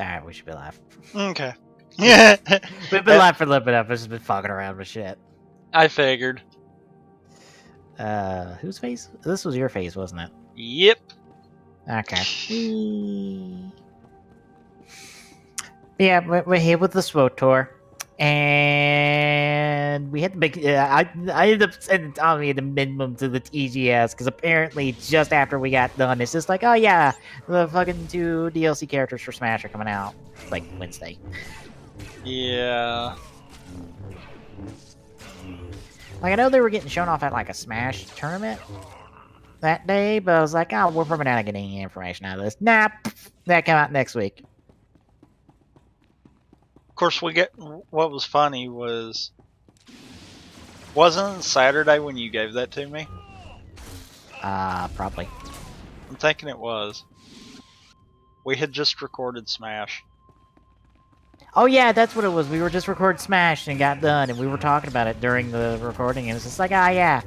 Alright, we should be live. Okay. Yeah. We've been live for a little bit. I've just been fucking around with shit. I figured. Whose face? This was your face, wasn't it? Yep. Okay. Yeah, we're here with the SWOT tour. And we had the big. I ended up sending Tommy the minimum to the TGS because apparently just after we got done, it's just like, oh yeah, the fucking 2 DLC characters for Smash are coming out like Wednesday. Yeah. Like I know they were getting shown off at like a Smash tournament that day, but I was like, oh, we're probably not getting any information out of this. Nah, that come out next week. Of course, what was funny was, wasn't it Saturday when you gave that to me? Probably. I'm thinking it was. We had just recorded Smash. Oh yeah, that's what it was. We were just recording Smash and got done, and we were talking about it during the recording, and it was just like, ah, yeah.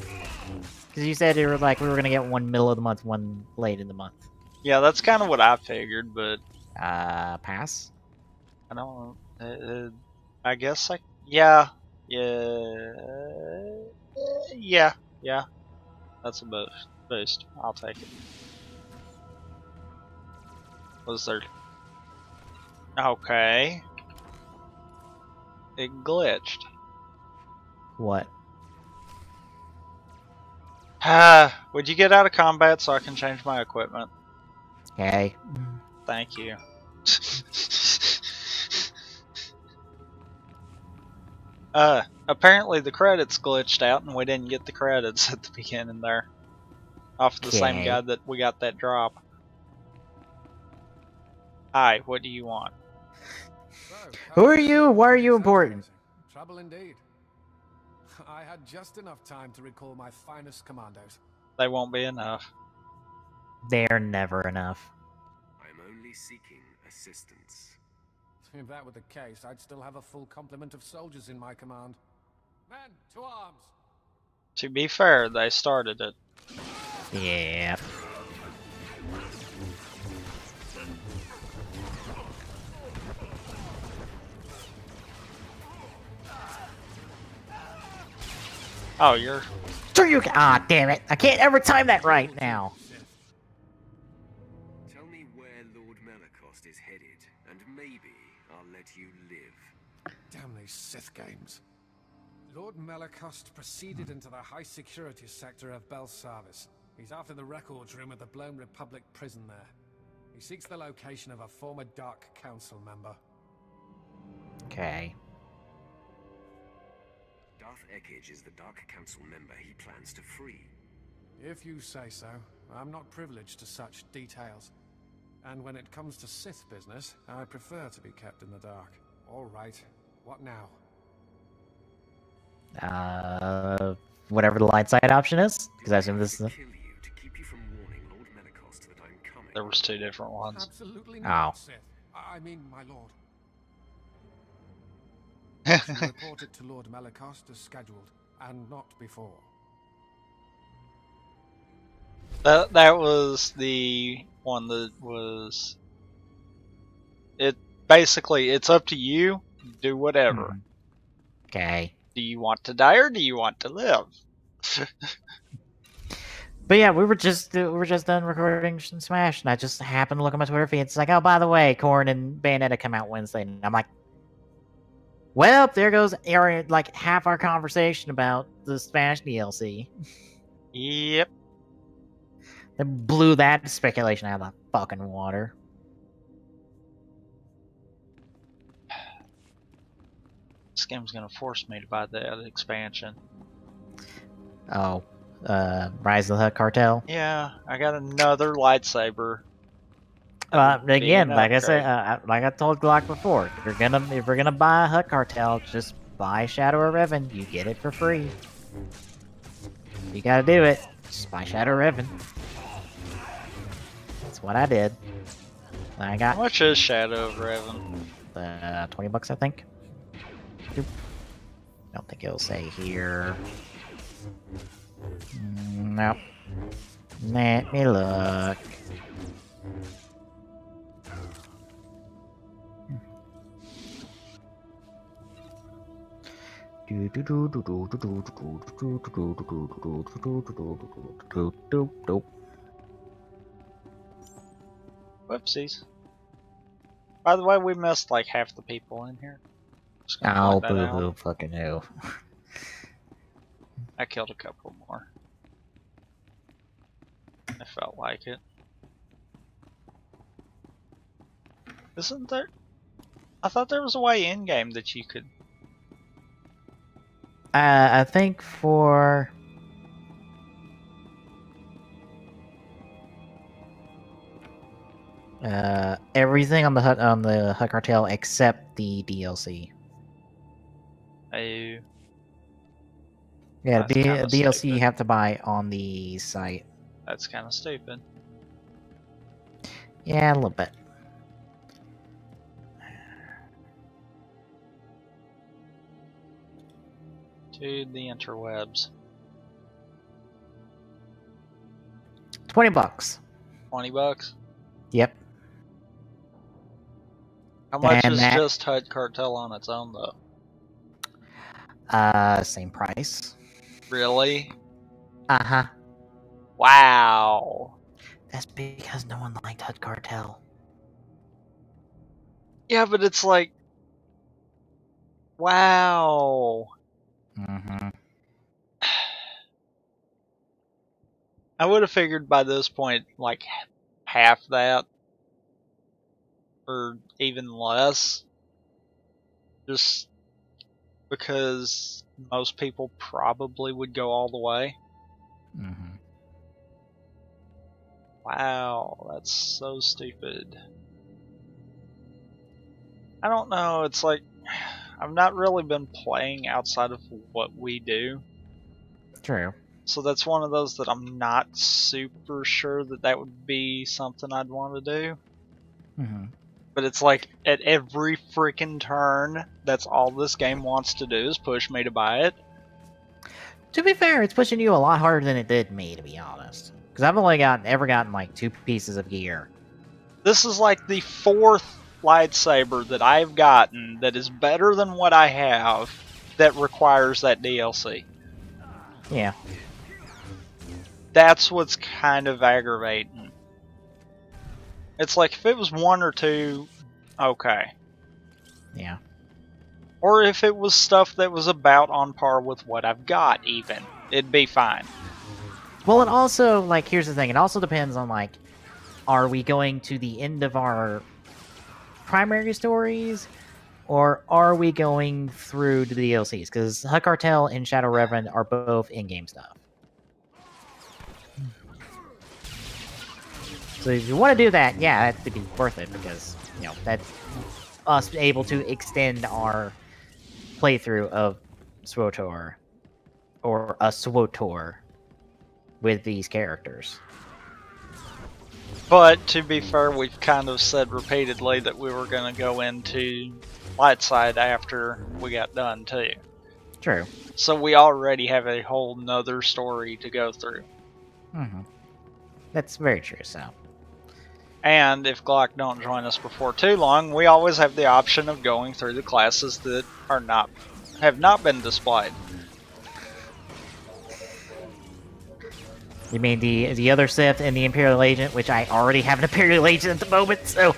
Because you said you were like, we were gonna get one middle of the month, one late in the month. Yeah, that's kind of what I figured, but... Pass? I don't... I guess I... Yeah. That's a boost. I'll take it. Was there... Okay. It glitched. What? Would you get out of combat so I can change my equipment? Okay. Thank you. Apparently the credits glitched out and we didn't get the credits at the beginning there. Off the same guy that we got that drop. Hi, what do you want? Who are you? Why are you important? Trouble indeed. I had just enough time to recall my finest commandos. They won't be enough. They're never enough. I'm only seeking assistance. If that were the case, I'd still have a full complement of soldiers in my command. Men, to arms! To be fair, they started it. Yeah. Oh, you're... Ah, damn it. I can't ever time that right now. Tell me where Lord Malakost is headed, and maybe I'll let you live. Damn these Sith games. Lord Malakost proceeded into the high-security sector of Belsavis. He's after the records room at the Blown Republic prison there. He seeks the location of a former Dark Council member. Okay. Darth Ekage is the Dark Council member he plans to free. If you say so. I'm not privileged to such details. And when it comes to Sith business, I prefer to be kept in the dark. All right. What now? Whatever the light side option is, because I assume this is. Kill you to keep you from warning Lord Malakost that I'm coming. There was 2 different ones. Absolutely not, Oh. Sith. I mean, my lord. That Report it to Lord Malakost as scheduled, and not before. was the one that was... Basically, it's up to you. Do whatever. Okay. Do you want to die or do you want to live? But yeah, we were just done recording Smash, and I just happened to look at my Twitter feed. It's like, oh, by the way, Korn and Bayonetta come out Wednesday, and I'm like, well, there goes like half our conversation about the Smash DLC. Yep. They blew that speculation out of the fucking water. This game's gonna force me to buy that expansion. Oh, Rise of the Hutt Cartel. Yeah, I got another lightsaber. Again, like I said, like I told Glock before, if we're gonna buy a Hutt Cartel, just buy Shadow of Revan. You get it for free. You gotta do it. Just buy Shadow of Revan. That's what I did. I got. How much is Shadow of Revan? $20, I think. I don't think it'll say here. Nope. Let me look. Whoopsies. By the way, we missed like half the people in here. Just gonna Oh, point that out. boo-hoo, fucking who. I killed a couple more. I felt like it. Isn't there? I thought there was a way in game that you could. I think for everything on the Hut Cartel except the DLC. Oh, Yeah, That's the kinda DLC you stupid. have to buy on the site. that's kind of stupid. Yeah, a little bit. To the interwebs. $20. $20. Yep. How much And is that- just HUD Cartel on its own, though? Same price. Really? Uh-huh. Wow. That's because no one liked HUD Cartel. Yeah, but it's like, wow. Mm-hmm. I would have figured by this point, like, half that. Or even less. Just because most people probably would go all the way. Mm-hmm. Wow, that's so stupid. I don't know, it's like, I've not really been playing outside of what we do. True. So that's one of those that I'm not super sure that that would be something I'd want to do. Mm-hmm. But it's like, at every freaking turn, that's all this game wants to do is push me to buy it. To be fair, it's pushing you a lot harder than it did me, to be honest. Because I've only ever gotten like 2 pieces of gear. This is like the 4th lightsaber that I've gotten that is better than what I have that requires that DLC. Yeah. That's what's kind of aggravating. It's like if it was 1 or 2, okay. Yeah. Or if it was stuff that was about on par with what I've got, even, it'd be fine. Well, it also, like, here's the thing. It also depends on, like, are we going to the end of our primary stories? Or are we going through to the DLCs? Because Hut Cartel and Shadow Reverend are both in-game stuff. So if you want to do that, yeah, that would be worth it. Because, you know, that's us able to extend our playthrough of SWTOR. Or a SWTOR. With these characters. But, to be fair, we've kind of said repeatedly that we were going to go into Lightside after we got done, too. True. So we already have a whole nother story to go through. Mm-hmm. That's very true, so. And if Glock don't join us before too long, we always have the option of going through the classes that have not been displayed. You mean the other Sith and the Imperial Agent, which I already have an Imperial Agent at the moment, so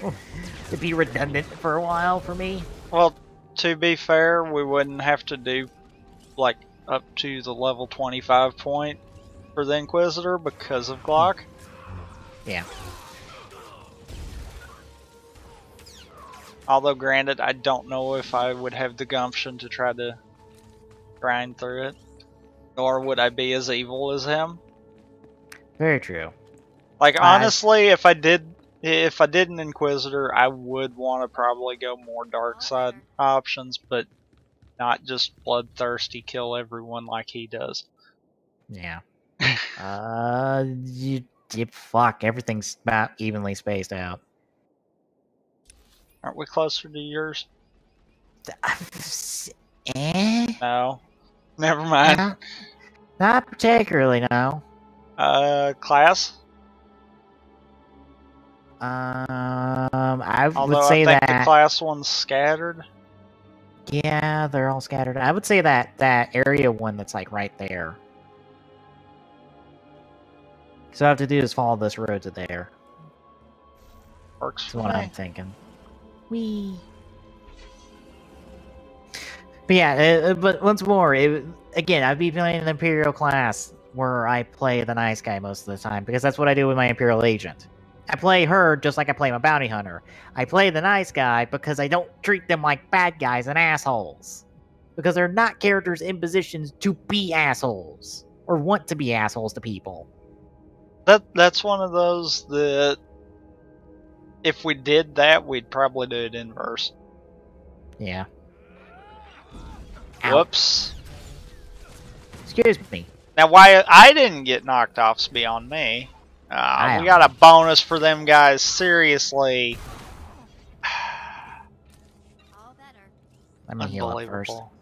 it'd be redundant for a while for me. Well, to be fair, we wouldn't have to do like up to the level 25 point for the Inquisitor because of Glock. Yeah. Although granted, I don't know if I would have the gumption to try to grind through it. Nor would I be as evil as him. Very true. Like, honestly, if I did an Inquisitor, I would want to probably go more dark side options, but not just bloodthirsty kill everyone like he does. Yeah. Fuck, everything's about evenly spaced out. Aren't we closer to yours? Eh? No. Never mind. Not particularly, no. Class? I Although would say I think that the class one's scattered. Yeah, they're all scattered. I would say that area one that's like right there. So all I have to do is follow this road to there. Works That's for what me. I'm thinking. Whee! But yeah, but once more, again, I'd be playing an Imperial class where I play the nice guy most of the time, because that's what I do with my Imperial agent. I play her just like I play my bounty hunter. I play the nice guy because I don't treat them like bad guys and assholes. Because they're not characters in positions to be assholes. Or want to be assholes to people. That's one of those that if we did that, we'd probably do it inverse. Yeah. Ow. Whoops. Excuse me. Now, why I didn't get knocked off's beyond me. We got a bonus for them guys. Seriously. Let me heal up first. Unbelievable.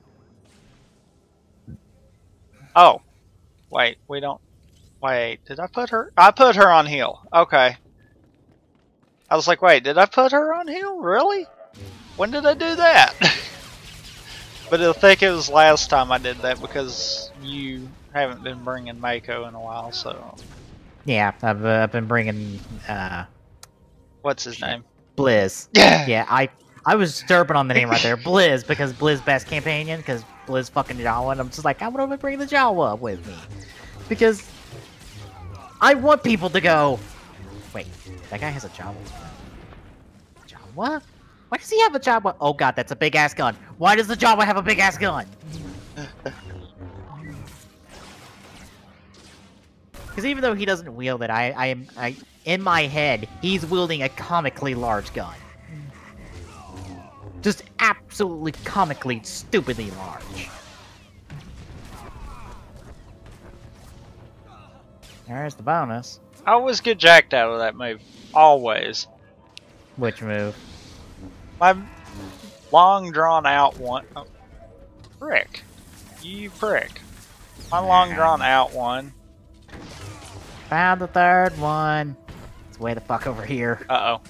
Oh. Wait, we don't... Wait, did I put her... I put her on heal. Okay. I was like, wait, did I put her on heal? Really? When did I do that? But I think it was last time I did that because you haven't been bringing Mako in a while, so... Yeah, I've been bringing, What's his name? Blizz. Yeah, I was derping on the name right there. Blizz, because Blizz best companion, because Blizz fucking Jawa, and I'm just like, I'm gonna bring the Jawa with me. Because I want people to go, wait, that guy has a Jawa. Jawa? Why does he have a Jawa? Oh god, that's a big-ass gun. Why does the Jawa have a big-ass gun? Because even though he doesn't wield it, I in my head, he's wielding a comically large gun. Just absolutely comically, stupidly large. There's the bonus. I always get jacked out of that move. Always. Which move? My long drawn out one. Oh, prick. You prick. My long drawn out one. Found the third one. It's way the fuck over here. Uh-oh.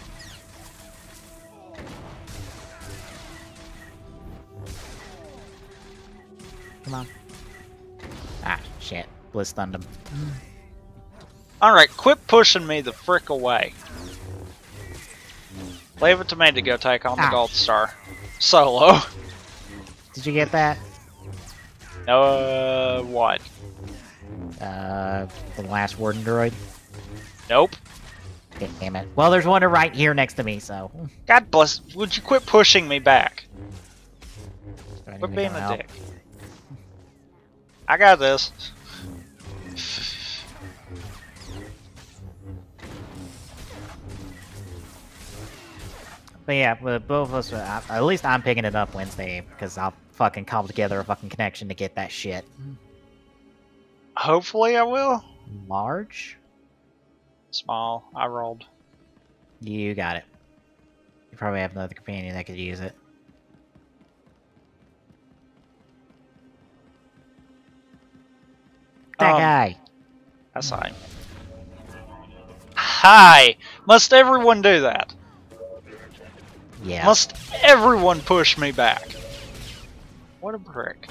Come on. Ah, shit. Blizz stunned him. Alright, quit pushing me the frick away. Leave it to me to go take on the Gold Star. Solo. Did you get that? What? The last warden droid? Nope. Damn it. Well, there's one right here next to me, so... God bless. Would you quit pushing me back? Quit Quit being a dick. I got this. But yeah, both of us, at least I'm picking it up Wednesday, because I'll fucking cobble together a fucking connection to get that shit. Hopefully I will. Large? Small. I rolled. You got it. You probably have another companion that could use it. That guy. That's fine. Hi! Must everyone do that? Yeah. Must everyone push me back? What a prick.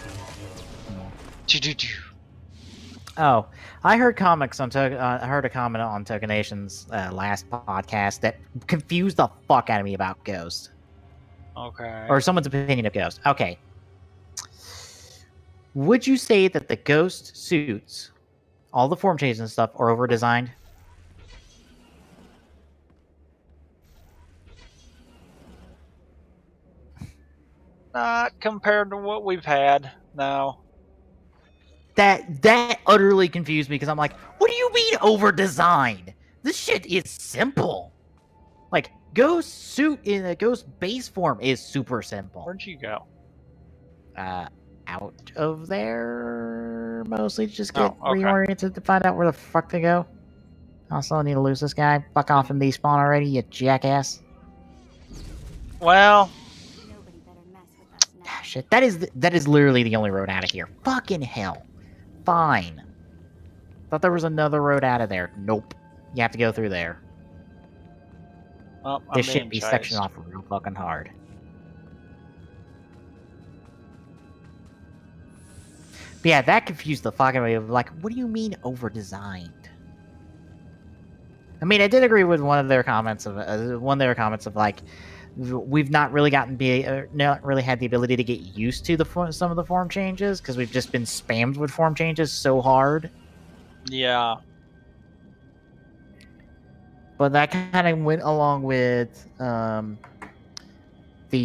Oh, I heard comics on I heard a comment on Tokenation's last podcast that confused the fuck out of me about Ghost. Okay. Or someone's opinion of Ghost. Okay. Would you say that the Ghost suits, all the form changes and stuff, are over-designed? Not compared to what we've had, no. That utterly confused me, because I'm like, what do you mean over-designed? This shit is simple. Like, Ghost suit in a Ghost base form is super simple. Where'd you go? Out of there, mostly just get okay. reoriented to find out where the fuck to go. Also, I need to lose this guy. Fuck off and despawn already, you jackass. Well... Ah, shit, that is literally the only road out of here. Fucking hell. Fine. Thought there was another road out of there. Nope. You have to go through there. Well, This should be sectioned off real fucking hard. But yeah, that confused the fuck out of me. Like, what do you mean over-designed? I mean, I did agree with one of their comments of like, we've not really not really had the ability to get used to some of the form changes because we've just been spammed with form changes so hard. Yeah. But that kind of went along with the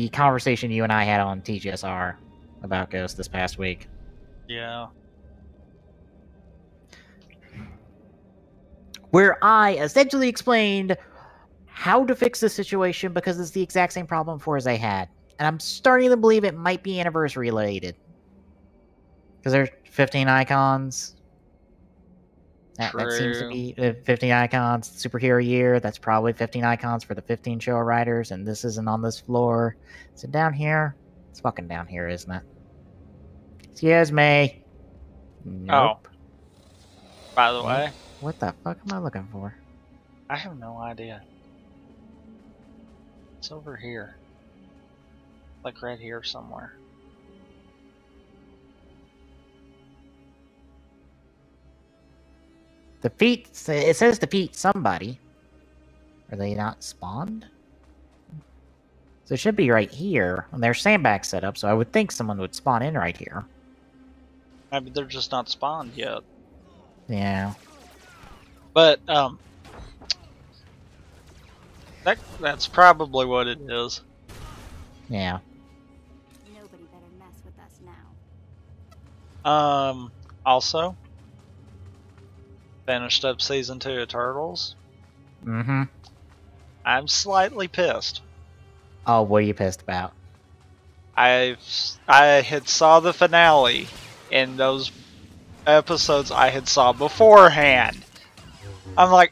conversation you and I had on TGSR about Ghost this past week. Yeah. Where I essentially explained how to fix this situation because it's the exact same problem 4A had. And I'm starting to believe it might be anniversary related. Because there's 15 icons. That seems to be 15 icons. Superhero year. That's probably 15 icons for the 15 show riders. And this isn't on this floor. Is it down here? It's fucking down here, isn't it? Excuse me. Nope. Oh. By the way. What the fuck am I looking for? I have no idea. It's over here. Like right here somewhere. Defeat. It says defeat somebody. Are they not spawned? So it should be right here. And there's sandbags set up, so I would think someone would spawn in right here. Maybe they're just not spawned yet. Yeah. But that's probably what it is. Yeah. Nobody better mess with us now. Also finished up season 2 of Turtles. Mm-hmm. I'm slightly pissed. Oh, what are you pissed about? I had saw the finale in those episodes I had saw beforehand. I'm like,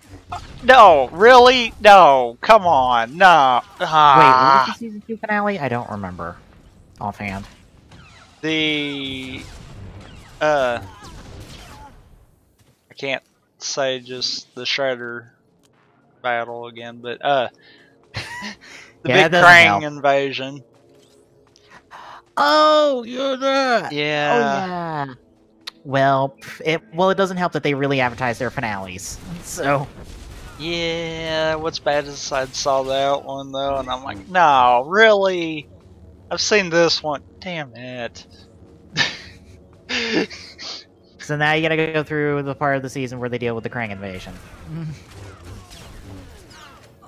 no, really? No, come on, no. Wait, what was the season 2 finale? I don't remember offhand. I can't say just the Shredder battle again, but the big Krang invasion. Oh, you're there. Yeah. Oh yeah. Well, it doesn't help that they really advertise their finales. So. Yeah, what's bad is I saw that one though, and I'm like, no, really? I've seen this one. Damn it. So now you gotta go through the part of the season where they deal with the Krang invasion.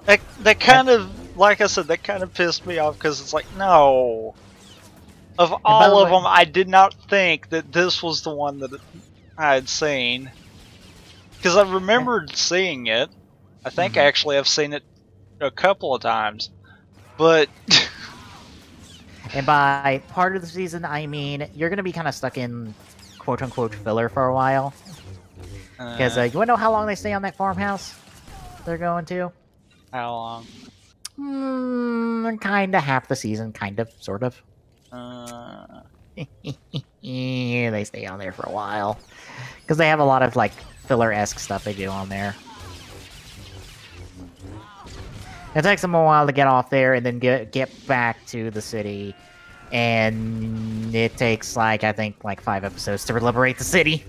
That kind of, like I said, that kind of pissed me off because it's like, no. Of all of them, I did not think that this was the one that I had seen. Because I remembered seeing it. I think actually I've seen it a couple of times. But... And by part of the season, I mean, you're going to be kind of stuck in quote-unquote filler for a while. Because you want to know how long they stay on that farmhouse they're going to? How long? Kind of half the season, kind of, sort of. They stay on there for a while. Because they have a lot of, like, filler-esque stuff they do on there. It takes them a while to get off there and then get back to the city. And it takes, like, I think, like 5 episodes to liberate the city.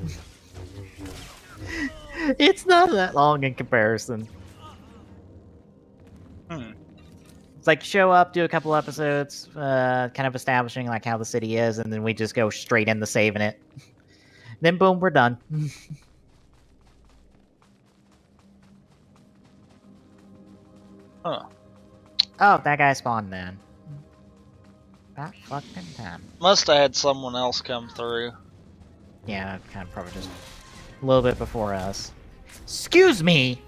It's not that long in comparison. It's like, show up, do a couple episodes, kind of establishing, like, how the city is, and then we just go straight into saving it. Then, boom, we're done. Huh. Oh, that guy spawned then. About fucking time. Must have had someone else come through. Yeah, kind of probably just a little bit before us. Excuse me!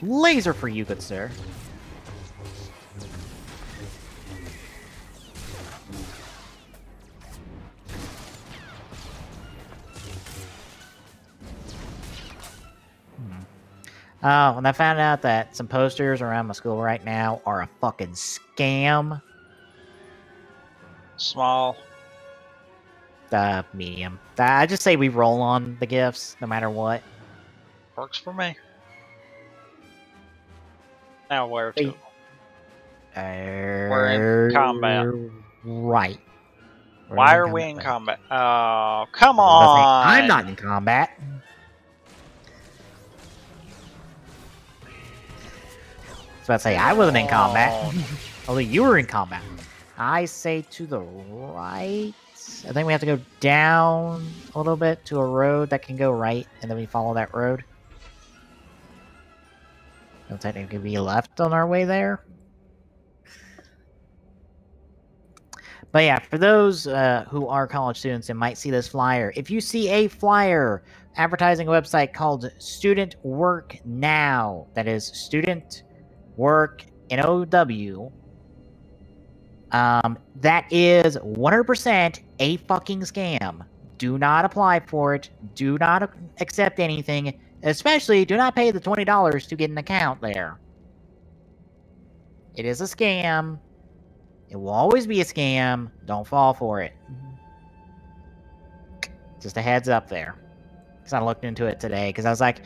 Laser for you, good sir. Oh, and I found out that some posters around my school right now are a fucking scam. Small. Medium. I just say we roll on the gifts, no matter what. Works for me. Now where to? We're in combat. Right. Why are we in combat? Oh, come I was about to say, on! I'm not in combat. I was about to say I wasn't in combat. Although you were in combat. I say to the right. I think we have to go down a little bit to a road that can go right, and then we follow that road. It'll technically be left on our way there. But yeah, for those who are college students and might see this flyer, if you see a flyer advertising a website called Student Work Now, that is Student Work NOW, that is 100% a fucking scam. Do not apply for it. Do not accept anything. Especially, do not pay the $20 to get an account there. It is a scam. It will always be a scam. Don't fall for it. Just a heads up there. Because I looked into it today. Because I was like,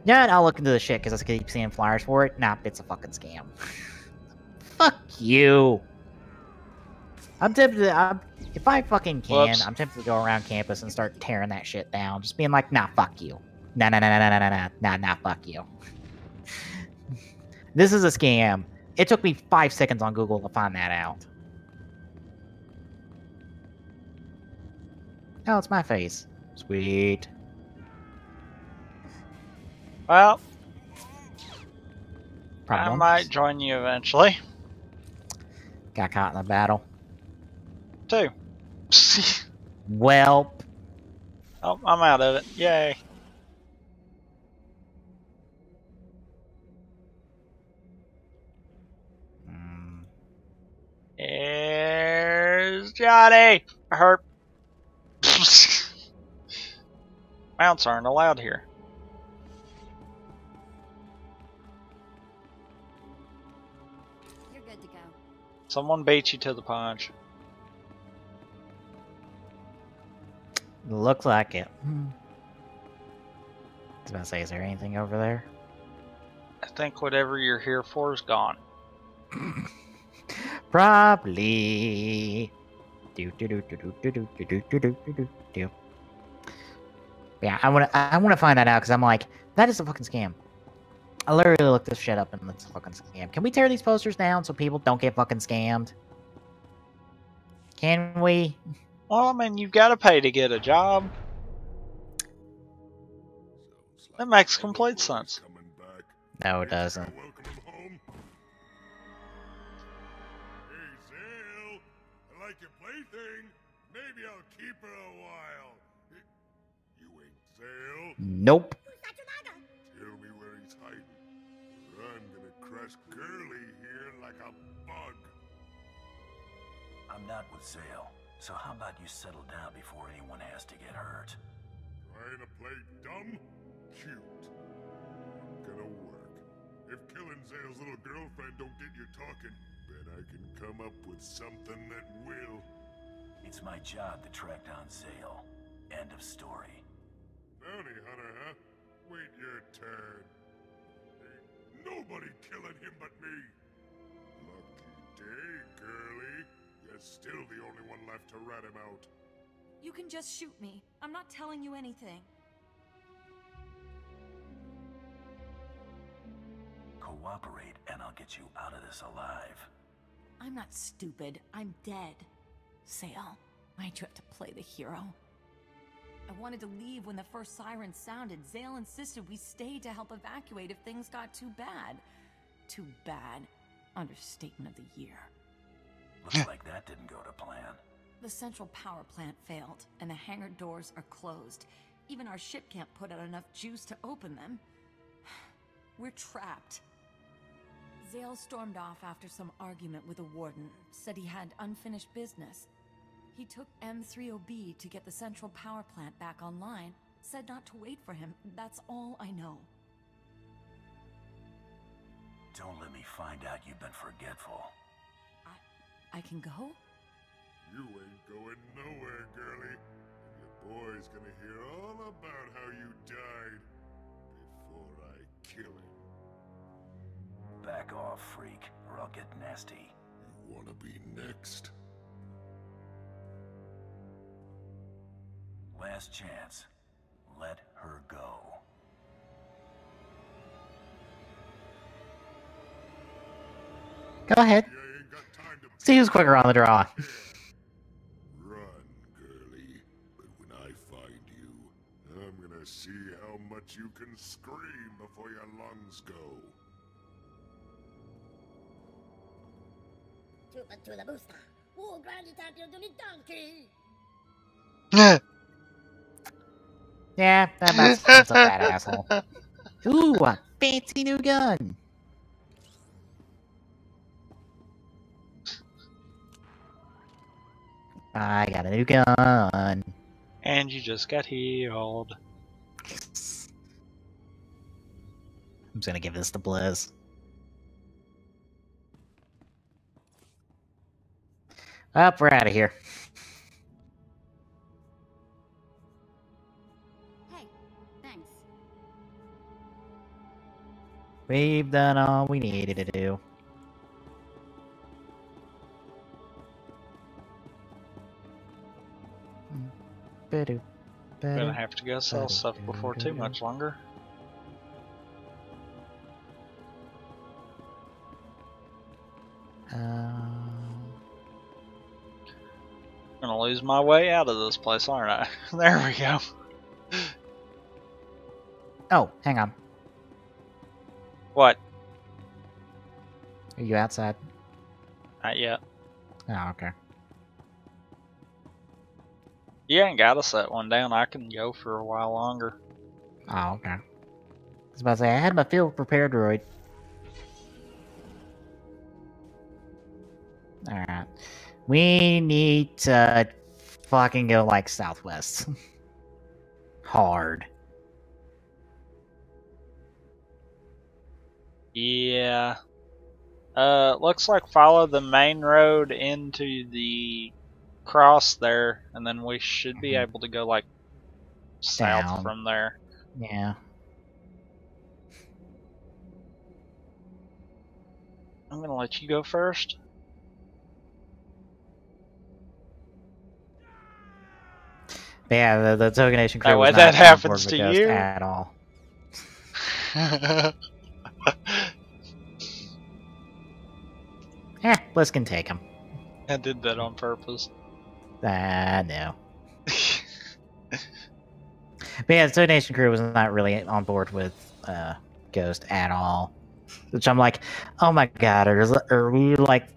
yeah, I'll look into the shit. Because I keep seeing flyers for it. Nah, it's a fucking scam. Fuck you. I'm tempted to, if I fucking can, I'm tempted to go around campus and start tearing that shit down. Just being like, nah, fuck you. Nah, fuck you. This is a scam. It took me 5 seconds on Google to find that out. Oh, it's my face. Sweet. Well, Problems. I might join you eventually. Got caught in the battle. 2. Well. Oh, I'm out of it. Yay. Here's Johnny! I hurt. Mounts aren't allowed here. You're good to go. Someone beat you to the punch. Looks like it. I was about to say, is there anything over there? I think whatever you're here for is gone. Probably. Yeah, I wanna find that out because I'm like, that is a fucking scam. I literally looked this shit up and it's a fucking scam. Can we tear these posters down so people don't get fucking scammed? Can we? Well, I mean, you've got to pay to get a job. That makes complete sense. No, it doesn't. Nope. Tell me where he's hiding, or I'm gonna crush Curly here like a bug. I'm not with Zale, so how about you settle down before anyone has to get hurt? Trying to play dumb? Cute. Gonna work. If killing Zale's little girlfriend don't get you talking, bet I can come up with something that will. It's my job to track down Zale. End of story. Bounty hunter, huh? Wait your turn. Ain't nobody killing him but me. Lucky day, girlie. You're still the only one left to rat him out. You can just shoot me. I'm not telling you anything. Cooperate and I'll get you out of this alive. I'm not stupid. I'm dead. Zale, why'd you have to play the hero? I wanted to leave when the first siren sounded. Zale insisted we stay to help evacuate if things got too bad. Too bad. Understatement of the year. Looks like that didn't go to plan. The central power plant failed, and the hangar doors are closed. Even our ship can't put out enough juice to open them. We're trapped. Zale stormed off after some argument with a warden, said he had unfinished business. He took M30B to get the central power plant back online, said not to wait for him. That's all I know. Don't let me find out you've been forgetful. I can go? You ain't going nowhere, girlie. And your boy's gonna hear all about how you died before I kill him. Back off, freak, or I'll get nasty. You wanna be next? Last chance. Let her go. Go ahead. I ain't got time to See who's quicker on the draw. run, girlie. But when I find you, I'm gonna see how much you can scream before your lungs go. To the booster. Oh, Granny Tati, do the donkey. Yeah, that's a bad asshole. Ooh, a fancy new gun. I got a new gun. And you just got healed. I'm just gonna give this to Blizz. Up, we're out of here. Hey, thanks. We've done all we needed to do. Gonna have to go sell stuff before too much longer. Gonna lose my way out of this place, aren't I? There we go. Oh, hang on. What? Are you outside? Not yet. Oh, okay. You ain't gotta set one down. I can go for a while longer. Oh, okay. I was about to say, I had my field prepared, droid. Alright. We need to fucking go, like, southwest. Hard. Yeah. Looks like follow the main road into the cross there, and then we should be able to go, like, south Down. from there. Yeah. I'm gonna let you go first. But yeah, the Toga Nation crew That was way not that on happens board with to Ghost you? at all. Yeah, Bliss can take him. I did that on purpose. No. But yeah, the Toad Nation crew was not really on board with Ghost at all. Which I'm like, oh my god, are we like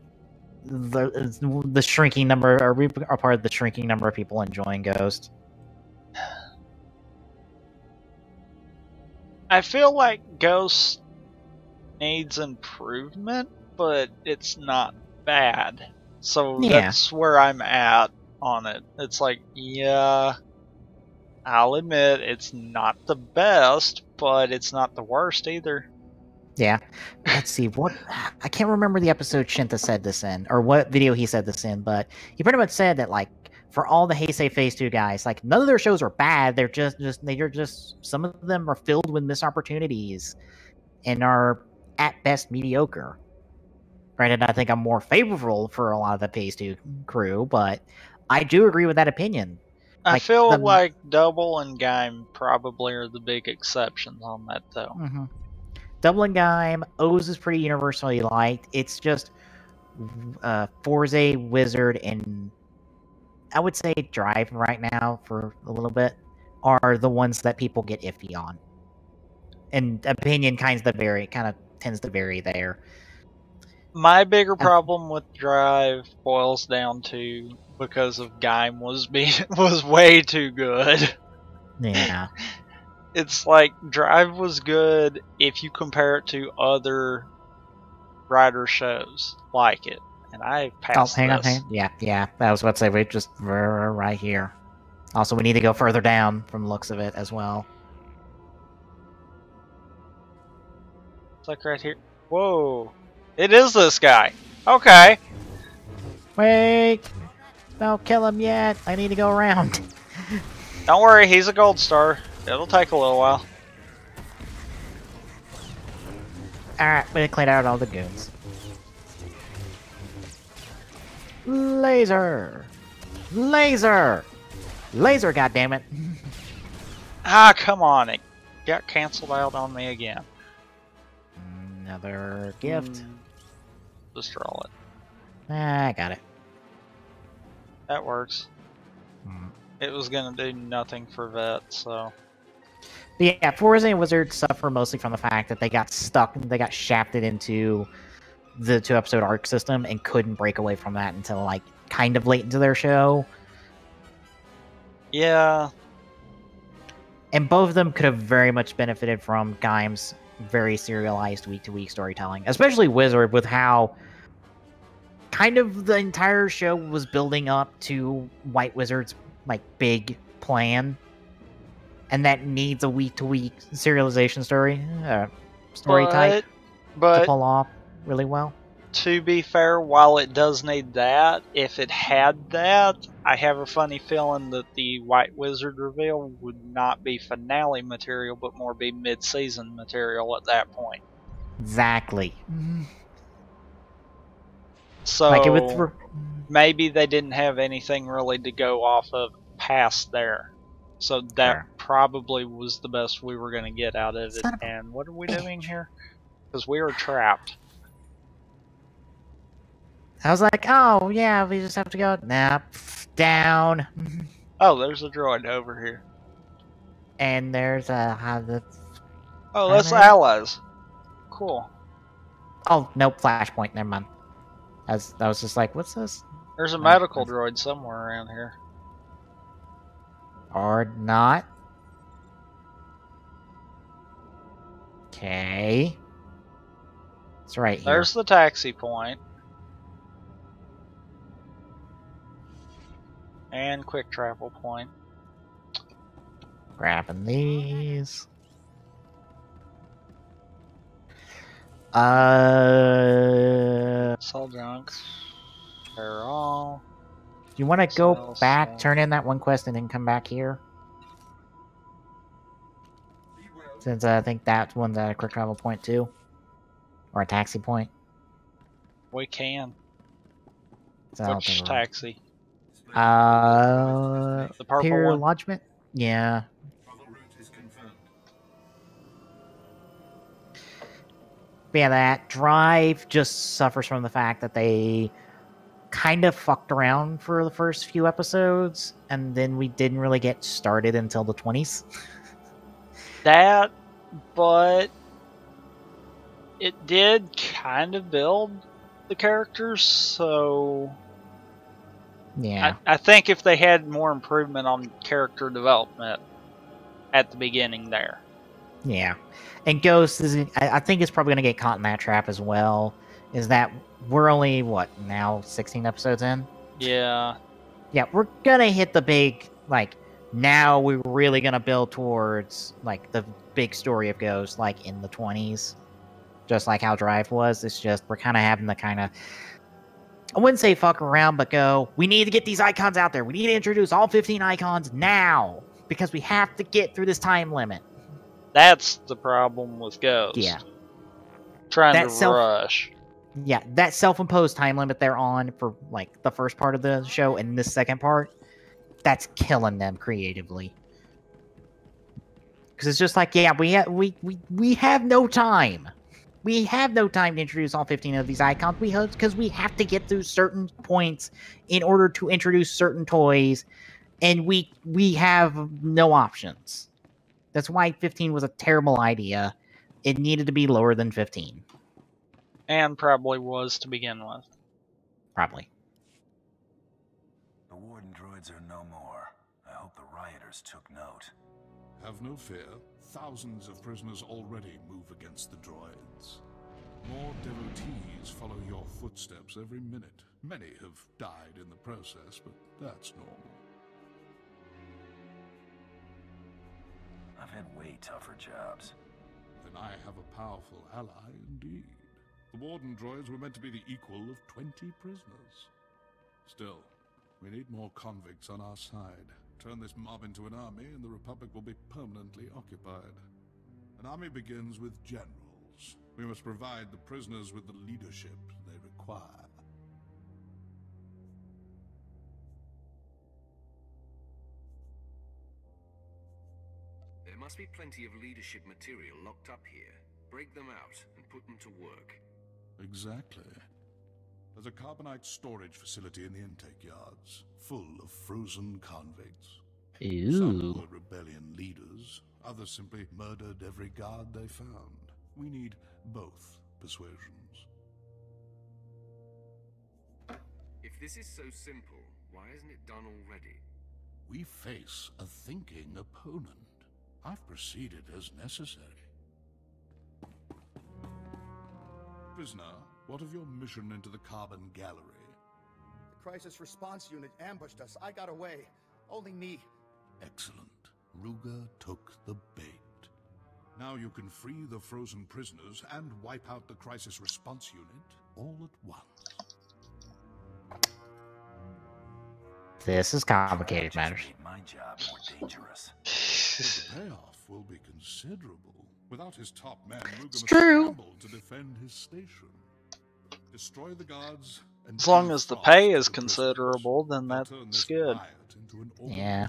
the shrinking number? Are we a part of the shrinking number of people enjoying Ghost? I feel like Ghost needs improvement, but it's not bad. So Yeah. that's where I'm at on it. It's like, yeah, I'll admit it's not the best, but it's not the worst either. Yeah. Let's see, what... I can't remember the episode Shinta said this in, or what video he said this in, but he pretty much said that, like, for all the Heisei Phase 2 guys, like, none of their shows are bad, they're just some of them are filled with missed opportunities, and are, at best, mediocre. Granted, I think I'm more favorable for a lot of the Phase 2 crew, but I do agree with that opinion. I Like, feel like Double and Gaim probably are the big exceptions on that, though. Mm-hmm. Double and Gaim, O's is pretty universally liked. It's just Forza, Wizard, and I would say Drive right now for a little bit are the ones that people get iffy on. And opinion kind of tends to vary there. My bigger problem with Drive boils down to because of Gaim was way too good. Yeah. It's like Drive was good if you compare it to other rider shows like it, and I passed hang this. on. Yeah. I was about to say, we're right here. Also, we need to go further down from the looks of it as well. It's like right here. Whoa. It is this guy. Okay. Wait! Don't kill him yet. I need to go around. Don't worry, he's a gold star. It'll take a little while. Alright, we cleared out all the goons. Laser! Laser! Laser, goddammit! Ah, come on. It got canceled out on me again. Another gift. Just roll it. I got it. That works. It was going to do nothing for Vet, so... But yeah, Forza and Wizards suffer mostly from the fact that they got stuck, they got shafted into the 2-episode arc system and couldn't break away from that until, like, kind of late into their show. Yeah. And both of them could have very much benefited from Gaim's very serialized week-to-week storytelling. Especially Wizard, with how kind of the entire show was building up to White Wizard's, like, big plan. And that needs a week-to-week serialization story type to pull off really well. To be fair, while it does need that, if it had that, I have a funny feeling that the White Wizard reveal would not be finale material, but more be mid-season material at that point. Exactly. So, like it would maybe they didn't have anything really to go off of past there. So that probably was the best we were going to get out of it. And what are we doing here? Because we are trapped. I was like, oh, yeah, we just have to go. Nah, down. Oh, there's a droid over here. And there's a... oh, that's allies. Cool. Oh, nope, flashpoint, never mind. I was just like, what's this? There's a medical droid somewhere around here. Or not. Okay. It's right here. There's the taxi point. And quick travel point. Grabbing these. Sell junk. They're all. Do you want to go back, turn in that one quest, and then come back here? Since I think that one's at a quick travel point too. Or a taxi point. We can. So which taxi? The purple Pier one? Lodgement? Yeah. But yeah, that drive just suffers from the fact that they kind of fucked around for the first few episodes, and then we didn't really get started until the 20s. That, but it did kind of build the characters, so... Yeah. I think if they had more improvement on character development at the beginning there. Yeah. And Ghost is, I think it's probably going to get caught in that trap as well, is that we're only, what, now 16 episodes in? Yeah. Yeah, we're going to hit the big, like, now we're really going to build towards, like, the big story of Ghost, like, in the 20s. Just like how Drive was. It's just, we're kind of having the kind of, I wouldn't say fuck around, but go, we need to get these icons out there. We need to introduce all 15 icons now, because we have to get through this time limit. That's the problem with Ghost. Yeah. Trying to rush. Yeah, that self-imposed time limit they're on for, like, the first part of the show and this second part, that's killing them creatively. Because it's just like, yeah, we have no time. We have no time to introduce all 15 of these icons because we have to get through certain points in order to introduce certain toys, and we have no options. That's why 15 was a terrible idea. It needed to be lower than 15. And probably was to begin with. Probably. The Warden droids are no more. I hope the rioters took note. Have no fear. Thousands of prisoners already move against the droids. More devotees follow your footsteps every minute. Many have died in the process, but that's normal. I've had way tougher jobs. Then I have a powerful ally indeed. The Warden droids were meant to be the equal of 20 prisoners. Still, we need more convicts on our side. Turn this mob into an army, and the Republic will be permanently occupied. An army begins with generals. We must provide the prisoners with the leadership they require. must be plenty of leadership material locked up here. Break them out and put them to work. Exactly. There's a carbonite storage facility in the intake yards, full of frozen convicts. Some were rebellion leaders, others simply murdered every guard they found. We need both persuasions. If this is so simple, why isn't it done already? We face a thinking opponent. I've proceeded as necessary. Prisoner, what of your mission into the Carbon Gallery? The crisis response unit ambushed us. I got away. Only me. Excellent. Ruger took the bait. Now you can free the frozen prisoners and wipe out the crisis response unit all at once. This is complicated matters. My job more dangerous. The payoff will be considerable. Without his top men, Ruger must scramble to defend his station. Destroy the guards. And as long as the pay is considerable, then that's good. Yeah.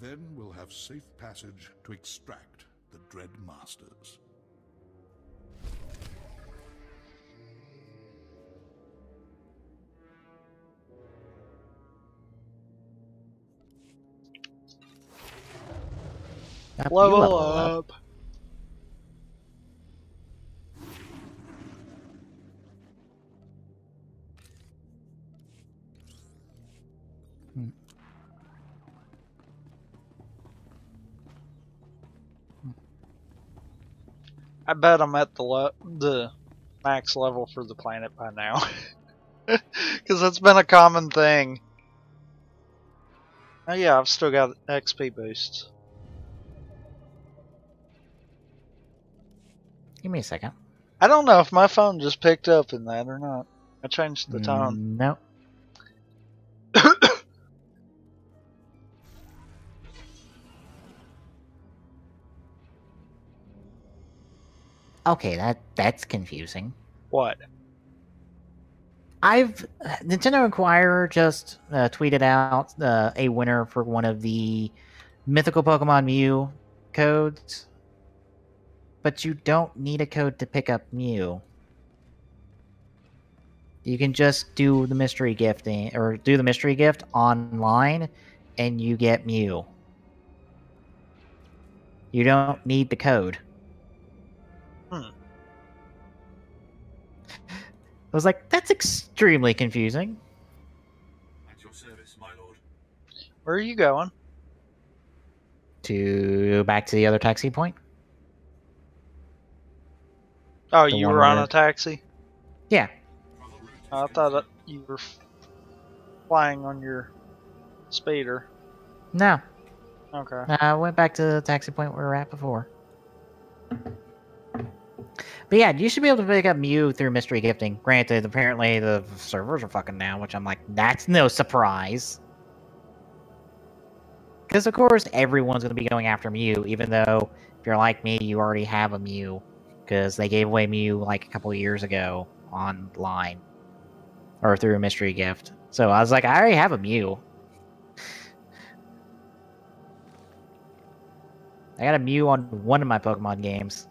Then we'll have safe passage to extract the Dread Masters. Level up. I bet I'm at the max level for the planet by now. Because it's been a common thing. Oh yeah, I've still got XP boosts. Give me a second. I don't know if my phone just picked up in that or not. I changed the tone. No. Okay, that's confusing. What? Nintendo Inquirer just tweeted out a winner for one of the mythical Pokemon Mew codes, but you don't need a code to pick up Mew. You can just do the mystery gifting, or do the mystery gift online, and you get Mew. You don't need the code. I was like, that's extremely confusing. At your service, my lord. Where are you going? Back to the other taxi point. Oh, you were on a taxi? Yeah. I thought you were flying on your speeder. No. Okay. I went back to the taxi point we were at before. But yeah, you should be able to pick up Mew through mystery gifting. Granted, apparently the servers are fucking down, which I'm like, that's no surprise. Because of course, everyone's going to be going after Mew, even though, if you're like me, you already have a Mew. Because they gave away Mew like a couple of years ago online. Or through a mystery gift. So I was like, I already have a Mew. I got a Mew on one of my Pokemon games.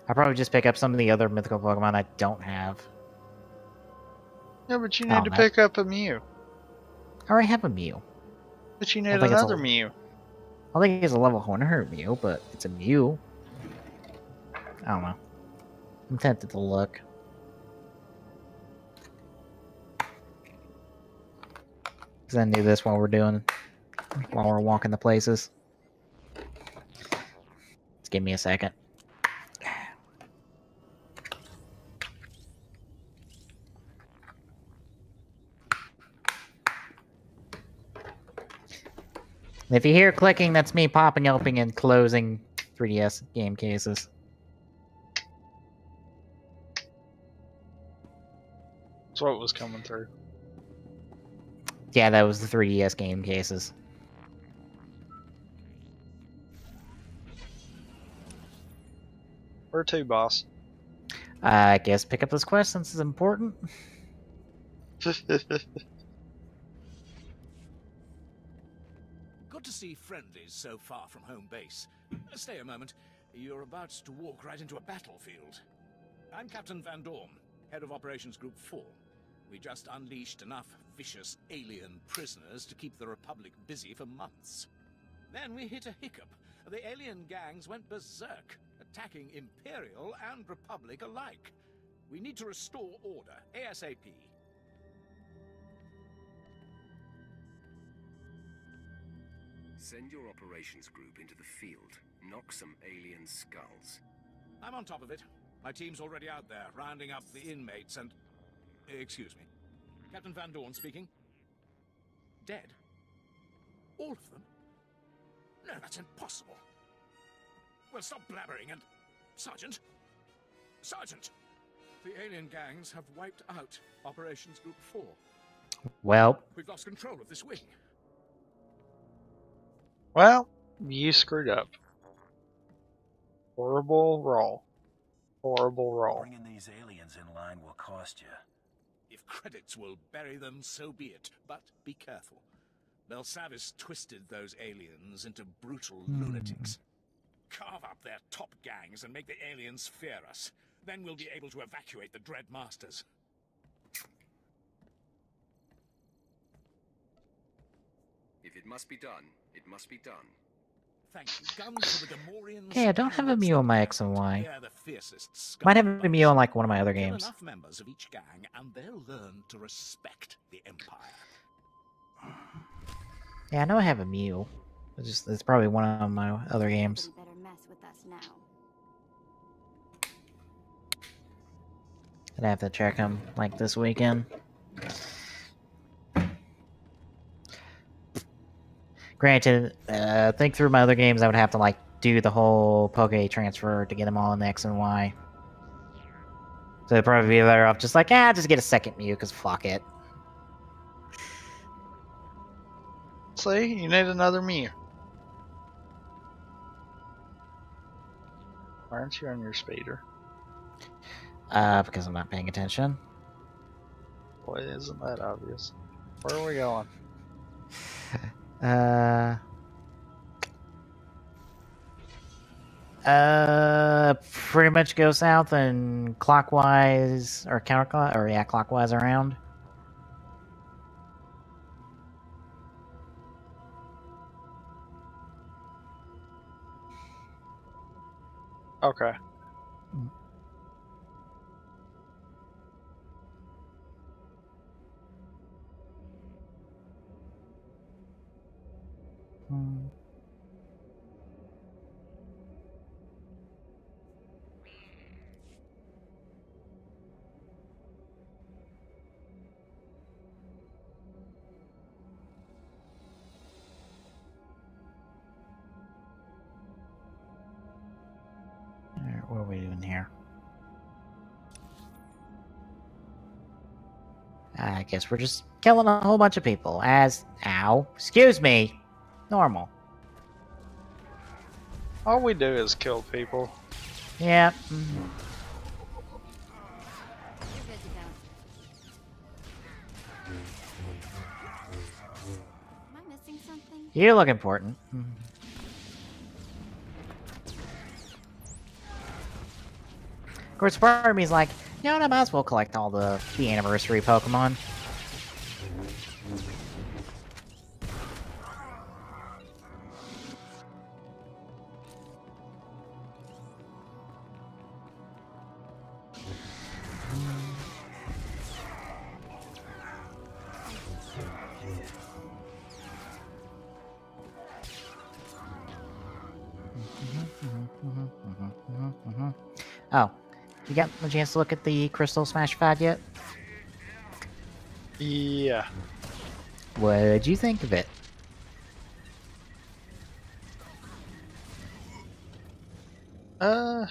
I'll probably just pick up some of the other mythical Pokemon I don't have. Yeah, but you need to pick up a Mew. I already have a Mew. But you need another Mew. I think it's a level 100 Mew, but it's a Mew. I don't know. I'm tempted to look. Because I do this while we're walking the places. Just give me a second. If you hear clicking, that's me popping open and closing 3DS game cases. That's what was coming through. Yeah, that was the 3DS game cases. Where to, boss? I guess pick up this quest since it's important. Good to see friendlies so far from home base. Stay a moment. You're about to walk right into a battlefield. I'm Captain Van Dorn, head of Operations Group 4. We just unleashed enough vicious alien prisoners to keep the Republic busy for months. Then we hit a hiccup. The alien gangs went berserk, attacking Imperial and Republic alike. We need to restore order, ASAP. Send your operations group into the field. Knock some alien skulls. I'm on top of it. My team's already out there, rounding up the inmates and... Excuse me. Captain Van Dorn speaking. Dead? All of them? No, that's impossible. Well, stop blabbering and... Sergeant? Sergeant! The alien gangs have wiped out Operations Group 4. Well, We've lost control of this wing. Well, you screwed up. Horrible roll. Horrible roll. Bringing these aliens in line will cost you. If credits will bury them, so be it. But be careful. Belsavis twisted those aliens into brutal lunatics. Carve up their top gangs and make the aliens fear us. Then we'll be able to evacuate the Dread Masters. If it must be done, it must be done. Thank you. Guns for the Gamorreans. hey, I don't have a Mew on my X and Y. They're the fiercest Might have a Mew on like one of my other Kill games. enough members of each gang, and they'll learn to respect the Empire. Yeah, I know I have a Mew. It's probably one of my other games. Better mess with us now. I'd have to check them like this weekend. Granted, think through my other games, I would have to like do the whole Poke transfer to get them all in the X and Y. So it'd probably be better off just like, just get a second Mew, because fuck it. See, you need another Mew. Why aren't you on your speeder? Because I'm not paying attention. Boy, isn't that obvious? Where are we going? Pretty much go south and clockwise, or counterclockwise, or yeah, clockwise around. Okay. Alright, what are we doing here? I guess we're just killing a whole bunch of people as... Ow. Excuse me. Normal. All we do is kill people. Yeah. You're good to go. Am I missing something? You look important. Of course, part of me is like, you know what, I might as well collect all the anniversary Pokemon. Oh, you got a chance to look at the Crystal Smash Pad yet? Yeah. What'd you think of it? I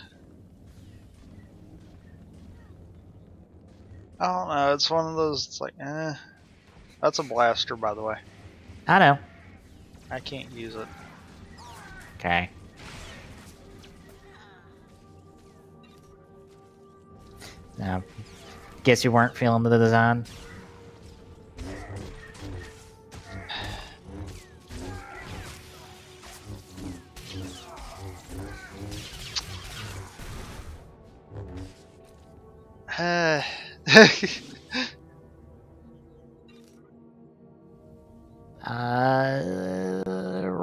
don't know. It's one of those. It's like, That's a blaster, by the way. I know. I can't use it. Okay. Now, guess you weren't feeling the design.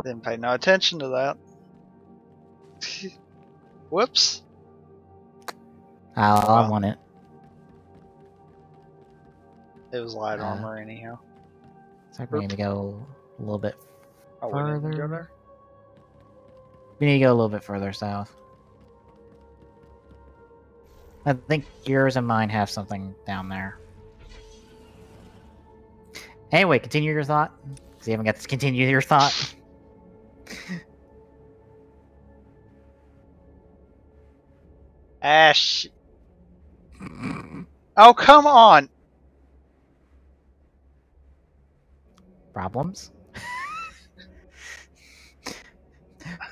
Didn't pay no attention to that. Whoops. I want it. It was light armor anyhow. So we need to go a little bit Oh, further. we didn't go there? We need to go a little bit further south. I think yours and mine have something down there. Anyway, continue your thought. Because you haven't got to continue your thought. Ash. Oh, come on! Problems?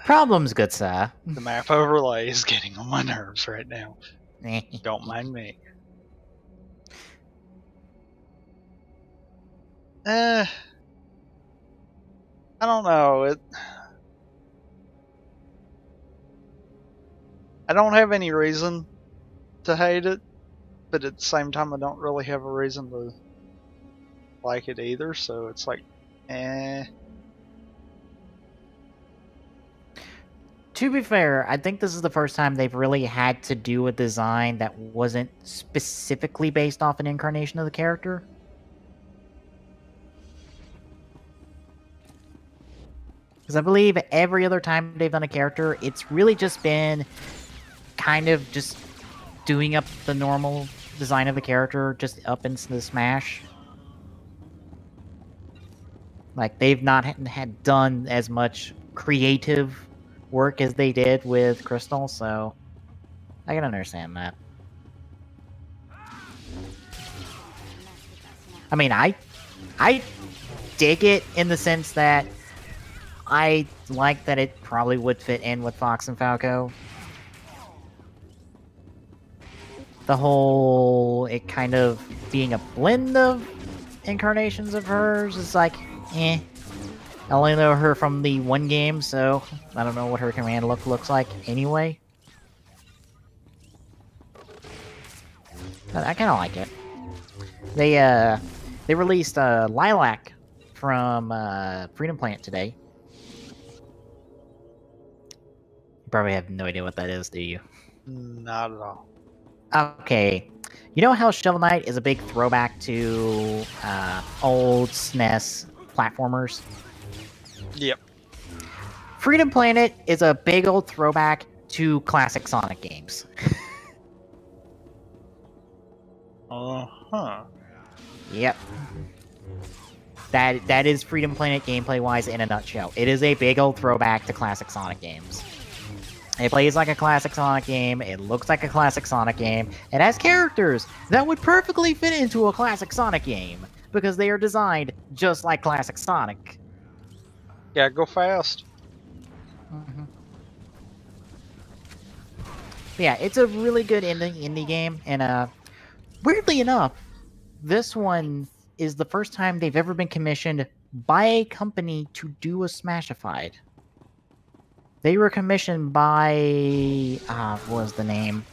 Problems, good sir. The map overlay is getting on my nerves right now. Don't mind me. I don't know. I don't have any reason to hate it, but at the same time I don't really have a reason to like it either, so it's like, To be fair, I think this is the first time they've really had to do a design that wasn't specifically based off an incarnation of the character. Because I believe every other time they've done a character, it's really just been kind of just doing up the normal design of the character, just up into the Smash. Like, they've not had done as much creative work as they did with Crystal, so I can understand that. I mean, I dig it in the sense that I like that it probably would fit in with Fox and Falco. The whole, it kind of being a blend of incarnations of hers is like, eh. I only know her from the one game, so I don't know what her command looks like anyway. But I kind of like it. They released Lilac from Freedom Plant today. You probably have no idea what that is, do you? not at all. Okay. You know how Shovel Knight is a big throwback to old SNES platformers? Yep. Freedom Planet is a big old throwback to classic Sonic games. Uh-huh. Yep. That is Freedom Planet gameplay-wise in a nutshell. It is a big old throwback to classic Sonic games. It plays like a classic Sonic game, it looks like a classic Sonic game, it has characters that would perfectly fit into a classic Sonic game, because they are designed just like classic Sonic. Yeah, go fast. Mm-hmm. Yeah, it's a really good indie game, and weirdly enough, this one is the first time they've ever been commissioned by a company to do a Smashified. They were commissioned by... what was the name?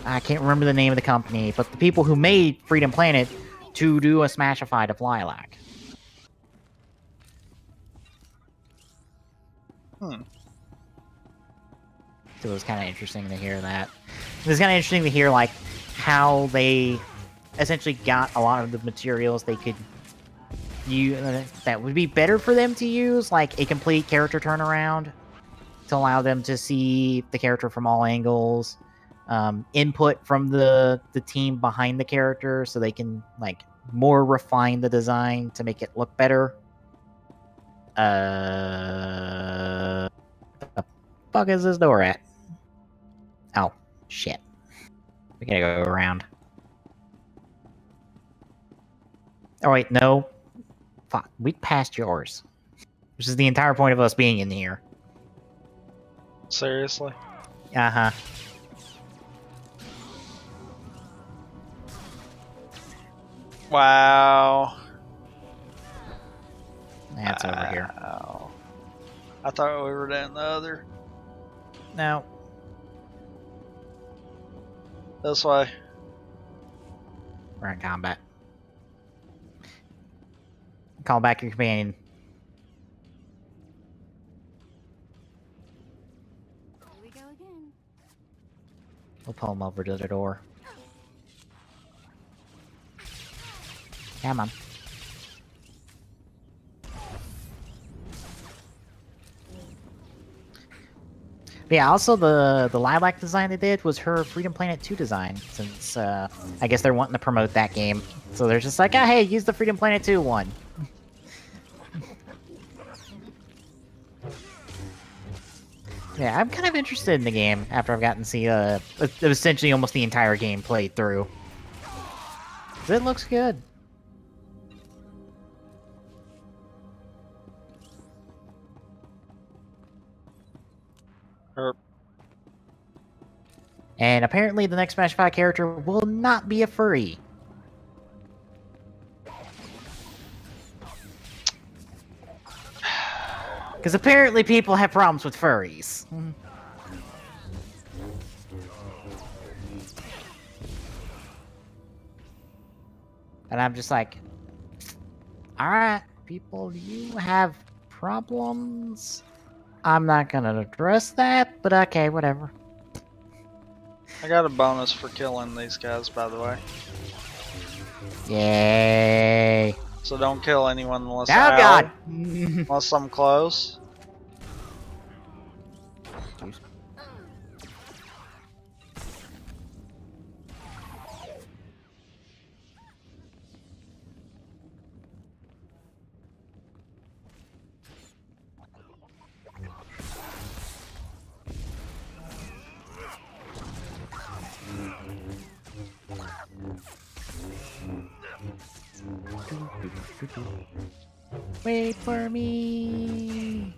I can't remember the name of the company, but the people who made Freedom Planet to do a Smashified of Lilac. So it was kind of interesting to hear that. It was kind of interesting to hear, like, how they essentially got a lot of the materials they could use that would be better for them to use, like a complete character turnaround to allow them to see the character from all angles, input from the team behind the character so they can, like, more refine the design to make it look better. The fuck is this door at? Oh, shit. We gotta go around. Oh wait, no. Fuck, we passed yours. Which is the entire point of us being in here. Seriously? Uh-huh. Wow. That's over here. I thought we were down the other. No. This way. We're in combat. Call back your companion. Here we go again. We'll pull him over to the door. Come on. But yeah, also the lilac design they did was her Freedom Planet 2 design, since I guess they're wanting to promote that game. So they're just like, oh, hey, use the Freedom Planet 2 one. Yeah, I'm kind of interested in the game after I've gotten to see essentially almost the entire game played through. It looks good. And apparently the next Smash 5 character will not be a furry. Because apparently people have problems with furries. And I'm just like, alright, people, you have problems. I'm not gonna address that, but okay, whatever. I got a bonus for killing these guys, by the way. Yay! So don't kill anyone unless God! Unless I'm close. Wait for me.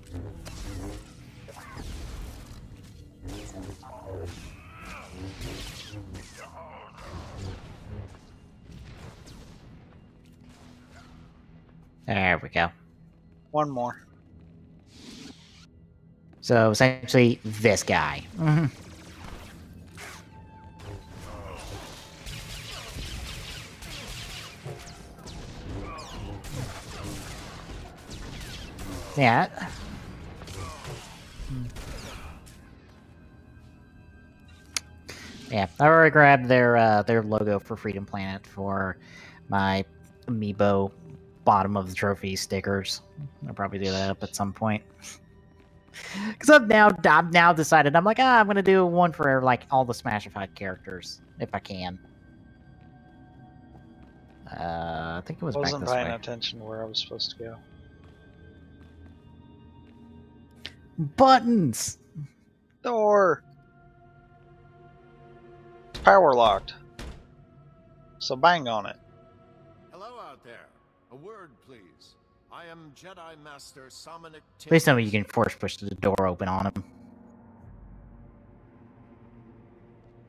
There we go. One more. So essentially, this guy. Yeah. Yeah, I already grabbed their logo for Freedom Planet for my amiibo bottom of the trophy stickers. I'll probably do that up at some point. Because I've now decided, I'm like, I'm gonna do one for like all the Smashified characters if I can. I think it was back this way. Wasn't paying attention to where I was supposed to go. Buttons! Door! It's power locked. So bang on it. Hello out there. A word, please. I am Jedi Master Samanic. Please tell me you can force push the door open on him.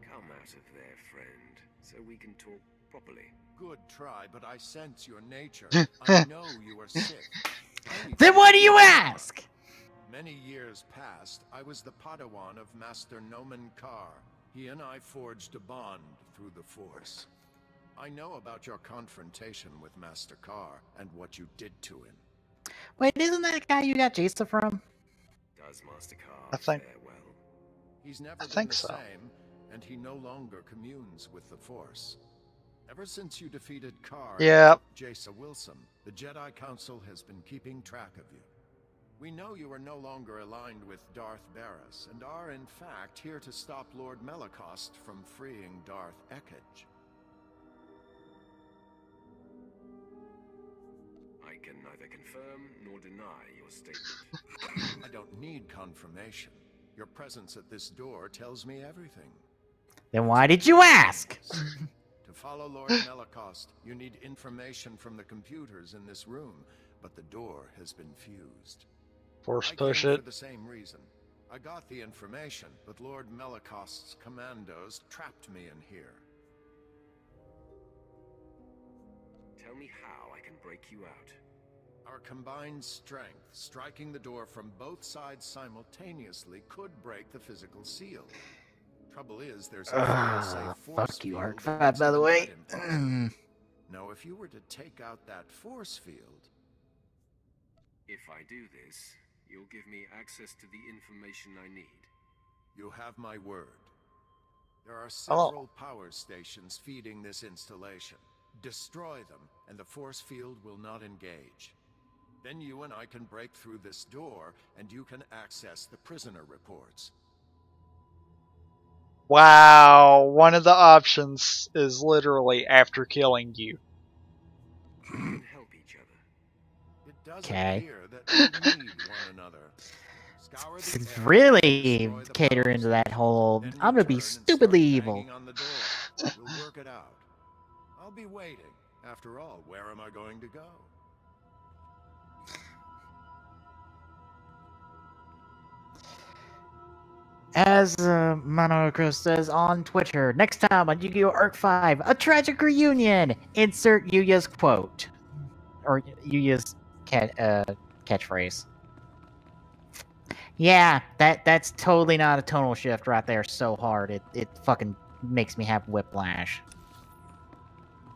Come out of there, friend, so we can talk properly. Good try, but I sense your nature. I know you are Sith. Then why do you ask? Many years past, I was the Padawan of Master Nomen Carr. He and I forged a bond through the Force. I know about your confrontation with Master Carr and what you did to him. Wait, isn't that the guy you got Jason from? Does Master Carr I think. fare well? He's never I been think the so. same, and he no longer communes with the Force. Ever since you defeated Carr Yep. and Jason Wilson, the Jedi Council has been keeping track of you. We know you are no longer aligned with Darth Barris, and are in fact here to stop Lord Melicost from freeing Darth Ekage. I can neither confirm nor deny your statement. I don't need confirmation. Your presence at this door tells me everything. Then why did you ask? To follow Lord Melicost, you need information from the computers in this room, but the door has been fused. Force I push came it. for the same reason. I got the information, but Lord Melicost's commandos trapped me in here. Tell me how I can break you out. Our combined strength, striking the door from both sides simultaneously, could break the physical seal. Trouble is, there's a fail-safe force fuck you, field Arc that 5, makes by the even way. that impossible. Now, if you were to take out that force field... If I do this, you'll give me access to the information I need. You have my word. There are Hello. several power stations feeding this installation. Destroy them, and the force field will not engage. Then you and I can break through this door, and you can access the prisoner reports. Wow, one of the options is literally after killing you. We can help each other. It does Okay. appear that we need one another. Scour the It's area, really destroy the cater power into that station, whole, then I'm gonna be return and stupidly start evil. banging on the door. We'll work it out. I'll be waiting. After all, where am I going to go? As Monocro says on Twitter, next time on Yu-Gi-Oh! Arc 5, a tragic reunion! Insert Yuya's quote. Or Yuya's catchphrase. Yeah, that's totally not a tonal shift right there so hard. It fucking makes me have whiplash.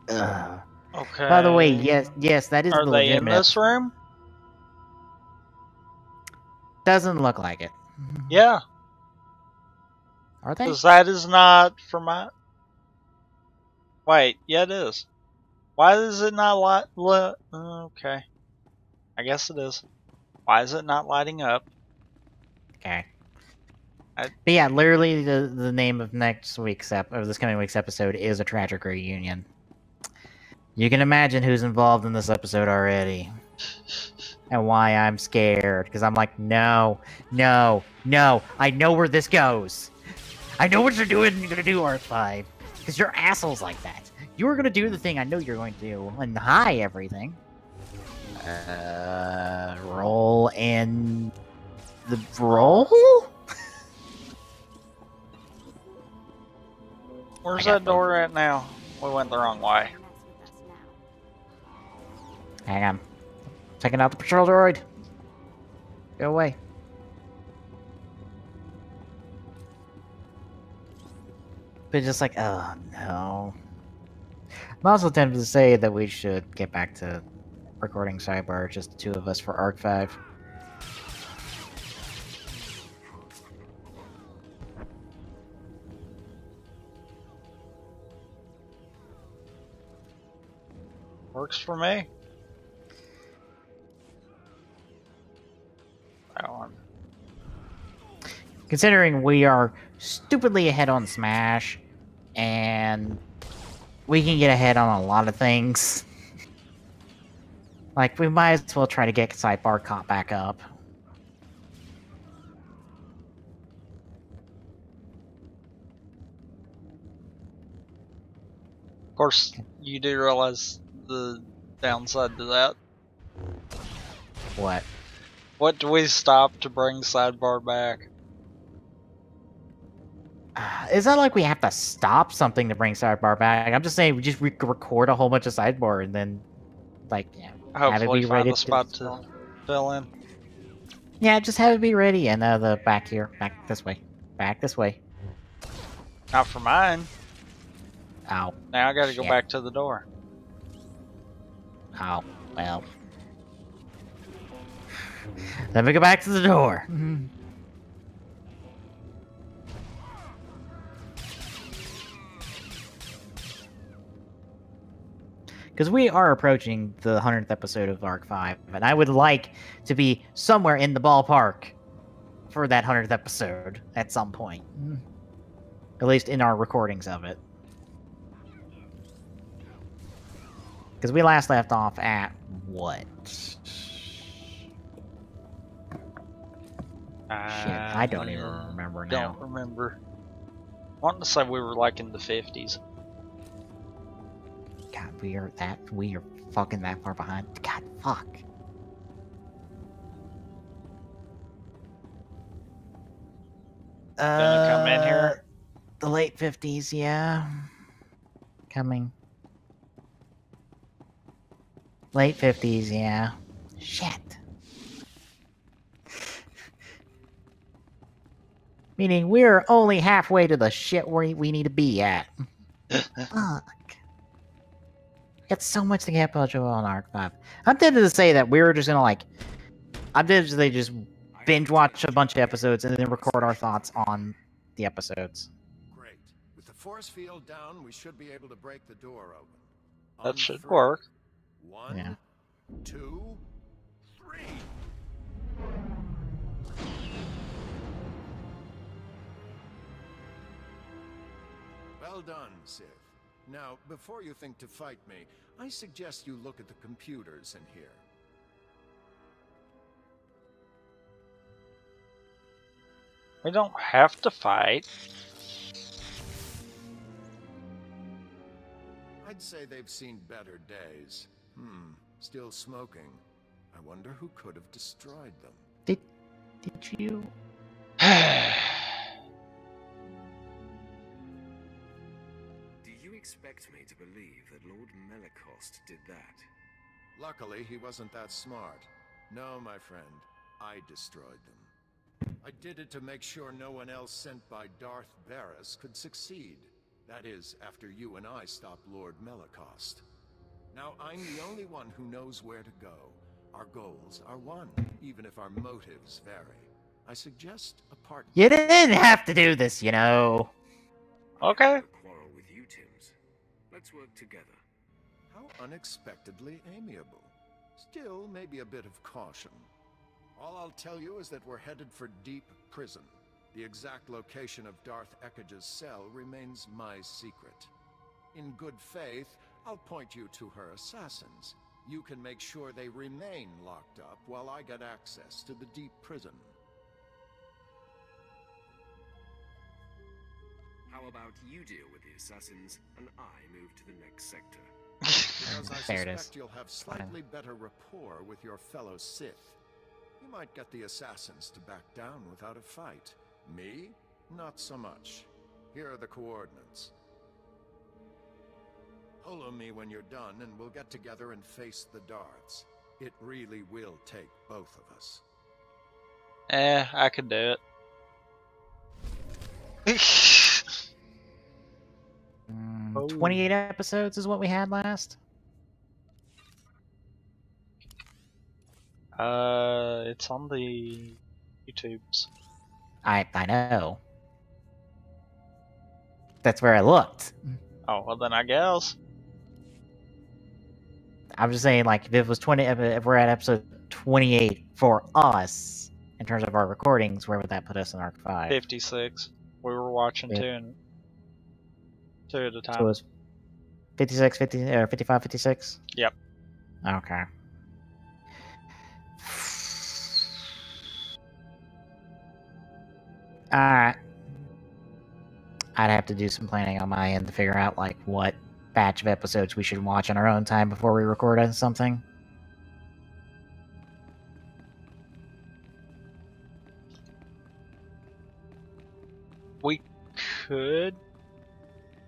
Ugh. Okay. By the way, yes, that is Are the they in legitimate. this room? Doesn't look like it. Yeah. Are they? Because that is not for my... Wait, yeah it is. Why is it not light... Okay. I guess it is. Why is it not lighting up? Okay. But yeah, literally the name of next week's this coming week's episode is a tragic reunion. You can imagine who's involved in this episode already. And why I'm scared. Because I'm like, no. I know where this goes. I know what you're gonna do, Arc 5. Because you're assholes like that. You were gonna do the thing I know you're going to do. And hi, everything. Roll and... The roll? Where's that door at now? We went the wrong way. Hang on. Taking out the patrol droid. Go away. But just like, oh no. I'm also tempted to say that we should get back to recording sidebar, just the two of us for Arc 5. Works for me. That one. Considering we are stupidly ahead on Smash, and we can get ahead on a lot of things. Like, we might as well try to get sidebar caught back up. Of course, you do realize the downside to that. What? What do we stop to bring sidebar back? It's not like we have to stop something to bring sidebar back. I'm just saying we just record a whole bunch of sidebar and then, like, yeah, have it Hopefully be find ready a spot to fill in. Yeah, just have it be ready. And the back here, back this way, back this way. Not for mine. Ow. Now I gotta go Shit. back to the door. Oh, well. Let me go back to the door. Because we are approaching the 100th episode of Arc 5, and I would like to be somewhere in the ballpark for that 100th episode at some point. At least in our recordings of it. Because we last left off at what? Shit, I don't even remember now. Don't remember. I want to say we were like in the 50s. God, we are fucking that far behind. God, fuck. Gonna come in here? The late 50s, yeah. Coming. Late 50s, yeah. Shit. Meaning we're only halfway to the shit where we need to be at. Fuck. Got so much to get about on Arc 5. I'm tempted to say that we were just gonna I'm tempted to just binge watch a bunch of episodes and then record our thoughts on the episodes. Great. With the force field down, we should be able to break the door open. That should work. 1, 2, 3. Well done, Sith. Now, before you think to fight me, I suggest you look at the computers in here. We don't have to fight. I'd say they've seen better days. Still smoking. I wonder who could have destroyed them. Did you? Do you expect me to believe that Lord Melicost did that? Luckily, he wasn't that smart. No, my friend, I destroyed them. I did it to make sure no one else sent by Darth Barris could succeed. That is, after you and I stopped Lord Melicost. Now, I'm the only one who knows where to go. Our goals are one, even if our motives vary. I suggest a partner. You didn't have to do this, you know. Okay. I have a quarrel with you, Tims. Let's work together. How unexpectedly amiable. Still, maybe a bit of caution. All I'll tell you is that we're headed for Deep Prison. The exact location of Darth Ekkage's cell remains my secret. In good faith, I'll point you to her assassins. You can make sure they remain locked up while I get access to the Deep Prison. How about you deal with the assassins, and I move to the next sector? Because I There it is. suspect you'll have slightly better rapport with your fellow Sith. You might get the assassins to back down without a fight. Me? Not so much. Here are the coordinates. Holo me when you're done, and we'll get together and face the Darths. It really will take both of us. I could do it. 28 episodes is what we had last. It's on the YouTubes. I know. That's where I looked. Oh, well then I guess. I'm just saying, like, if it was 20, if we're at episode 28 for us in terms of our recordings, where would that put us in Arc 5? 56. We were watching two at a time. So it was 56, 50, or 55, 56? Yep. Okay. Alright. I'd have to do some planning on my end to figure out, like, what batch of episodes we should watch on our own time before we record on something. We could.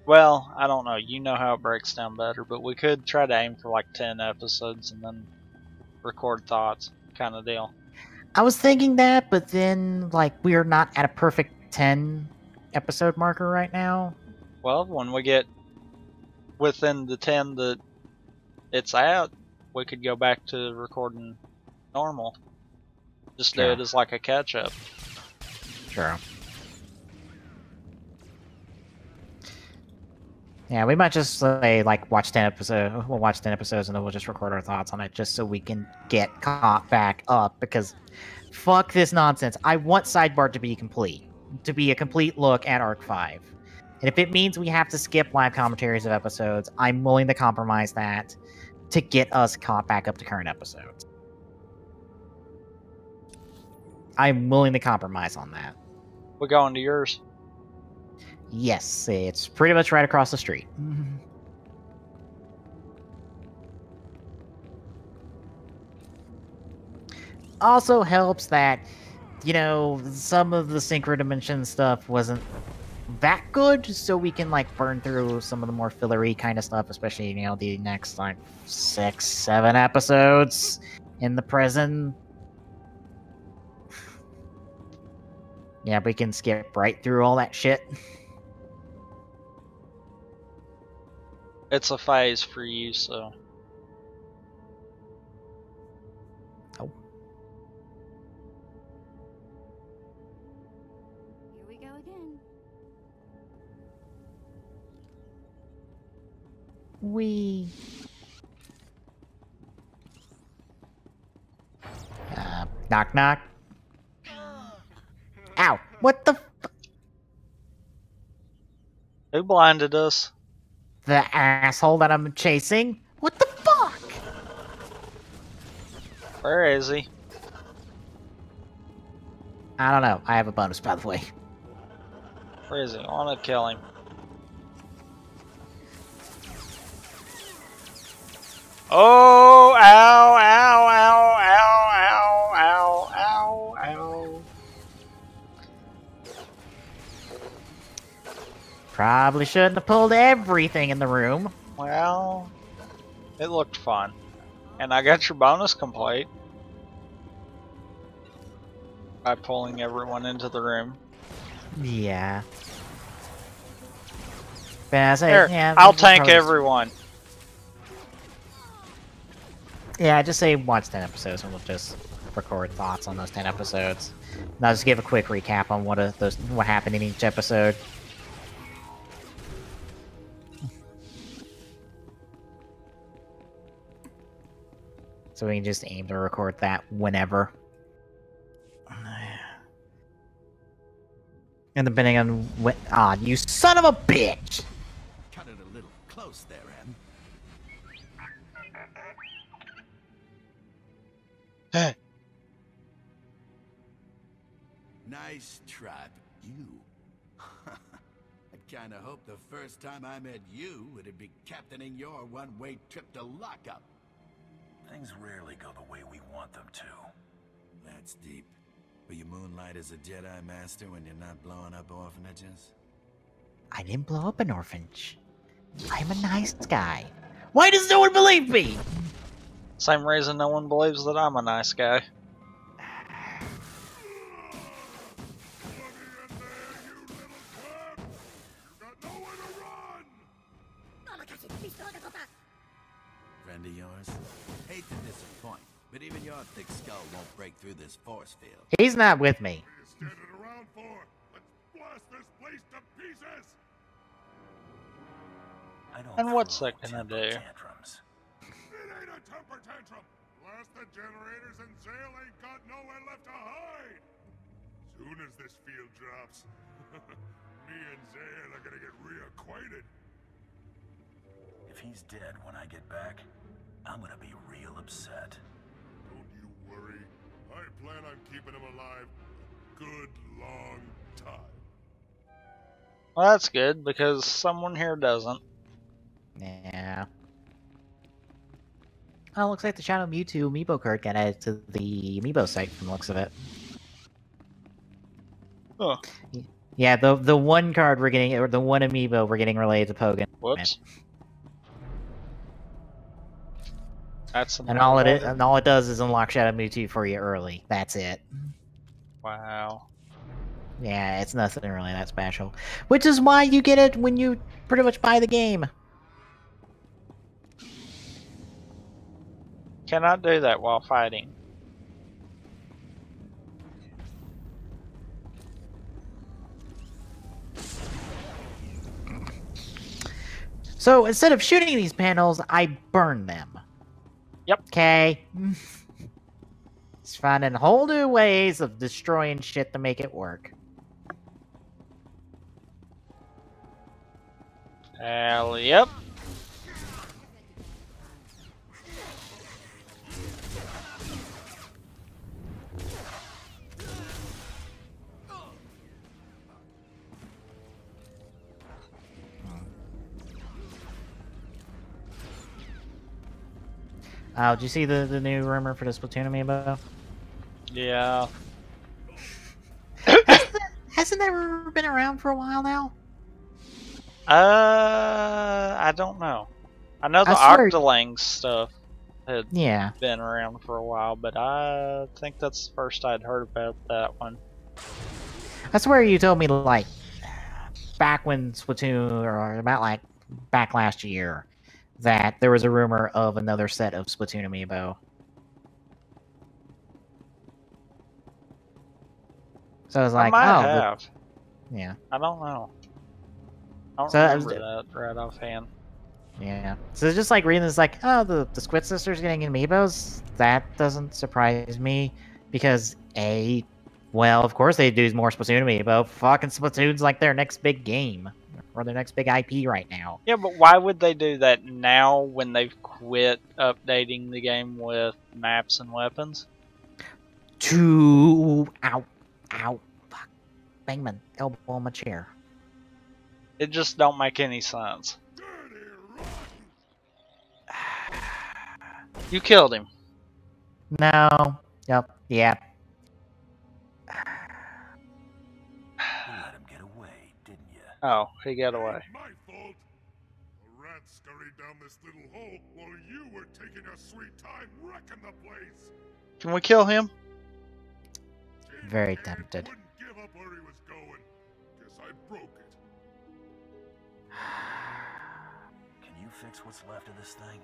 Well, I don't know. You know how it breaks down better, but we could try to aim for like 10 episodes and then record thoughts, kind of deal. I was thinking that, but then, like, we are not at a perfect 10 episode marker right now. Well, when we get within the 10 that it's at, we could go back to recording normal. Just do it as like a catch-up. Sure. Yeah, we might just say, like, watch 10 episodes. We'll watch 10 episodes and then we'll just record our thoughts on it just so we can get caught back up, because fuck this nonsense. I want Sidebar to be complete. To be a complete look at Arc 5. And if it means we have to skip live commentaries of episodes, I'm willing to compromise that to get us caught back up to current episodes. I'm willing to compromise on that. We going to yours? Yes, it's pretty much right across the street. Also helps that, you know, some of the synchro dimension stuff wasn't that good, so we can, like, burn through some of the more fillery kind of stuff, especially, you know, the next, like, 6, 7 episodes in the prison. Yeah, we can skip right through all that shit. It's a phase for you, so. Oh. Here we go again. We. Knock knock. Ow! What the? Who blinded us? The asshole that I'm chasing? What the fuck? Where is he? I don't know. I have a bonus, by the way. Where is he? I want to kill him. Oh! Ow! Ow! Ow! Ow! Ow! Ow! Ow! Ow! Probably shouldn't have pulled everything in the room. Well, it looked fun. And I got your bonus complete. By pulling everyone into the room. Yeah. But as Here, yeah, I'll tank everyone. Yeah, just say watch 10 episodes and we'll just record thoughts on those 10 episodes. And I'll just give a quick recap on what happened in each episode. So we can just aim to record that whenever. And depending on when... Ah, you son of a bitch! Cut it a little close there, Em. Nice trap, you. I'd kinda hoped the first time I met you it'd be captaining your one-way trip to lockup. Things rarely go the way we want them to. That's deep. But you moonlight as a Jedi Master when you're not blowing up orphanages? I didn't blow up an orphanage. I'm a nice guy. Why does no one believe me? Same reason no one believes that I'm a nice guy. Friend of yours? Hate to disappoint, but even your thick skull won't break through this force field. He's not with me. What are you standing around for? Let's blast this place to pieces! And what's that gonna do? It ain't a temper tantrum! Blast the generators and Zale ain't got nowhere left to hide! Soon as this field drops, me and Zale are gonna get reacquainted. If he's dead when I get back, I'm gonna be real upset. Don't you worry. I plan on keeping him alive a good long time. Well, that's good, because someone here doesn't. Yeah. Oh, looks like the Shadow Mewtwo amiibo card got added to the amiibo site from the looks of it. Huh. Yeah, the one card we're getting, or the one amiibo we're getting related to Pogan. Whoops. That's and all it does is unlock Shadow Mewtwo for you early. That's it. Wow. Yeah, it's nothing really that special. Which is why you get it when you pretty much buy the game. Cannot do that while fighting. So instead of shooting these panels, I burn them. Yep. Okay. It's finding whole new ways of destroying shit to make it work. Hell, yep. Oh, did you see the new rumor for the Splatoon amiibo? Yeah. Hasn't that rumor been around for a while now? I don't know. I know the Octoling stuff had been around for a while, but I think that's the first I'd heard about that one. I swear you told me, like, back when Splatoon, or about, like, back last year, that there was a rumor of another set of Splatoon amiibo. So I was like, I might oh, have. yeah. I don't know. I don't So remember that right offhand. Yeah. So just like reading this, like, oh, the Squid Sisters getting amiibos, that doesn't surprise me because well, of course they do more Splatoon amiibo. Fucking Splatoon's like their next big game or their next big IP right now. Yeah, but why would they do that now when they've quit updating the game with maps and weapons? Ow, fuck, Bangman, elbow on my chair. It just don't make any sense. You killed him. No. Yep. Yeah. You let him get away, didn't you? Oh, he got away. My fault. A rat scurried down this little hole while you were taking a sweet time wrecking the place. Can we kill him? Very tempted. Wouldn't give up where he was going. Guess I broke it. Can you fix what's left of this thing?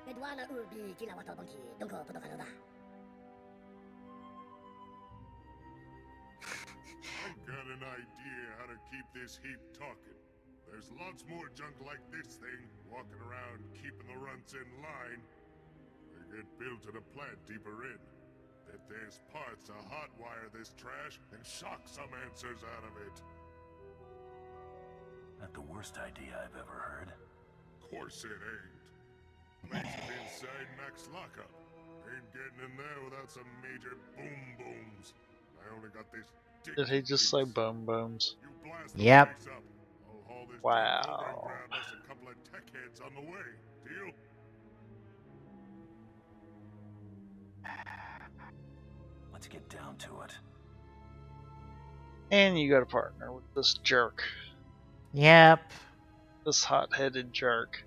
Edwana Urbi Kilawato Bonki, Donko Potokanoda. I've got an idea how to keep this heap talking. There's lots more junk like this thing walking around keeping the runts in line. They get built at a plant deeper in. That there's parts to hotwire this trash and shock some answers out of it. Not the worst idea I've ever heard. Course it ain't. Makes it inside Mac's lockup. Ain't getting in there without some major boom booms. I only got this. Did he just say boom booms? Yep. Wow. Grab us a couple of tech heads on the way. Deal? Let's get down to it. And you got a partner with this jerk. Yep. This hot-headed jerk.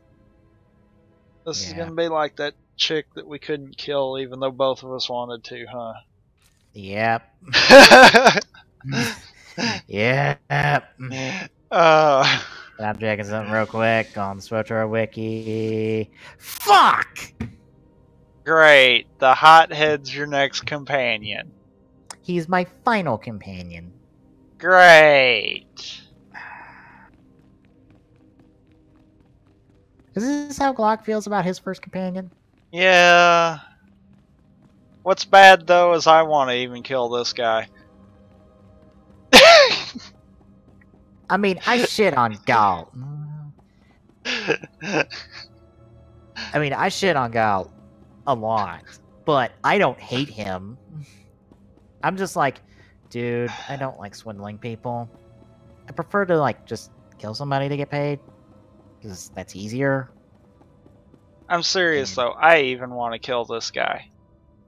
This is Yeah. gonna be like that chick that we couldn't kill even though both of us wanted to, huh? Yep. Yep. I'm checking something real quick on the SWTOR wiki. Fuck! Great. The hothead's your next companion. He's my final companion. Great. Is this how Glock feels about his first companion? Yeah. What's bad though is I want to even kill this guy. I mean, I shit on Gal. I shit on Gal a lot, but I don't hate him. I'm just like, dude, I don't like swindling people. I prefer to, like, just kill somebody to get paid, because that's easier. I'm serious though. I even want to kill this guy.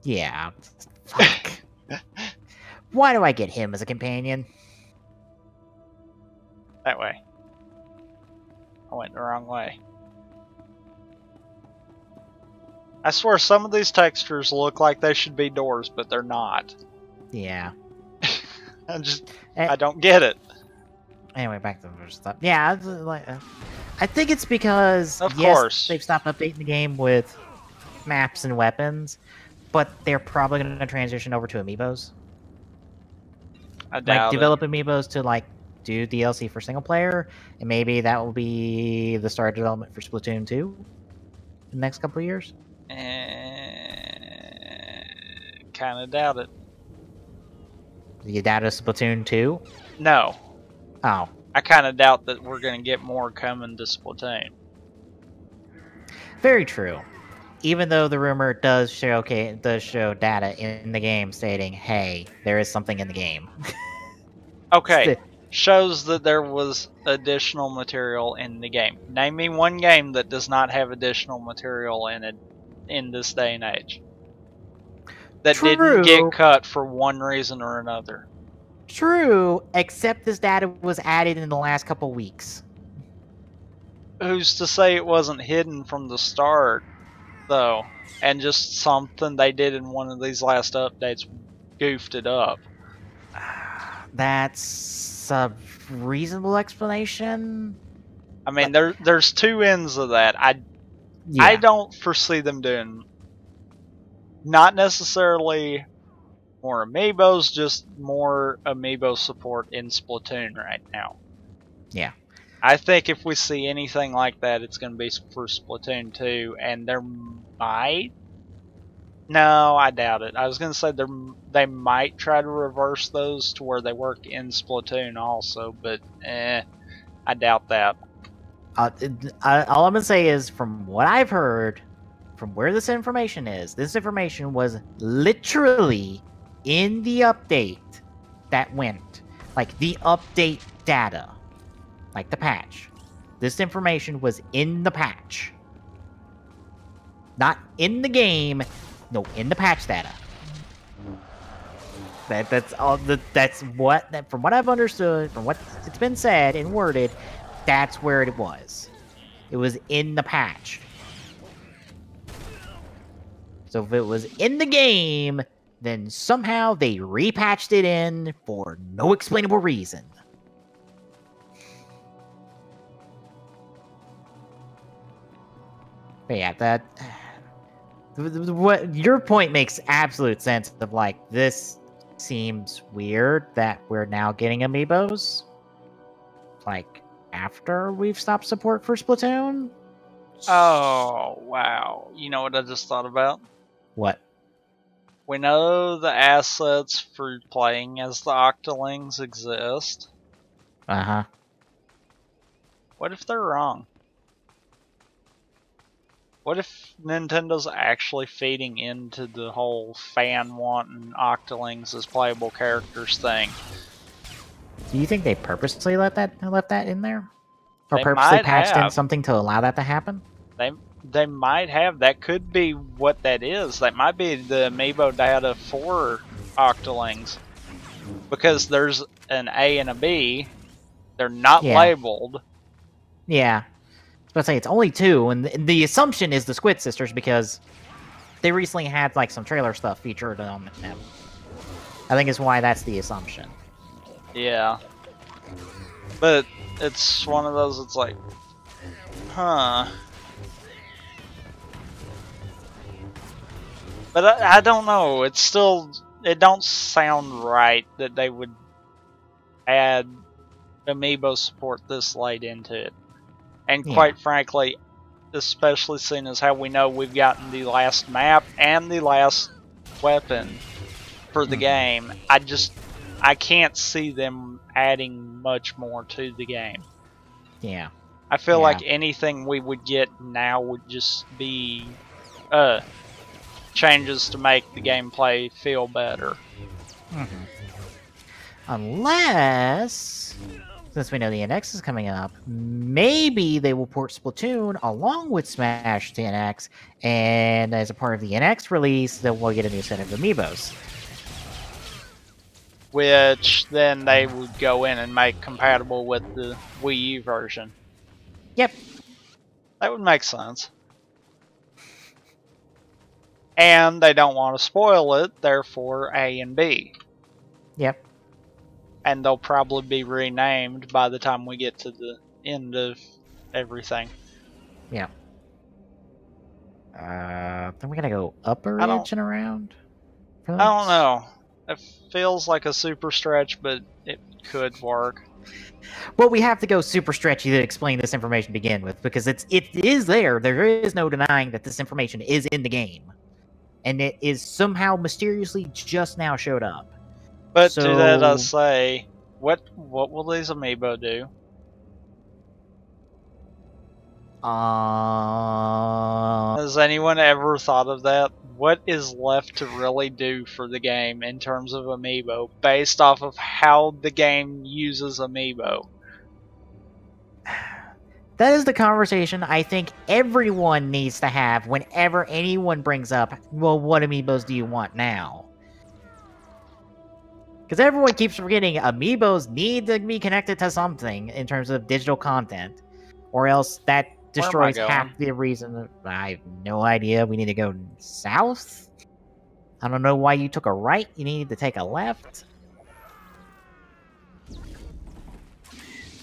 Yeah. Fuck. Why do I get him as a companion? That way. I went the wrong way. I swear some of these textures look like they should be doors, but they're not. Yeah. I don't get it. Anyway, back to the first stuff. Yeah, I think it's because Of yes, course. they've stopped updating the game with maps and weapons, but they're probably going to transition over to amiibos. I doubt develop amiibos to like do DLC for single player, and maybe that will be the start of development for Splatoon 2 in the next couple of years. Kind of doubt it. You doubt a Splatoon 2? No. Oh. I kind of doubt that we're going to get more coming to Splatoon. Very true. Even though the rumor does show data in the game stating, hey, there is something in the game. Okay. Shows that there was additional material in the game. Name me one game that does not have additional material in it in this day and age. That didn't get cut for one reason or another. True, except this data was added in the last couple weeks. Who's to say it wasn't hidden from the start, though, and just something they did in one of these last updates goofed it up? That's a reasonable explanation. I mean, there's two ends of that. I don't foresee them doing, not necessarily more amiibos, just more amiibo support in Splatoon right now. Yeah. I think if we see anything like that, it's going to be for Splatoon 2, and there might... No, I doubt it. I was going to say they might try to reverse those to where they work in Splatoon also, but I doubt that. All I'm going to say is, from what I've heard, from where this information is, this information was literally in the update that went. Like, the update data. Like the patch. This information was in the patch. Not in the game. No, in the patch data. That's all. That's what. From what I've understood, from what it's been said and worded, that's where it was. It was in the patch. So if it was in the game, then somehow they repatched it in for no explainable reason. But yeah, what your point makes absolute sense. Of like, this seems weird that we're now getting amiibos, like, after we've stopped support for Splatoon. Oh wow! You know what I just thought about? What? We know the assets for playing as the Octolings exist. Uh-huh. What if they're wrong? What if Nintendo's actually feeding into the whole fan wanting Octolings as playable characters thing? Do you think they purposely left that in there? Or They purposely might patched in have. something to allow that to happen? They might have. That could be what that is. That might be the amiibo data for Octolings. Because there's an A and a B. They're not labeled. Yeah. I was about to say, it's only 2, and the assumption is the Squid Sisters, because they recently had, like, some trailer stuff featured on them. I think is why that's the assumption. Yeah. But it's one of those, it's like, huh. But I don't know. It's still, it don't sound right that they would add amiibo support this late into it. And quite frankly, especially seeing as how we know we've gotten the last map and the last weapon for the game, I can't see them adding much more to the game. Yeah. I feel like anything we would get now would just be changes to make the gameplay feel better. Unless, since we know the NX is coming up, maybe they will port Splatoon along with Smash to NX, and as a part of the NX release, then we'll get a new set of amiibos. Which then they would go in and make compatible with the Wii U version. Yep. That would make sense. And they don't want to spoil it, therefore A and B. Yep. And they'll probably be renamed by the time we get to the end of everything. Yeah. Then we're gonna go upper edge and around? I don't know. It feels like a super stretch, but it could work. Well, we have to go super stretchy to explain this information to begin with, because it is there. There is no denying that this information is in the game. And it is somehow mysteriously just now showed up. But to that I say, what will these amiibo do? Has anyone ever thought of that? What is left to really do for the game in terms of amiibo, based off of how the game uses amiibo? That is the conversation I think everyone needs to have whenever anyone brings up, well, what amiibos do you want now? Because everyone keeps forgetting amiibos need to be connected to something in terms of digital content, or else that destroys half the reason. I have no idea. We need to go south? I don't know why you took a right. You needed to take a left.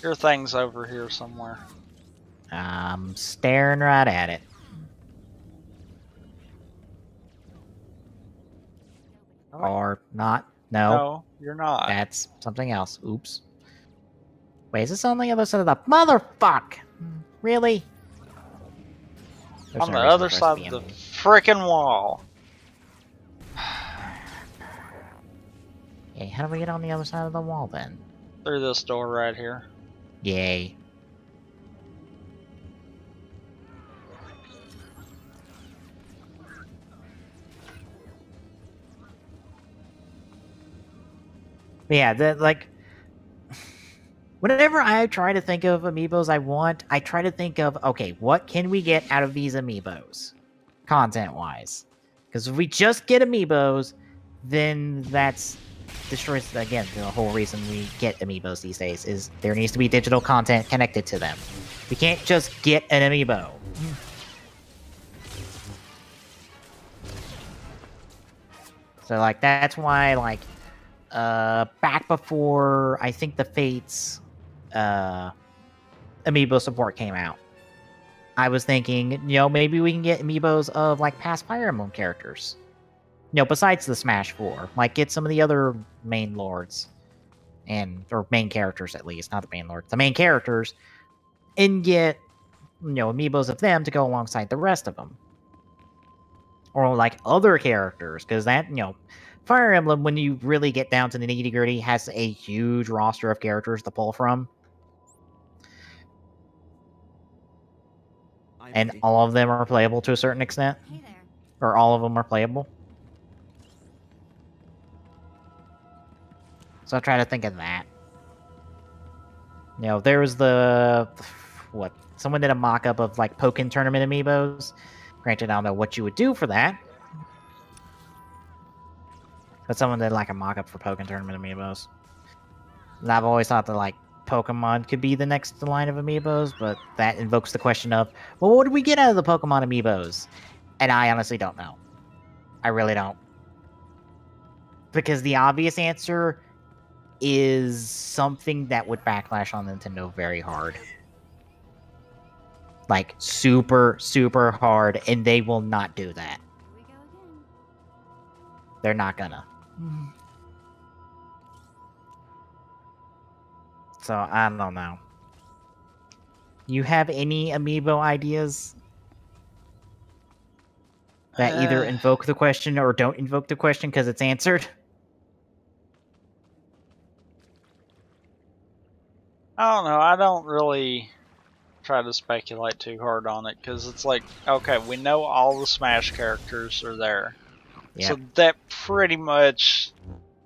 Your thing's over here somewhere. I'm staring right at it. Or not. No. No, you're not. That's something else. Oops. Wait, is this on the other side of the... Motherfuck! Really? There's On no the reason other for us to side be of in the frickin' wall. Okay, how do we get on the other side of the wall, then? Through this door right here. Yay. But yeah, like... Whenever I try to think of amiibos I want, I try to think of, okay, what can we get out of these amiibos? Content-wise. Because if we just get amiibos, then that's... destroys, again, the whole reason we get amiibos these days, is there needs to be digital content connected to them. We can't just get an amiibo. So, like, that's why, like, back before, I think the Fates, amiibo support came out, I was thinking, you know, maybe we can get amiibos of, like, past Fire Emblem characters. You know, besides the Smash 4. Like, get some of the other main lords. Or main characters, at least. Not the main lords. The main characters. And get, you know, amiibos of them to go alongside the rest of them. Or, like, other characters. Because that, you know... Fire Emblem, when you really get down to the nitty-gritty, has a huge roster of characters to pull from. And all of them are playable to a certain extent. Hey there. Or all of them are playable. So I try to think of that. You know, there was the... What? Someone did a mock-up of, like, Pokken Tournament amiibos. Granted, I don't know what you would do for that. But someone did, like, a mock-up for Pokken Tournament amiibos. And I've always thought that, like, Pokemon could be the next line of amiibos, but that invokes the question of, well, what do we get out of the Pokemon amiibos? And I honestly don't know. I really don't. Because the obvious answer is something that would backlash on Nintendo very hard. Like, super, super hard, and they will not do that. Here we go again. They're not gonna. So, I don't know. You have any amiibo ideas? That either invoke the question or don't invoke the question because it's answered? I don't know. I don't really try to speculate too hard on it because it's like, okay, we know all the Smash characters are there. Yep. So that pretty much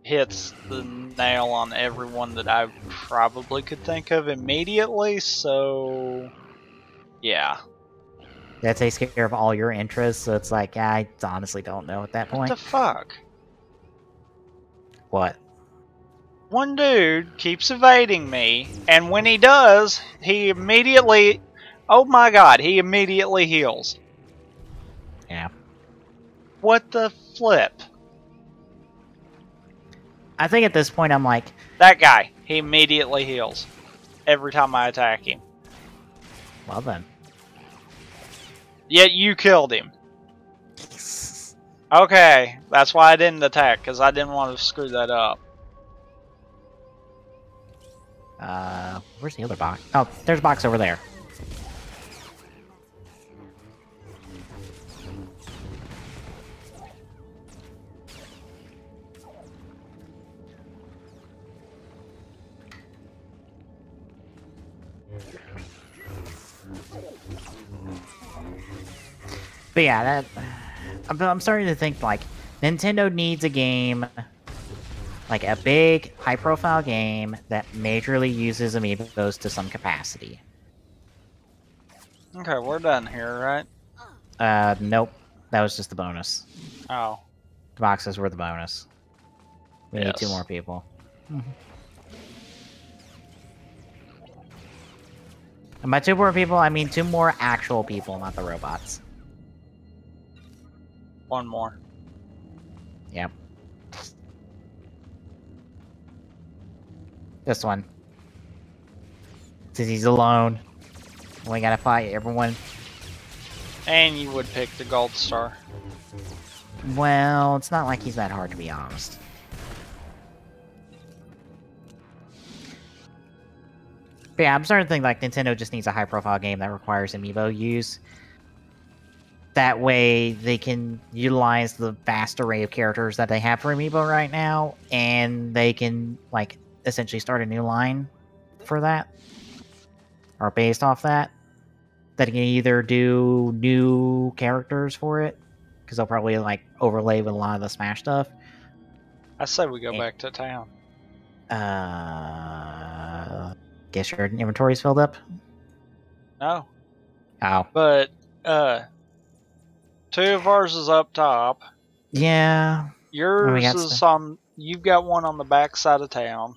hits the nail on everyone that I probably could think of immediately, so yeah. That takes care of all your interests, so it's like, I honestly don't know at that point. What the fuck? What? One dude keeps evading me, and when he does, he immediately... Oh my god, he immediately heals. Yeah. What the flip? I think at this point I'm like... That guy, he immediately heals. Every time I attack him. Well then. Yet you killed him. Okay, that's why I didn't attack, because I didn't want to screw that up. Where's the other box? Oh, there's a box over there. But yeah, that I'm starting to think like Nintendo needs a game, like a big, high-profile game that majorly uses amiibos to some capacity. Okay, we're done here, right? Nope. That was just the bonus. Oh. The boxes were the bonus. We need 2 Yes. more people. And by 2 more people, I mean 2 more actual people, not the robots. 1 more. Yep. This one. Since he's alone. We gotta fight everyone. And you would pick the gold star. Well, it's not like he's that hard, to be honest. But yeah, I'm starting to think like Nintendo just needs a high-profile game that requires amiibo use. That way, they can utilize the vast array of characters that they have for amiibo right now, and they can, like, essentially start a new line for that. Or based off that. That can either do new characters for it, because they'll probably, like, overlay with a lot of the Smash stuff. I say we go back to town. Guess your inventory's filled up? No. Oh. But, 2 of ours is up top. Yeah. Yours is on... You've got one on the back side of town.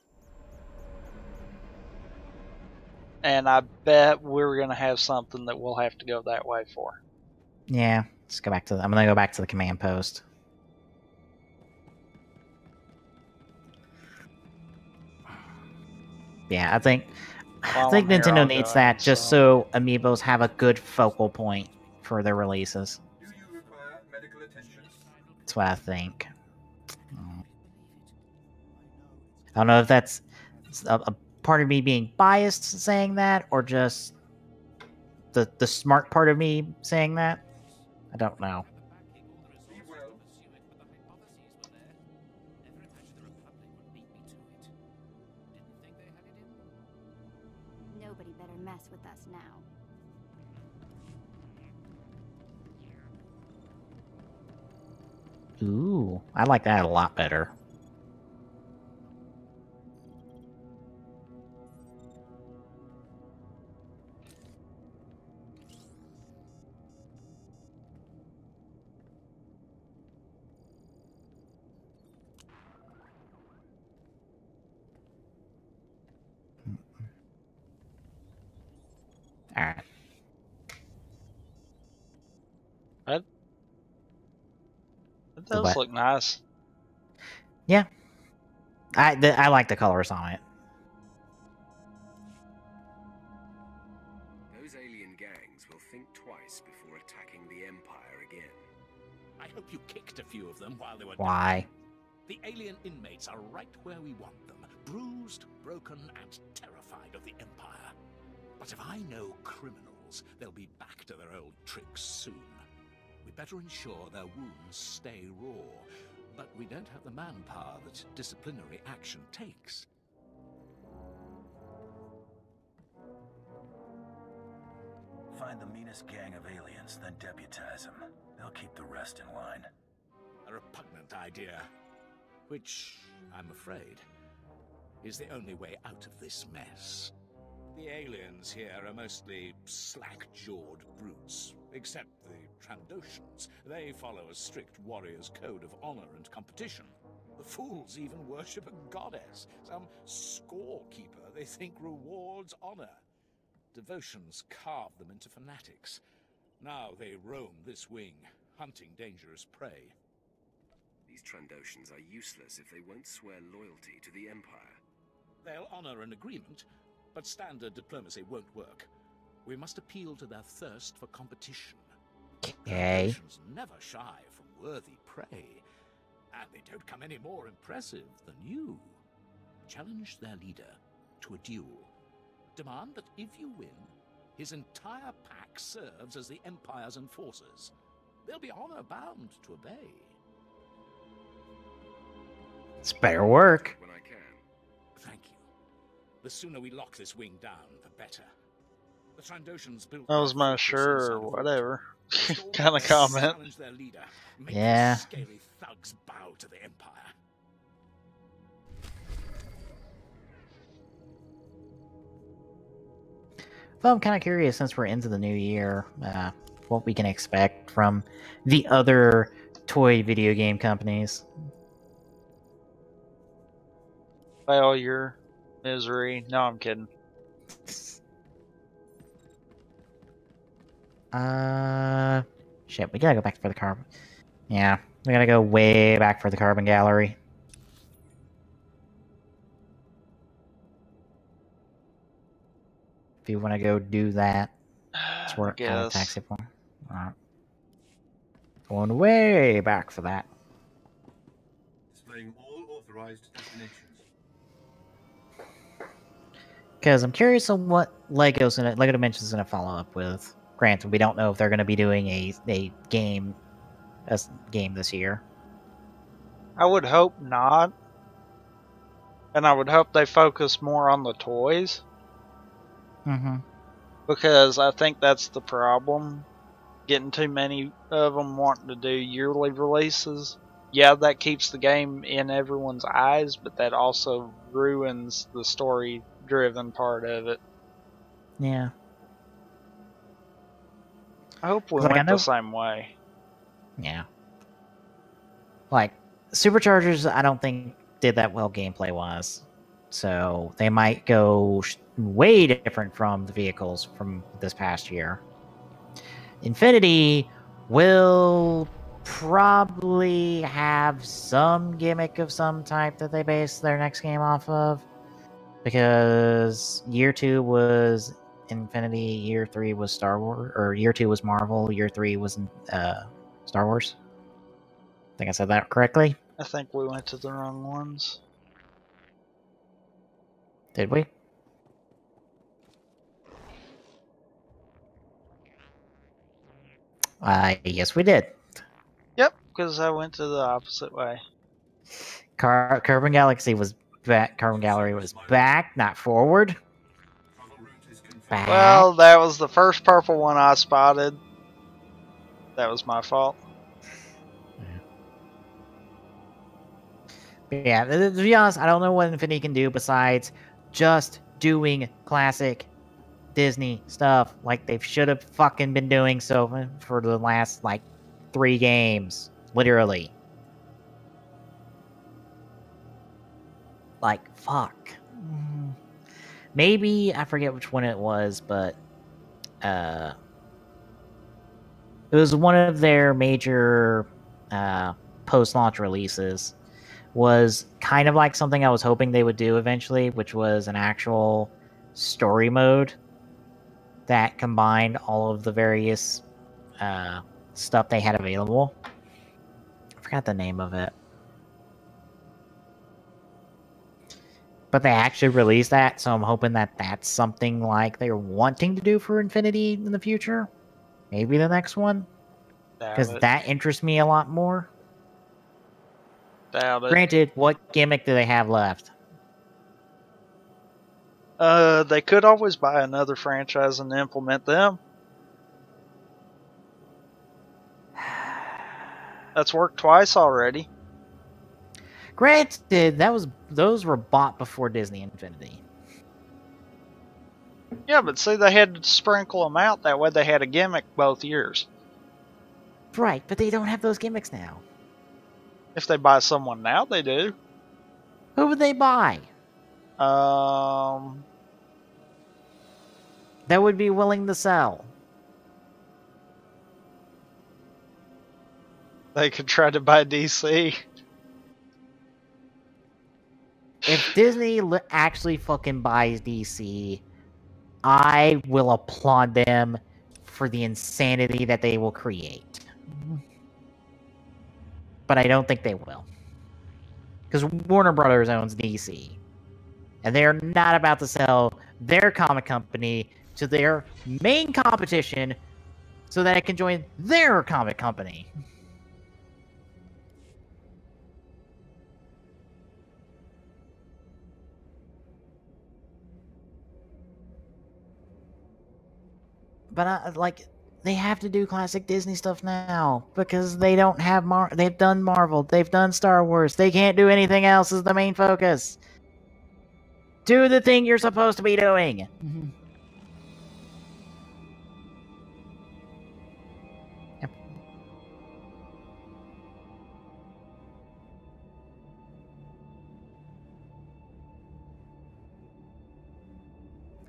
And I bet we're going to have something that we'll have to go that way for. Yeah. Let's go back to I'm going to go back to the command post. Yeah, I think Nintendo needs that just so amiibos have a good focal point for their releases. Do you require medical attention? That's what I think. I don't know if that's a part of me being biased saying that, or just the smart part of me saying that. I don't know. Nobody better mess with us now. Ooh, I like that a lot better. Alright. That does look nice. Yeah. I like the colors on it. Those alien gangs will think twice before attacking the Empire again. I hope you kicked a few of them while they were Why? down. The alien inmates are right where we want them. Bruised, broken, and terrified of the Empire. But if I know criminals, they'll be back to their old tricks soon. We better ensure their wounds stay raw, but we don't have the manpower that disciplinary action takes. Find the meanest gang of aliens, then deputize them. They'll keep the rest in line. A repugnant idea, which, I'm afraid, is the only way out of this mess. The aliens here are mostly slack-jawed brutes, except the Trandoshans. They follow a strict warrior's code of honor and competition. The fools even worship a goddess, some scorekeeper they think rewards honor. Devotions carve them into fanatics. Now they roam this wing, hunting dangerous prey. These Trandoshans are useless if they won't swear loyalty to the Empire. They'll honor an agreement, but standard diplomacy won't work. We must appeal to their thirst for competition. Okay. Trandoshans never shy from worthy prey, and they don't come any more impressive than you. Challenge their leader to a duel. Demand that if you win, his entire pack serves as the Empire's enforcers. They'll be honor-bound to obey. It's better work. When I can. Thank you. The sooner we lock this wing down, the better. The Trandoshans built... That was my sure or whatever kind of comment. Their leader. Make Yeah. Scaly thugs bow to the Empire. Well, I'm kind of curious, since we're into the new year, what we can expect from the other toy video game companies. Failure, misery. No, I'm kidding. Shit, we gotta go back for the carbon. Yeah, we gotta go way back for the carbon gallery. If you want to go do that, it's where guess. out of taxi point. Alright. Going way back for that. Displaying all authorized destinations. Because I'm curious on what Lego Dimensions is going to follow up with. Granted, we don't know if they're going to be doing a game this year. I would hope not. And I would hope they focus more on the toys. Mm-hmm. Because I think that's the problem. Getting too many of them wanting to do yearly releases. Yeah, that keeps the game in everyone's eyes, but that also ruins the story-driven part of it. Yeah. I hope we went the same way. Yeah. Like, Superchargers, I don't think did that well gameplay-wise. So, they might go way different from the vehicles from this past year. Infinity will probably have some gimmick of some type that they base their next game off of. Because year 2 was Infinity, year 3 was Star Wars, or year 2 was Marvel, year 3 was Star Wars. I think I said that correctly. I think we went to the wrong ones. Did we? Yes, we did. Yep, because I went to the opposite way. Carbon Galaxy was back. Carbon Gallery was back, not forward. Back. Well, that was the first purple one I spotted. That was my fault. Yeah, to be honest, I don't know what Infinity can do besides just doing classic Disney stuff like they should have fucking been doing so for the last, 3 games. Literally. Fuck. Maybe, I forget which one it was, but it was one of their major post-launch releases. Was kind of like something I was hoping they would do eventually, which was an actual story mode that combined all of the various stuff they had available. I forgot the name of it. But they actually released that, so I'm hoping that that's something like they're wanting to do for Infinity in the future. Maybe the next one. Because that interests me a lot more. Doubt it. Granted, what gimmick do they have left? They could always buy another franchise and implement them. That's worked twice already. Granted, those were bought before Disney Infinity. Yeah, but see, they had to sprinkle them out. That way they had a gimmick both years. Right, but they don't have those gimmicks now. If they buy someone now, they do. Who would they buy? That would be willing to sell. They could try to buy DC. If Disney actually fucking buys DC, I will applaud them for the insanity that they will create. But I don't think they will. Because Warner Brothers owns DC. And they're not about to sell their comic company to their main competition so that it can join their comic company. But, they have to do classic Disney stuff now because they don't have they've done Marvel, they've done Star Wars, they can't do anything else as the main focus. Do the thing you're supposed to be doing. Yep.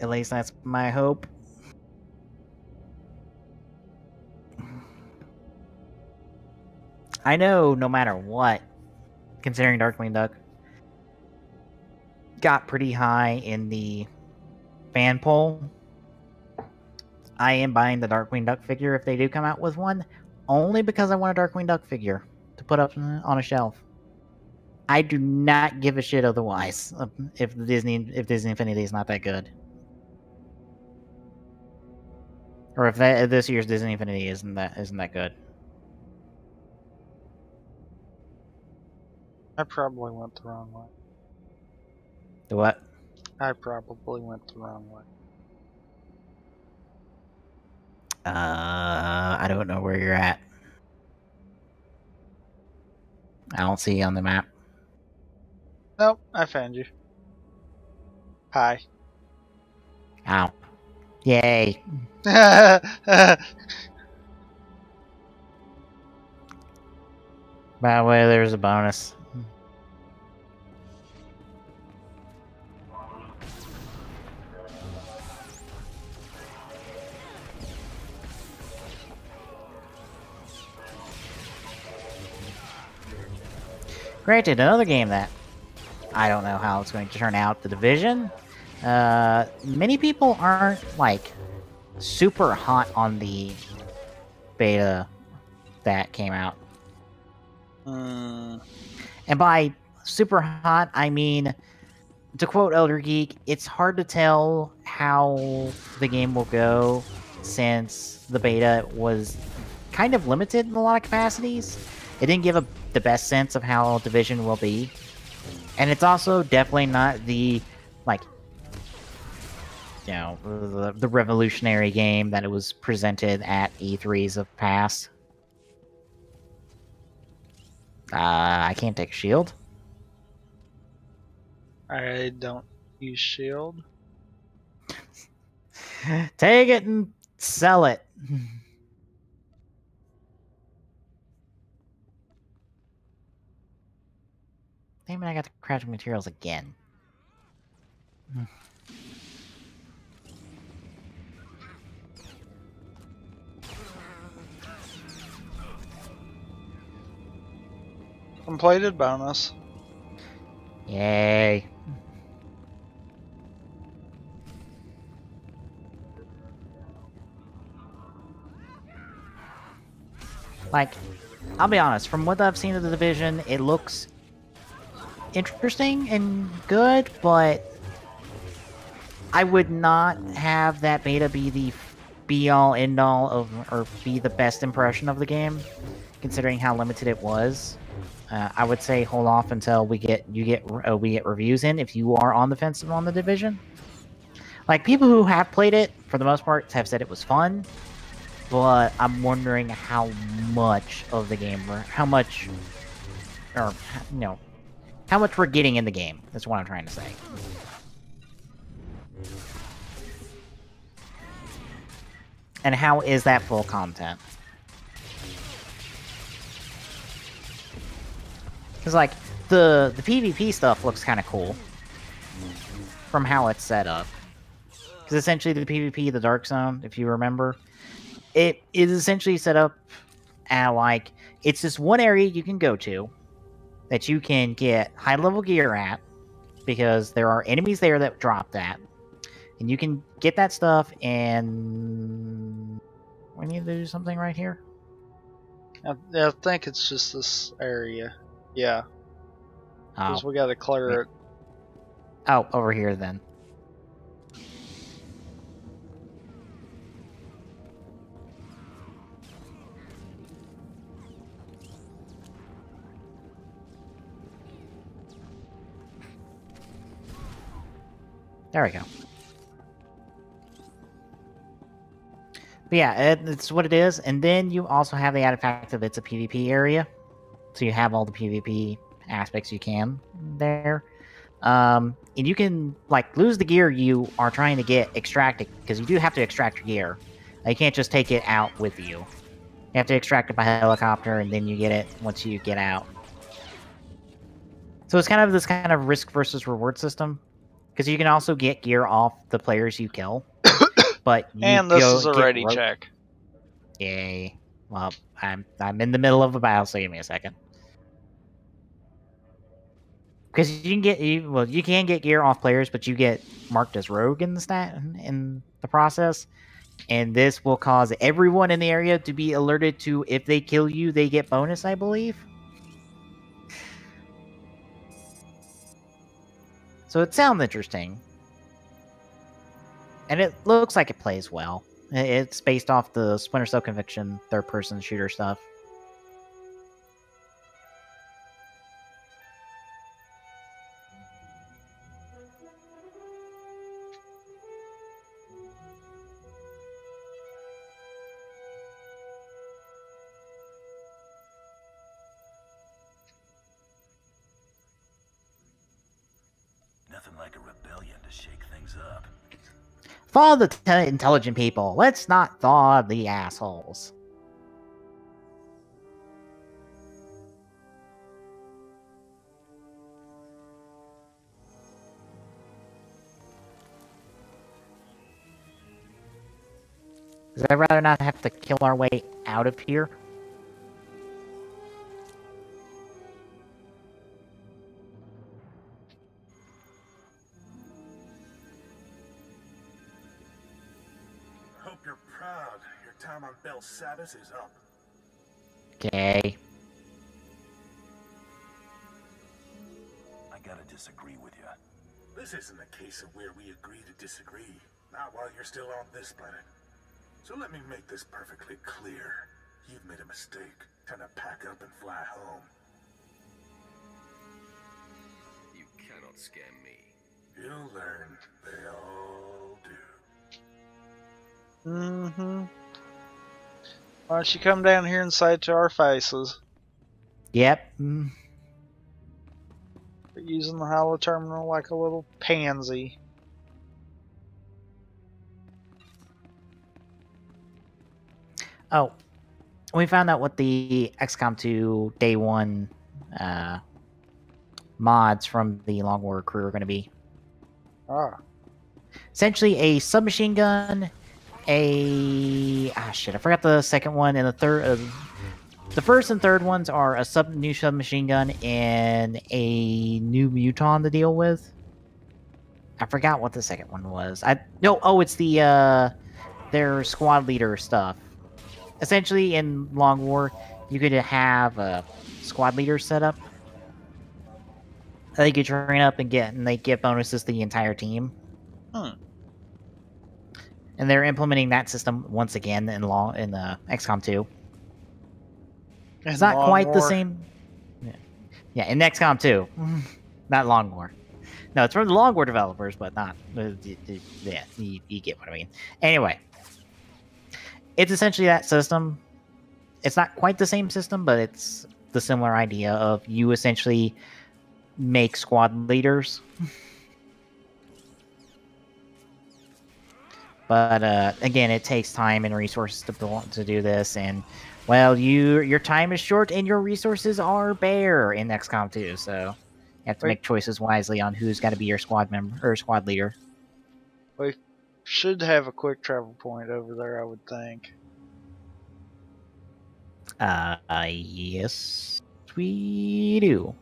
At least that's my hope. I know no matter what, considering Darkwing Duck got pretty high in the fan poll, I am buying the Darkwing Duck figure if they do come out with one, only because I want a Darkwing Duck figure to put up on a shelf. I do not give a shit otherwise if Disney Infinity is not that good, or if this year's Disney Infinity isn't that good. I probably went the wrong way. The what? I probably went the wrong way. I don't know where you're at. I don't see you on the map. Nope, I found you. Hi. Ow. Yay. By the way, there's a bonus. Granted, another game that I don't know how it's going to turn out, The Division. Many people aren't, like, super hot on the beta that came out. And by super hot, I mean, to quote Elder Geek, it's hard to tell how the game will go since the beta was kind of limited in a lot of capacities. It didn't give the best sense of how Division will be. And it's also definitely not the, like, you know, the revolutionary game that it was presented at E3s of past. I can't take a shield. I don't use shield. Take it and sell it. Damn it, I got the crafting materials again. Completed bonus. Yay. Like, I'll be honest, from what I've seen of The Division, it looks interesting and good, but I would not have that beta be the be-all, end-all of, or be the best impression of the game, considering how limited it was. I would say hold off until we get reviews in if you are on the fence on The Division. Like, people who have played it, for the most part, have said it was fun, but I'm wondering how much of the game, or how much, or, you know, how much we're getting in the game. That's what I'm trying to say. And how is that full content? Because, like, the PvP stuff looks kind of cool from how it's set up. Because essentially the PvP, the Dark Zone, if you remember, it is essentially set up at, like, it's just one area you can go to that you can get high-level gear at, because there are enemies there that drop that. And you can get that stuff, and we need to do something right here. I think it's just this area. Yeah. Because we gotta clear it. Oh, over here then. There we go. But yeah, it's what it is. And then you also have the added fact of it's a PvP area. So you have all the PvP aspects you can there. And you can, like, lose the gear you are trying to get extracted, because you do have to extract your gear. You can't just take it out with you. You have to extract it by helicopter, and then you get it once you get out. So it's kind of this kind of risk versus reward system. Because you can also get gear off the players you kill. But you and this is a ready check. Yay. Well, I'm in the middle of a battle, so give me a second. Because you can get you can get gear off players, but you get marked as rogue in the process. And this will cause everyone in the area to be alerted to if they kill you, they get bonus, I believe. So it sounds interesting. And it looks like it plays well. It's based off the Splinter Cell Conviction third-person shooter stuff. Nothing like a rebellion to shake things up. Follow the intelligent people. Let's not thaw the assholes. Because I'd rather not have to kill our way out of here. Hope you're proud. Your time on Belsavis is up. Okay. I gotta disagree with you. This isn't a case of where we agree to disagree. Not while you're still on this planet. So let me make this perfectly clear. You've made a mistake, trying to pack up and fly home. You cannot scare me. You'll learn. They all do. Mm-hmm. Why don't you come down here and say it to our faces? Yep. You're using the holo terminal like a little pansy. Oh, we found out what the XCOM 2 Day 1 mods from the Long War crew are going to be. Ah. Essentially a submachine gun, a... Ah, shit, I forgot the second one, and the third... the first and third ones are a new submachine gun and a new muton to deal with. I forgot what the second one was. It's the, their squad leader stuff. Essentially, in Long War, you could have a squad leader set up. They could train up and they get bonuses to the entire team. And they're implementing that system once again in XCOM 2. It's not quite the same. Yeah, in XCOM 2, not Long War. No, it's from the Long War developers, but not. Yeah, you get what I mean. Anyway. It's essentially that system. It's not quite the same system, but it's the similar idea of you essentially make squad leaders. But again, it takes time and resources to do this, and well, your time is short and your resources are bare in XCOM 2, so you have to make choices wisely on who's got to be your squad member or squad leader. We should have a quick travel point over there, I would think. Yes, we do.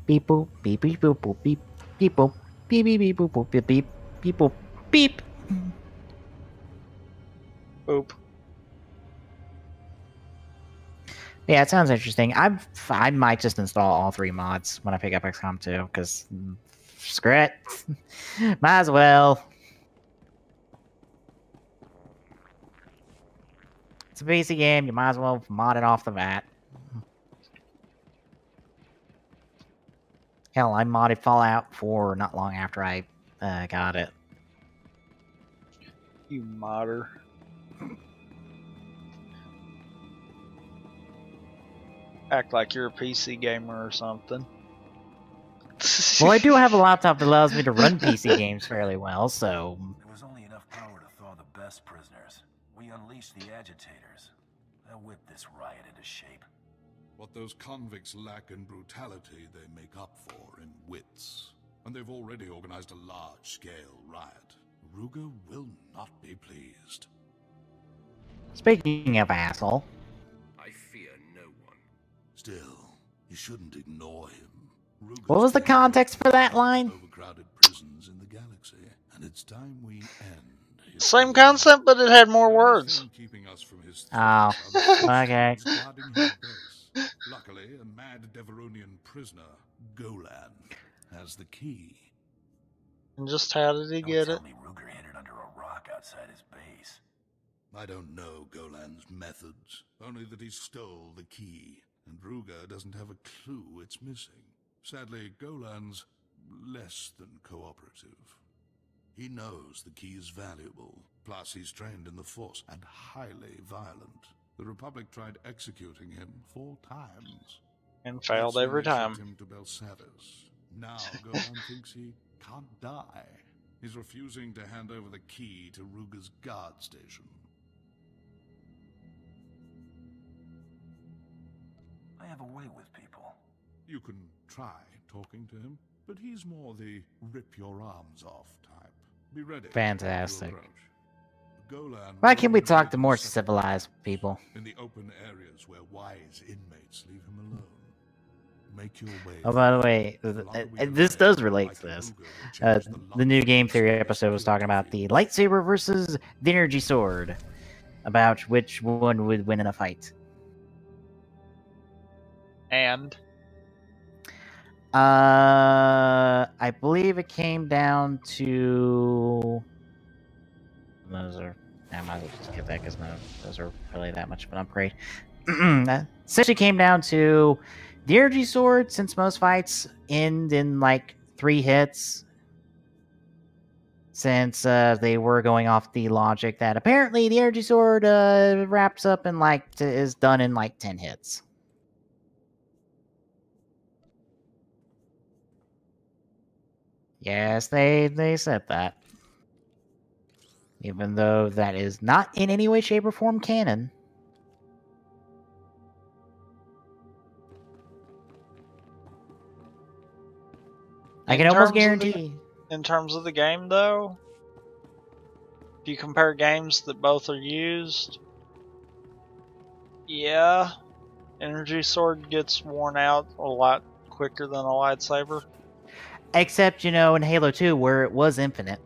Beep boop, beep beep boop boop beep beep boop, beep beep beep boop boop beep beep beep boop beep. Boop. Yeah, it sounds interesting. I might just install all 3 mods when I pick up XCOM 2, because screw it. Might as well. It's a basic game, you might as well mod it off the bat. Hell, I modded Fallout 4 not long after I got it. You modder. Act like you're a PC gamer or something. Well, I do have a laptop that allows me to run PC games fairly well, so... There was only enough power to thaw the best prisoners. We unleashed the agitators. They'll whip this riot into shape. What those convicts lack in brutality, they make up for in wits. And they've already organized a large-scale riot. Ruger will not be pleased. Speaking of asshole... I fear no one. Still, you shouldn't ignore him. What was the context for that line? Overcrowded prisons in the galaxy, and it's time we end. Same concept, but it had more words. Keeping us from his Oh, okay. guarding his base. Luckily, a mad Deveronian prisoner, Golan, has the key. And just how did he get it? Tell me Ruger hid it under a rock outside his base. I don't know Golan's methods, only that he stole the key, and Ruger doesn't have a clue it's missing. Sadly, Golan's less than cooperative. He knows the key is valuable, plus he's trained in the Force and highly violent. The Republic tried executing him 4 times. And failed every time. Him to Belsavis. Now Golan thinks he can't die. He's refusing to hand over the key to Ruger's guard station. I have a way with people. You can try talking to him, but he's more the rip-your-arms-off type. Be ready. Fantastic. Golan Why can't we talk to more civilized people? In the open areas where wise inmates leave him alone. Make your way. Oh, by the way, this does relate to this. The new game theory episode was talking about the lightsaber versus the energy sword, about which one would win in a fight. And I believe it came down to those are. I might as well just get that because none of those are really that much of an upgrade. Essentially, came down to the energy sword, since most fights end in like 3 hits. Since they were going off the logic that apparently the energy sword wraps up in like is done in like 10 hits. Yes, they said that. Even though that is not in any way, shape, or form canon. I can almost guarantee. In terms of the game, though, if you compare games that both are used, yeah, energy sword gets worn out a lot quicker than a lightsaber. Except, you know, in Halo 2, where it was infinite.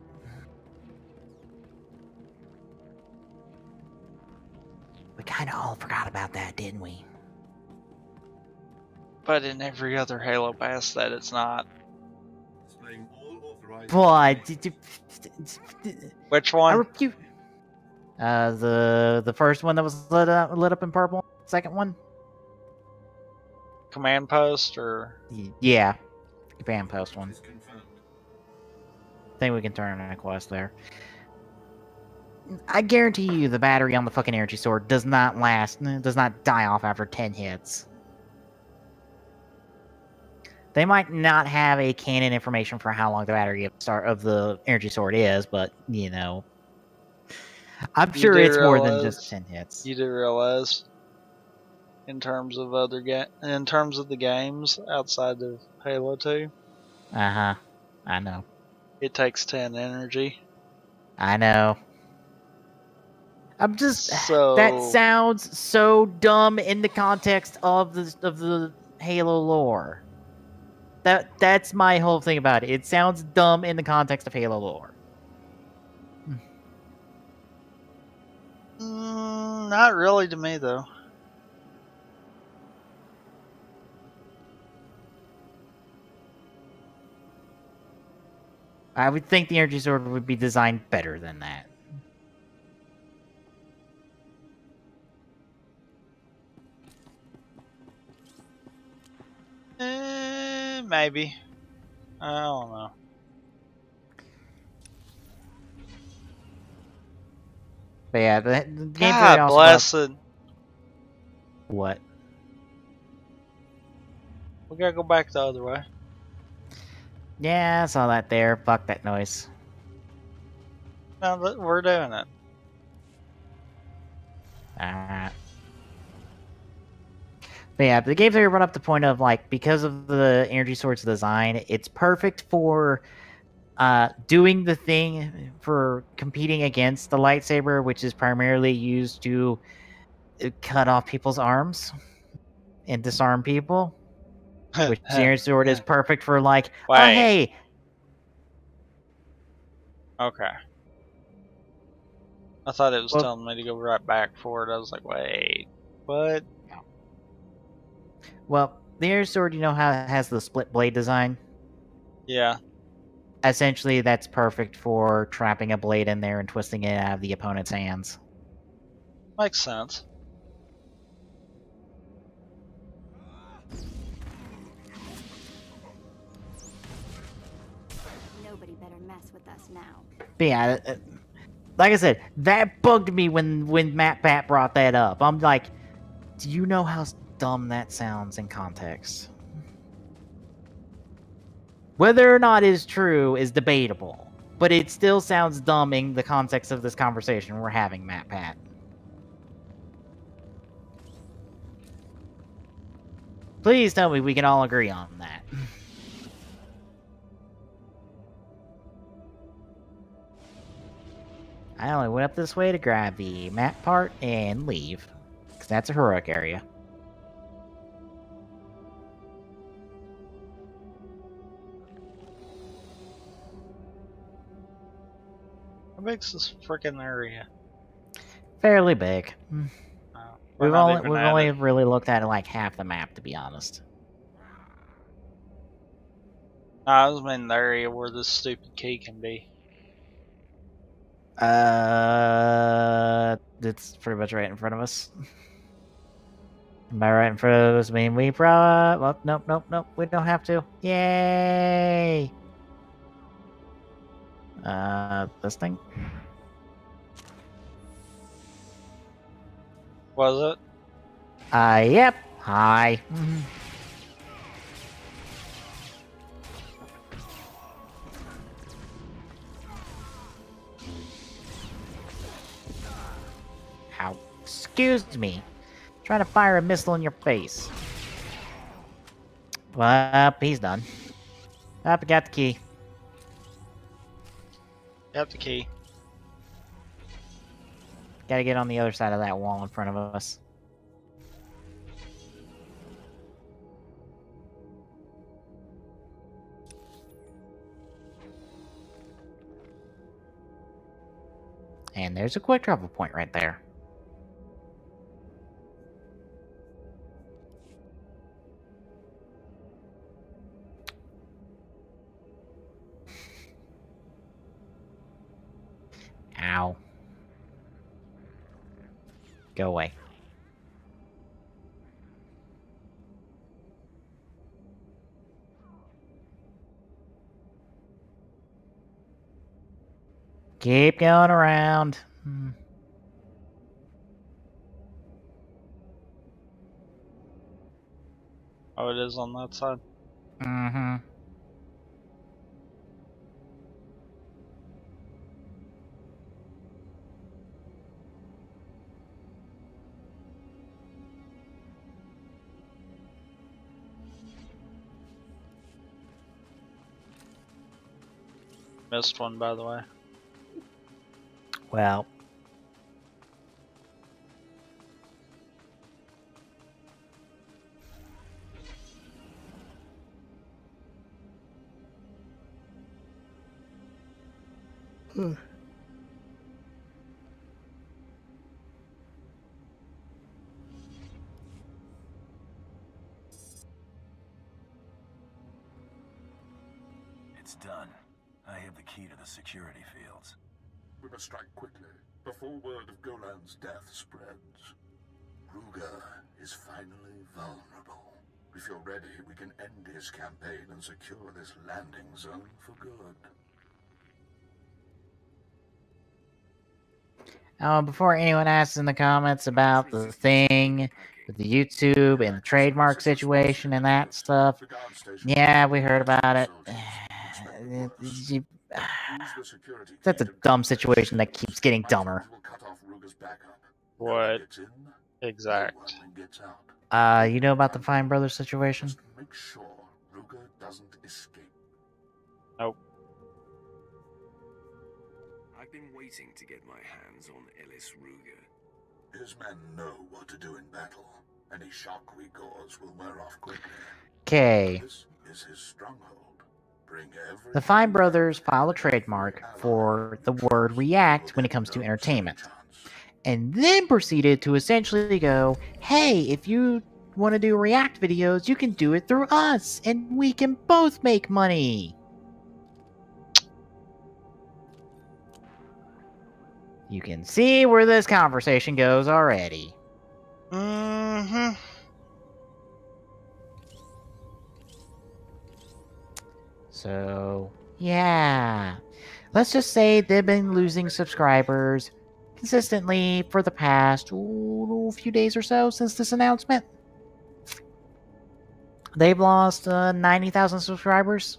We kind of all forgot about that, didn't we? But in every other Halo past that, it's not. Boy, which one? The first one that was lit up in purple. Second one. Command post, or yeah, command post one. I think we can turn in a quest there. I guarantee you the battery on the fucking energy sword does not die off after 10 hits. They might not have a canon information for how long the battery of the energy sword is, but, you know, I'm sure it's more than just 10 hits. You do realize, in terms of the games outside of Halo 2. I know. It takes 10 energy. I know. I'm just that sounds so dumb in the context of the Halo lore. That's my whole thing about it. It sounds dumb in the context of Halo lore. Not really to me, though. I would think the energy sword would be designed better than that. Maybe. I don't know. But yeah, the game God bless it. What? We gotta go back the other way. Yeah, I saw that there. Fuck that noise. No, we're doing it. Alright. But yeah, the game theory brought up the point of, like, because of the energy sword's design, it's perfect for doing the thing for competing against the lightsaber, which is primarily used to cut off people's arms and disarm people. Which the energy sword is perfect for, like, oh, hey. Okay. I thought it was telling me to go right back for it. I was like, wait, what? No. Well, the air sword, you know how it has the split blade design? Yeah. Essentially, that's perfect for trapping a blade in there and twisting it out of the opponent's hands. Makes sense. Nobody better mess with us now. But yeah, like I said, that bugged me when Matt Pat brought that up. I'm like, do you know how dumb that sounds in context? Whether or not it is true is debatable, but it still sounds dumb in the context of this conversation we're having, Matt Pat. Please tell me we can all agree on that. I only went up this way to grab the map part and leave, because that's a heroic area. How big's this freaking area? Fairly big. We've not only really looked at like half the map, to be honest. I was in the area where this stupid key can be. It's pretty much right in front of us. By right in front of us, I mean we probably... Well, nope, we don't have to. Yay! This thing? Was it? Yep. Hi. Ow. Excuse me. Trying to fire a missile in your face. Well, he's done. Up, I got the key. Got the key. Gotta get on the other side of that wall in front of us. And there's a quick travel point right there. Ow. Go away. Keep going around. Oh, it is on that side? Mm-hmm. Missed one, by the way. Well. It's done. I have the key to the security fields. We must strike quickly, before word of Golan's death spreads. Ruger is finally vulnerable. If you're ready, we can end his campaign and secure this landing zone for good. Before anyone asks in the comments about the thing with the YouTube and the trademark situation and that stuff, yeah, we heard about it. That's a dumb situation that keeps getting dumber. What? Exact. You know about the Fine Brothers situation? Make sure Ruger doesn't escape. Nope. I've been waiting to get my hands on Ellis Ruger. His men know what to do in battle. Any shock we cause will wear off quickly. Okay. This is his stronghold. The Fine Brothers filed a trademark for the word react when it comes to entertainment, and then proceeded to essentially go, hey, if you want to do react videos, you can do it through us, and we can both make money. You can see where this conversation goes already. Mm-hmm. So, yeah. Let's just say they've been losing subscribers consistently for the past few days or so since this announcement. They've lost 90,000 subscribers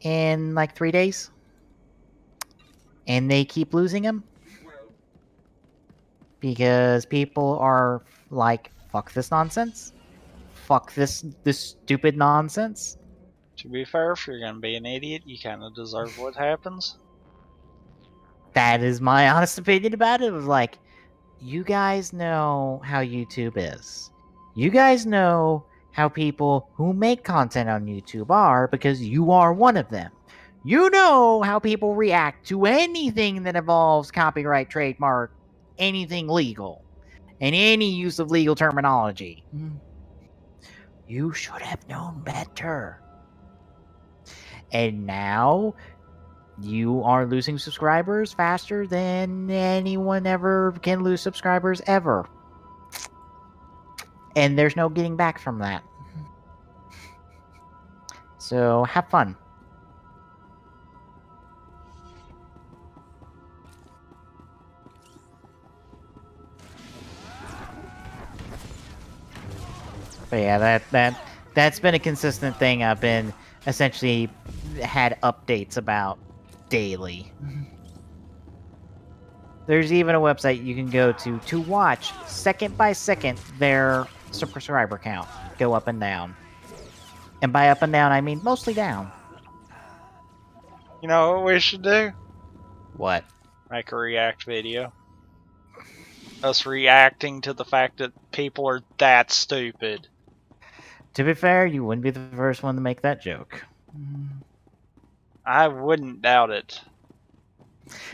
in like 3 days. And they keep losing them. Because people are like, fuck this nonsense. Fuck this stupid nonsense. To be fair, if you're gonna be an idiot, you kind of deserve what happens. That is my honest opinion about it. It was like, you guys know how YouTube is. You guys know how people who make content on YouTube are because you are one of them. You know how people react to anything that involves copyright, trademark, anything legal, and any use of legal terminology. You should have known better. And now you are losing subscribers faster than anyone ever can lose subscribers ever. And there's no getting back from that. So have fun. But yeah, that's been a consistent thing I've been essentially had updates about daily. There's even a website you can go to watch second by second their subscriber count go up and down. And by up and down, I mean mostly down. You know what we should do? What? Make a react video. Us reacting to the fact that people are that stupid. To be fair, you wouldn't be the first one to make that joke. I wouldn't doubt it.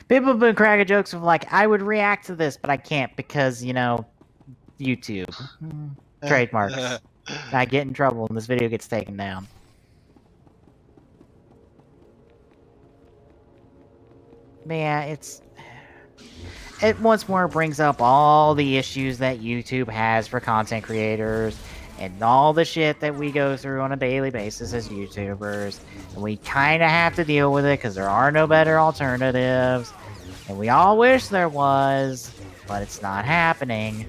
People have been cracking jokes of like, I would react to this, but I can't because, you know, YouTube. Trademarks. I get in trouble and this video gets taken down. But yeah, it once more brings up all the issues that YouTube has for content creators and all the shit that we go through on a daily basis as YouTubers. And we kind of have to deal with it because there are no better alternatives. And we all wish there was, but it's not happening.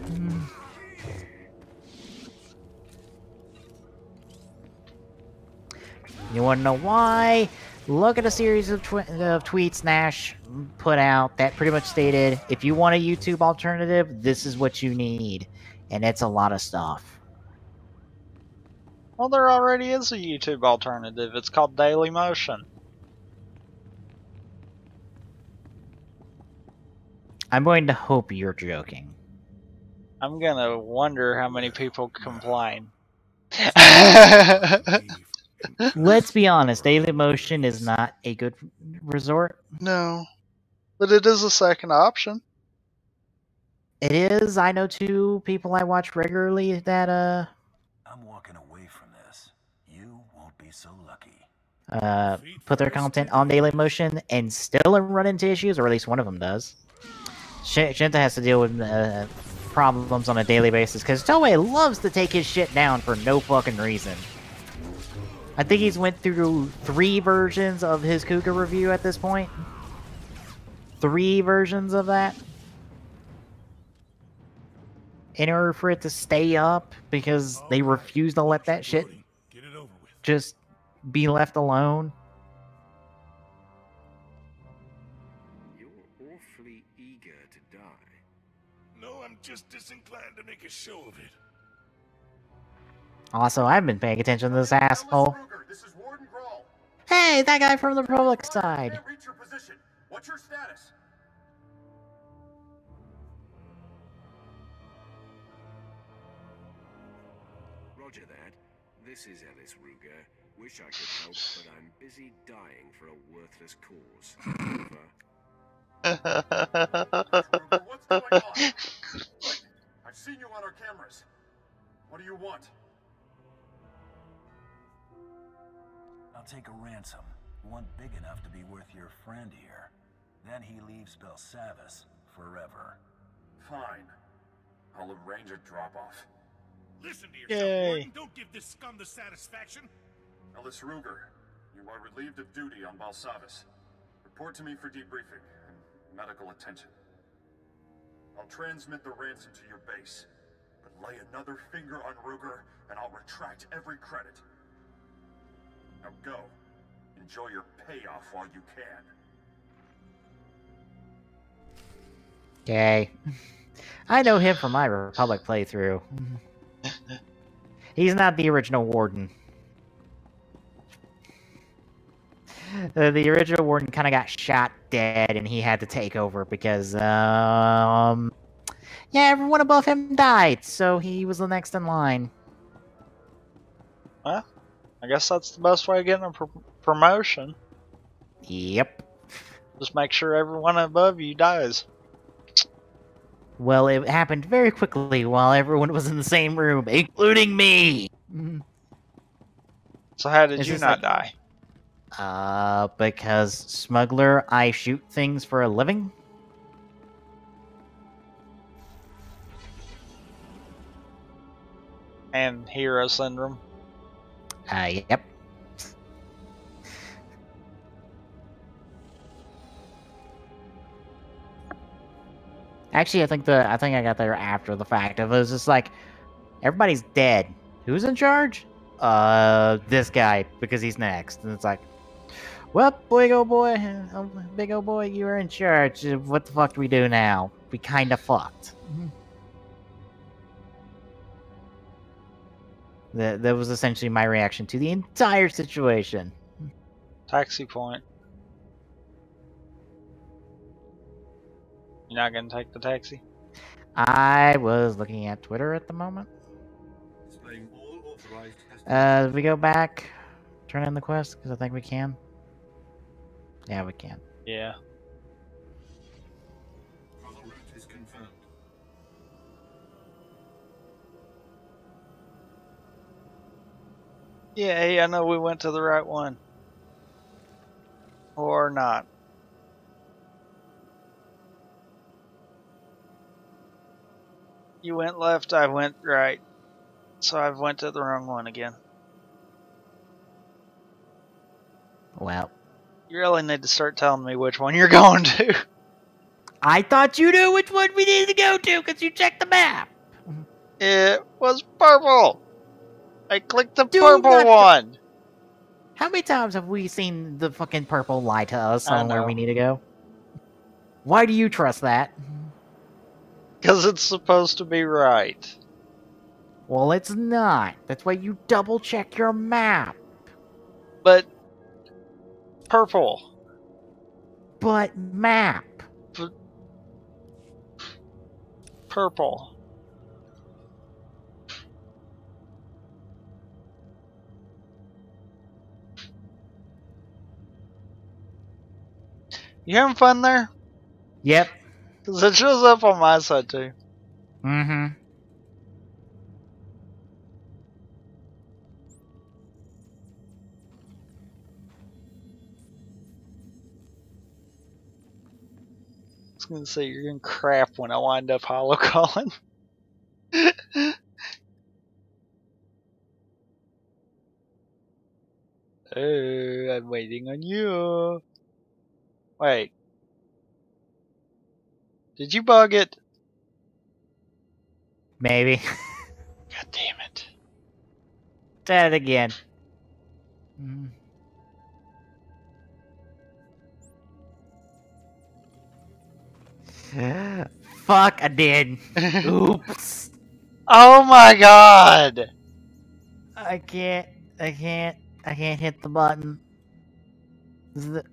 You want to know why? Look at a series of tweets Nash put out that pretty much stated, if you want a YouTube alternative, this is what you need. And it's a lot of stuff. Well, there already is a YouTube alternative. It's called Daily Motion. I'm going to hope you're joking. I'm gonna wonder how many people complain. Let's be honest, Daily Motion is not a good resort. No. But it is a second option. It is. I know two people I watch regularly that I'm walking away from this. You won't be so lucky. Put their content on Daily Motion and still run into issues, or at least one of them does. Shinta has to deal with problems on a daily basis because Toei loves to take his shit down for no fucking reason. I think he's went through 3 versions of his Kuga review at this point. 3 versions of that. In order for it to stay up, because they refuse to let that shit just be left alone. You're awfully eager to die. No, I'm just disinclined to make a show of it. Also, I've been paying attention to this asshole. Hey, that guy from the Republic side. Reach your position. What's your status? Roger that. This is Alice Ruger. Wish I could help, but I'm busy dying for a worthless cause. Ruger, what's going on? Wait, I've seen you on our cameras. What do you want? I'll take a ransom. One big enough to be worth your friend here. Then he leaves Belsavis forever. Fine. I'll arrange a drop-off. Listen to yourself, Yay. Gordon. Don't give this scum the satisfaction. Ellis Ruger, you are relieved of duty on Balsavis. Report to me for debriefing and medical attention. I'll transmit the ransom to your base, but lay another finger on Ruger and I'll retract every credit. Now go. Enjoy your payoff while you can. Okay. I know him from my Republic playthrough. He's not the original Warden. The original Warden kind of got shot dead, and he had to take over because, yeah, everyone above him died, so he was the next in line. Well, I guess that's the best way of getting a promotion. Yep. Just make sure everyone above you dies. Well, it happened very quickly while everyone was in the same room, including me! So how did It's you just not like- die? Because smuggler, I shoot things for a living? And hero syndrome. Yep. Actually, I think I got there after the fact. It was just like, everybody's dead. Who's in charge? This guy, because he's next. And it's like, well, big old boy, you are in charge. What the fuck do we do now? We kinda fucked. That was essentially my reaction to the entire situation. Taxi point. You're not gonna take the taxi? I was looking at Twitter at the moment. Displaying all authorized We go back, turn in the quest, because I think we can. Yeah, we can. Yeah. travel route is confirmed. Yeah, I know we went to the right one. Or not. You went left, I went right. So I went to the wrong one again. Well, You really need to start telling me which one you're going to. I thought you knew which one we needed to go to, because you checked the map. It was purple. I clicked the Do purple not- one. How many times have we seen the fucking purple lie to us I on where know. we need to go? Why do you trust that? Because it's supposed to be right. Well, it's not. That's why you double check your map. But purple. But map. Purple. You having fun there? Yep. Because it shows up on my side too. Mm-hmm. I was going to say you're going to crap when I wind up hollow calling. Oh, I'm waiting on you. Wait. Did you bug it? Maybe. God damn it. Try it again. Mm. Fuck, I did. Oops. Oh my god! I can't hit the button.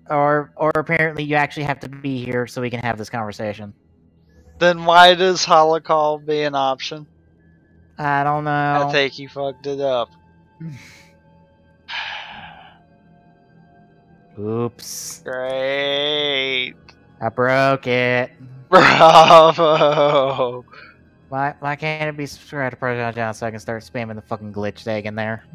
Or apparently you actually have to be here so we can have this conversation. Then why does holocall be an option? I don't know. I think you fucked it up. Oops. Great. I broke it. Bravo. Why can't it be subscribed to Proton John so I can start spamming the fucking glitch tag in there?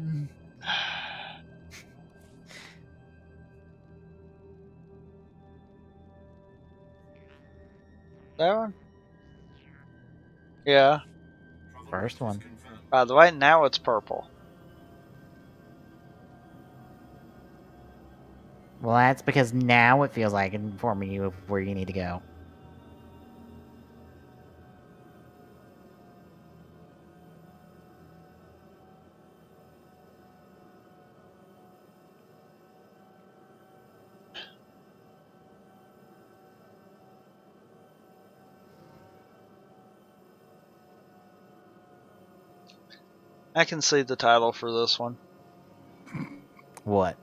That one? Yeah. First one. By the way, now it's purple. Well, that's because now it feels like informing you of where you need to go. I can see the title for this one. What?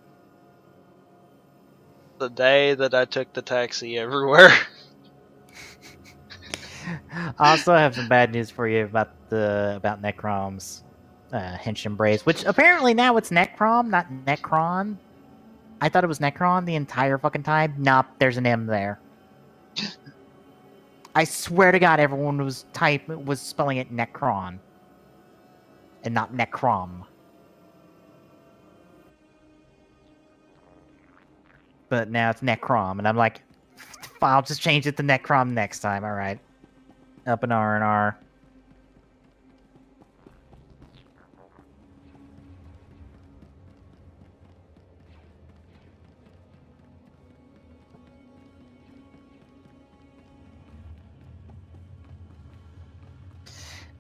The day that I took the taxi everywhere. I also have some bad news for you about Necrom's hench embrace, which apparently now it's Necrom, not Necron. I thought it was Necron the entire fucking time. Nope, there's an M there. I swear to God, everyone was spelling it Necron, and not Necrom. But now it's Necrom, and I'm like, I'll just change it to Necrom next time. All right, up an R&R.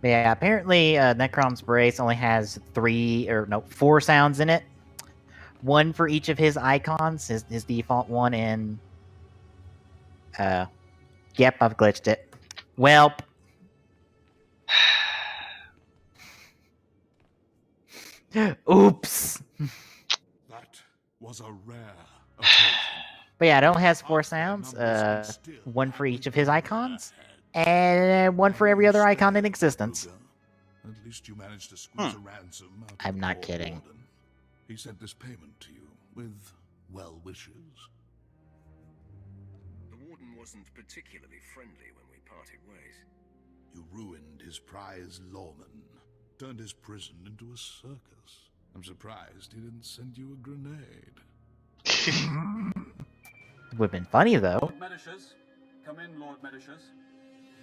But yeah, apparently Necrom's Brace only has 4 sounds in it. One for each of his icons, his default one, and yep, I've glitched it. Welp. Oops. That was a rare occasion. But yeah, it only has 4 sounds. One for each of his icons, and one for every other icon in existence. At least you managed to squeeze a ransom out of I'm not the kidding. warden. He sent this payment to you with well wishes. The warden wasn't particularly friendly when we parted ways. You ruined his prized lawman, turned his prison into a circus. I'm surprised he didn't send you a grenade. Would've been funny though. Lord Medicius. Come in, Lord Medicius.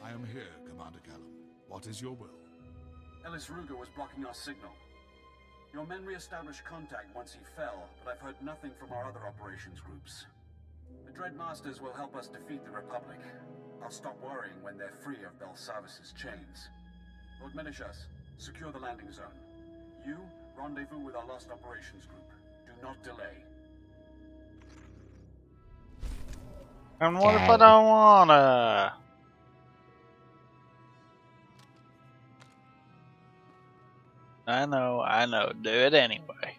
I am here, Commander Callum. What is your will? Ellis Ruger was blocking our signal. Your men re-established contact once he fell, but I've heard nothing from our other operations groups. The Dread Masters will help us defeat the Republic. I'll stop worrying when they're free of Belsavis's chains. Lord Medicius, secure the landing zone. You, rendezvous with our lost operations group. Do not delay. And what if I don't wanna? I know. Do it anyway.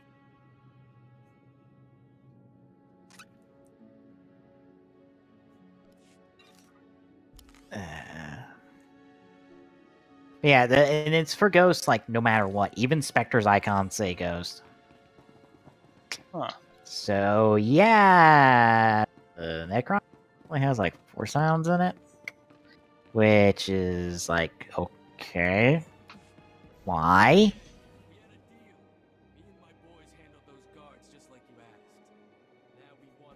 Yeah, and it's for ghosts, like, no matter what. Even Spectre's icons say ghost. Huh. So, yeah. Necron only has, like, 4 sounds in it. Which is, like, okay. Why?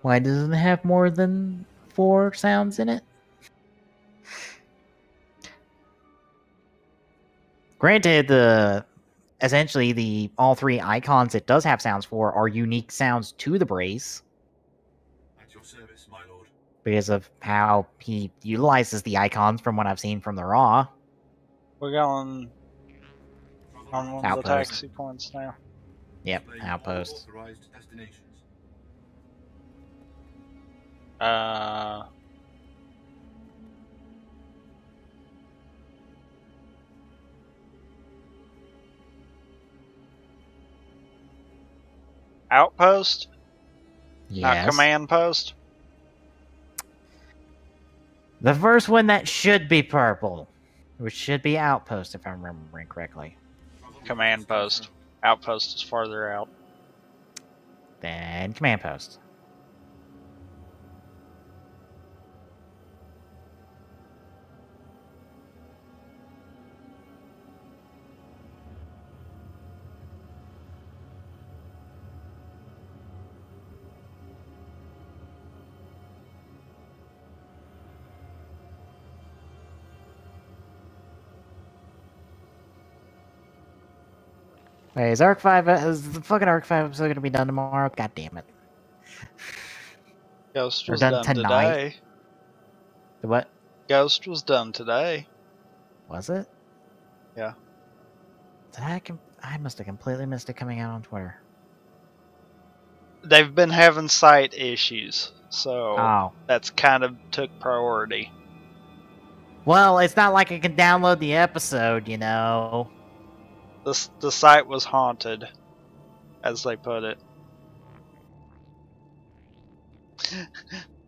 Why doesn't it have more than 4 sounds in it? Granted, essentially all 3 icons it does have sounds for are unique sounds to the Brace. At your service, my lord. Because of how he utilizes the icons from what I've seen from the Raw. We're going on one of the Outpost. taxi points now. Yep, outpost. Authorized destinations. Outpost? Yes. Not command post? The first one that should be purple. Which should be outpost if I'm remembering correctly. Command post. Outpost is farther out. Then command post. Wait, is Arc 5, is the fucking Arc 5 episode gonna be done tomorrow? God damn it. Ghost Or was done done tonight. today. The what? Ghost was done today. Was it? Yeah. I must have completely missed it coming out on Twitter. They've been having site issues, so that's kind of took priority. Well, it's not like I can download the episode, you know. The site was haunted, as they put it.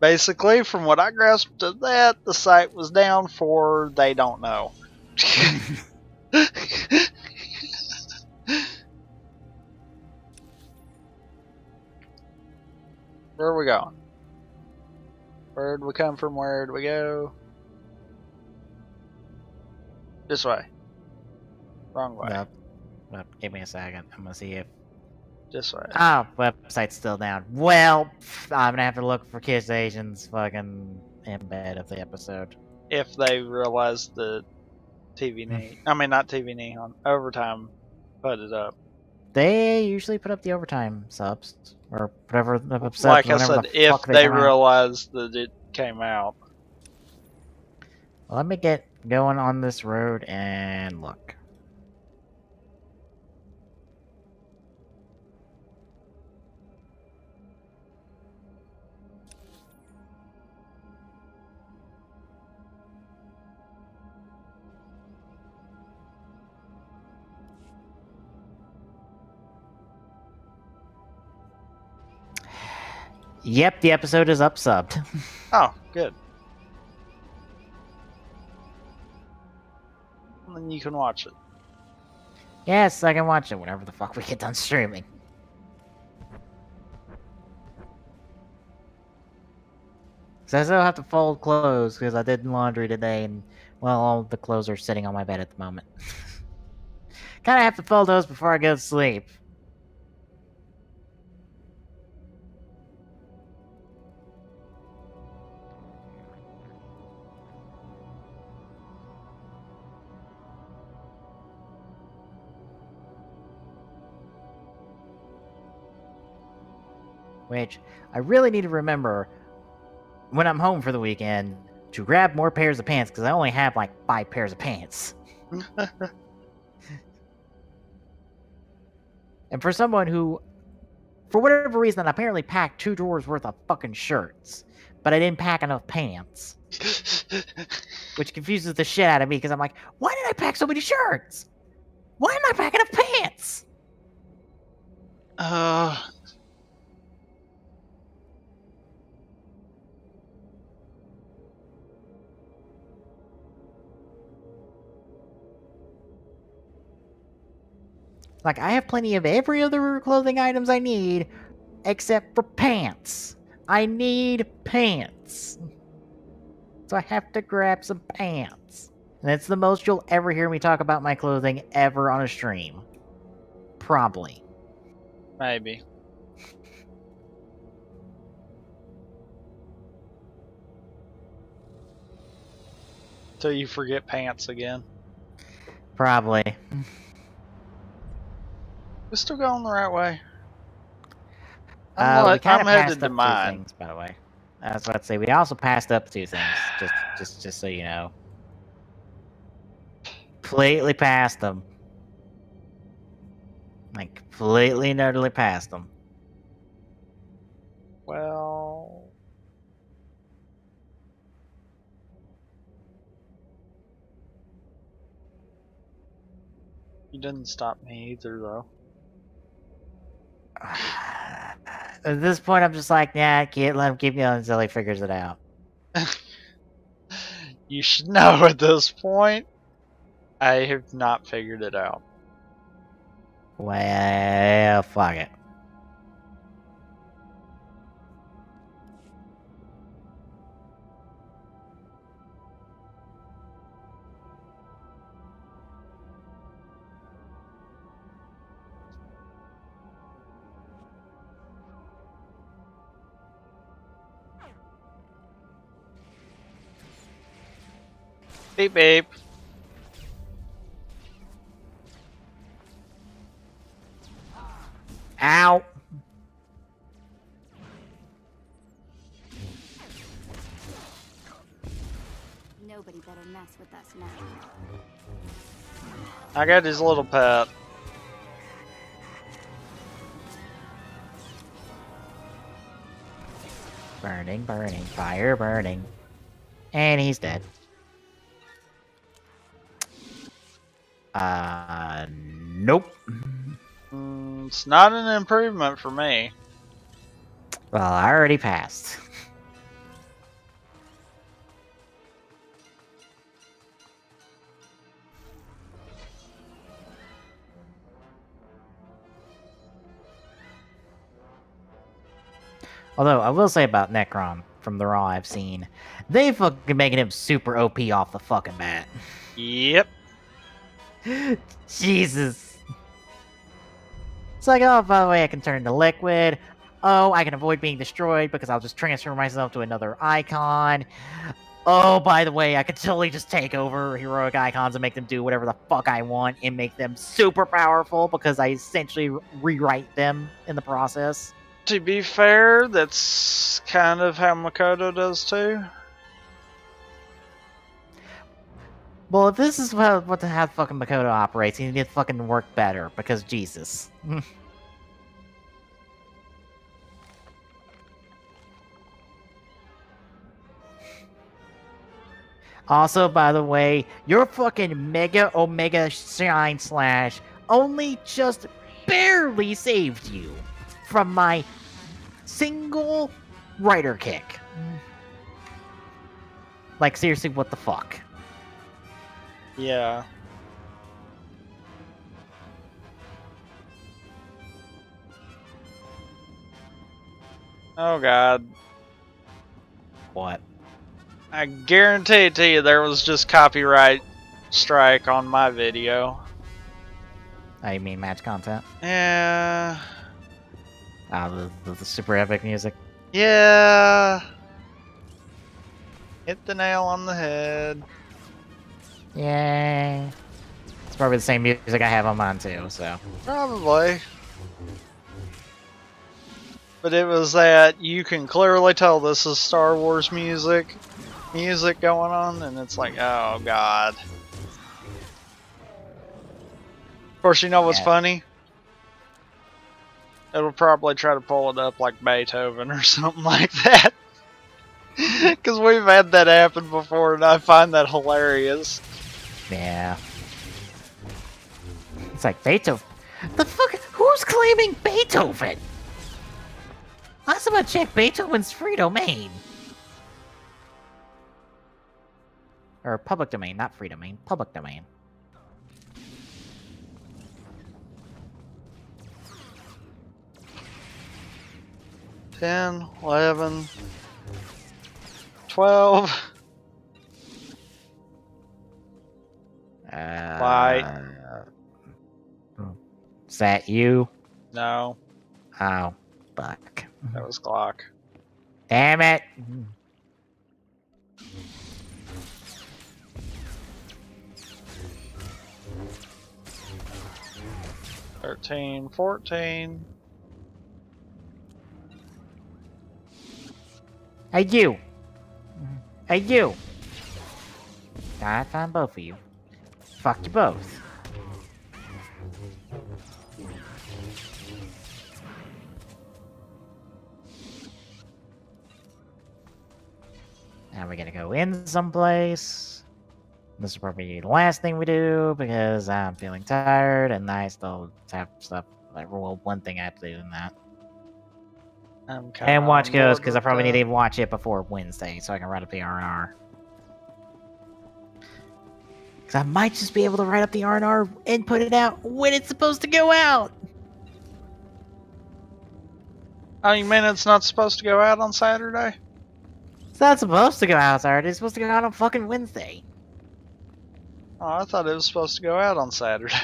Basically, from what I grasped of that, the site was down for they don't know. Where are we going? Where'd we come from? Where'd we go? This way. Wrong way. Nope. Give me a second. I'm gonna see if... This way. Oh, website's still down. Well, I'm gonna have to look for Kiss Asian's fucking embed of the episode. If they realize the TV Neon... I mean, not TV Neon. Overtime put it up. They usually put up the overtime subs. Or whatever the subs, like I said, if they realize that it came out. Well, let me get going on this road and look. Yep, the episode is up-subbed. Oh, good. And then you can watch it. Yes, I can watch it whenever the fuck we get done streaming. So I still have to fold clothes because I did laundry today and, well, all the clothes are sitting on my bed at the moment. Kinda have to fold those before I go to sleep. Which I really need to remember when I'm home for the weekend to grab more pairs of pants because I only have like 5 pairs of pants. And for someone who, for whatever reason, apparently packed 2 drawers worth of fucking shirts, but I didn't pack enough pants. Which confuses the shit out of me because I'm like, why did I pack so many shirts? Why am I packing enough pants? Like, I have plenty of every other clothing items I need, except for pants. I need pants. So I have to grab some pants. And it's the most you'll ever hear me talk about my clothing ever on a stream. Probably. Maybe. Till you forget pants again. Probably. We're still going the right way. We I'm kinda headed passed to up 2 mine. things, by the way. I was about to say, we also passed up 2 things, just so you know. Completely passed them. Like, completely and utterly passed them. Well... You didn't stop me either, though. At this point, I'm just like, nah, I can't let him keep going until he figures it out. You should know at this point, I have not figured it out. Well, fuck it. Beep beep. Ow! Nobody better mess with us now. I got his little pet. Burning, burning, fire burning. And he's dead. Nope. It's not an improvement for me. Well, I already passed. Although, I will say about Necron, from the Raw I've seen, they fucking making him super OP off the fucking bat. Yep. Jesus. It's like, oh, by the way, I can turn to liquid. Oh, I can avoid being destroyed because I'll just transfer myself to another icon. Oh, by the way, I could totally just take over heroic icons and make them do whatever the fuck I want and make them super powerful because I essentially rewrite them in the process. To be fair, that's kind of how Makoto does too. Well, if this is how fucking Makoto operates, he needs to fucking work better, because Jesus. Also, by the way, your fucking Mega Omega Shine Slash only just barely saved you from my single Rider kick. Like, seriously, what the fuck? Yeah. Oh god. What? I guarantee it to you there was just copyright strike on my video. Oh, you mean match content? Yeah. The super epic music? Yeah. Hit the nail on the head. Yay. It's probably the same music I have on mine too, so. Probably. But it was that you can clearly tell this is Star Wars music going on, and it's like, oh god. Of course, you know what's funny? It'll probably try to pull it up like Beethoven or something like that. Because we've had that happen before, and I find that hilarious. Yeah. It's like Beethoven. The fuck? Who's claiming Beethoven? I was about to check Beethoven's free domain. Or public domain, not free domain. Public domain. $10, $11, $12. Bye. Is that you? No. Oh, fuck. That was Glock. Damn it! 13, 14. Hey, you! Hey, you! I found both of you. Fuck you both. Now we're gonna go in someplace. This is probably the last thing we do because I'm feeling tired and I still have stuff. Like, well, one thing I have to do in that. And watch goes because I probably need to watch it before Wednesday so I can write up the R&R. Because I might just be able to write up the R&R and put it out when it's supposed to go out. Oh, you mean it's not supposed to go out on Saturday? It's not supposed to go out Saturday. It's supposed to go out on fucking Wednesday. Oh, I thought it was supposed to go out on Saturday.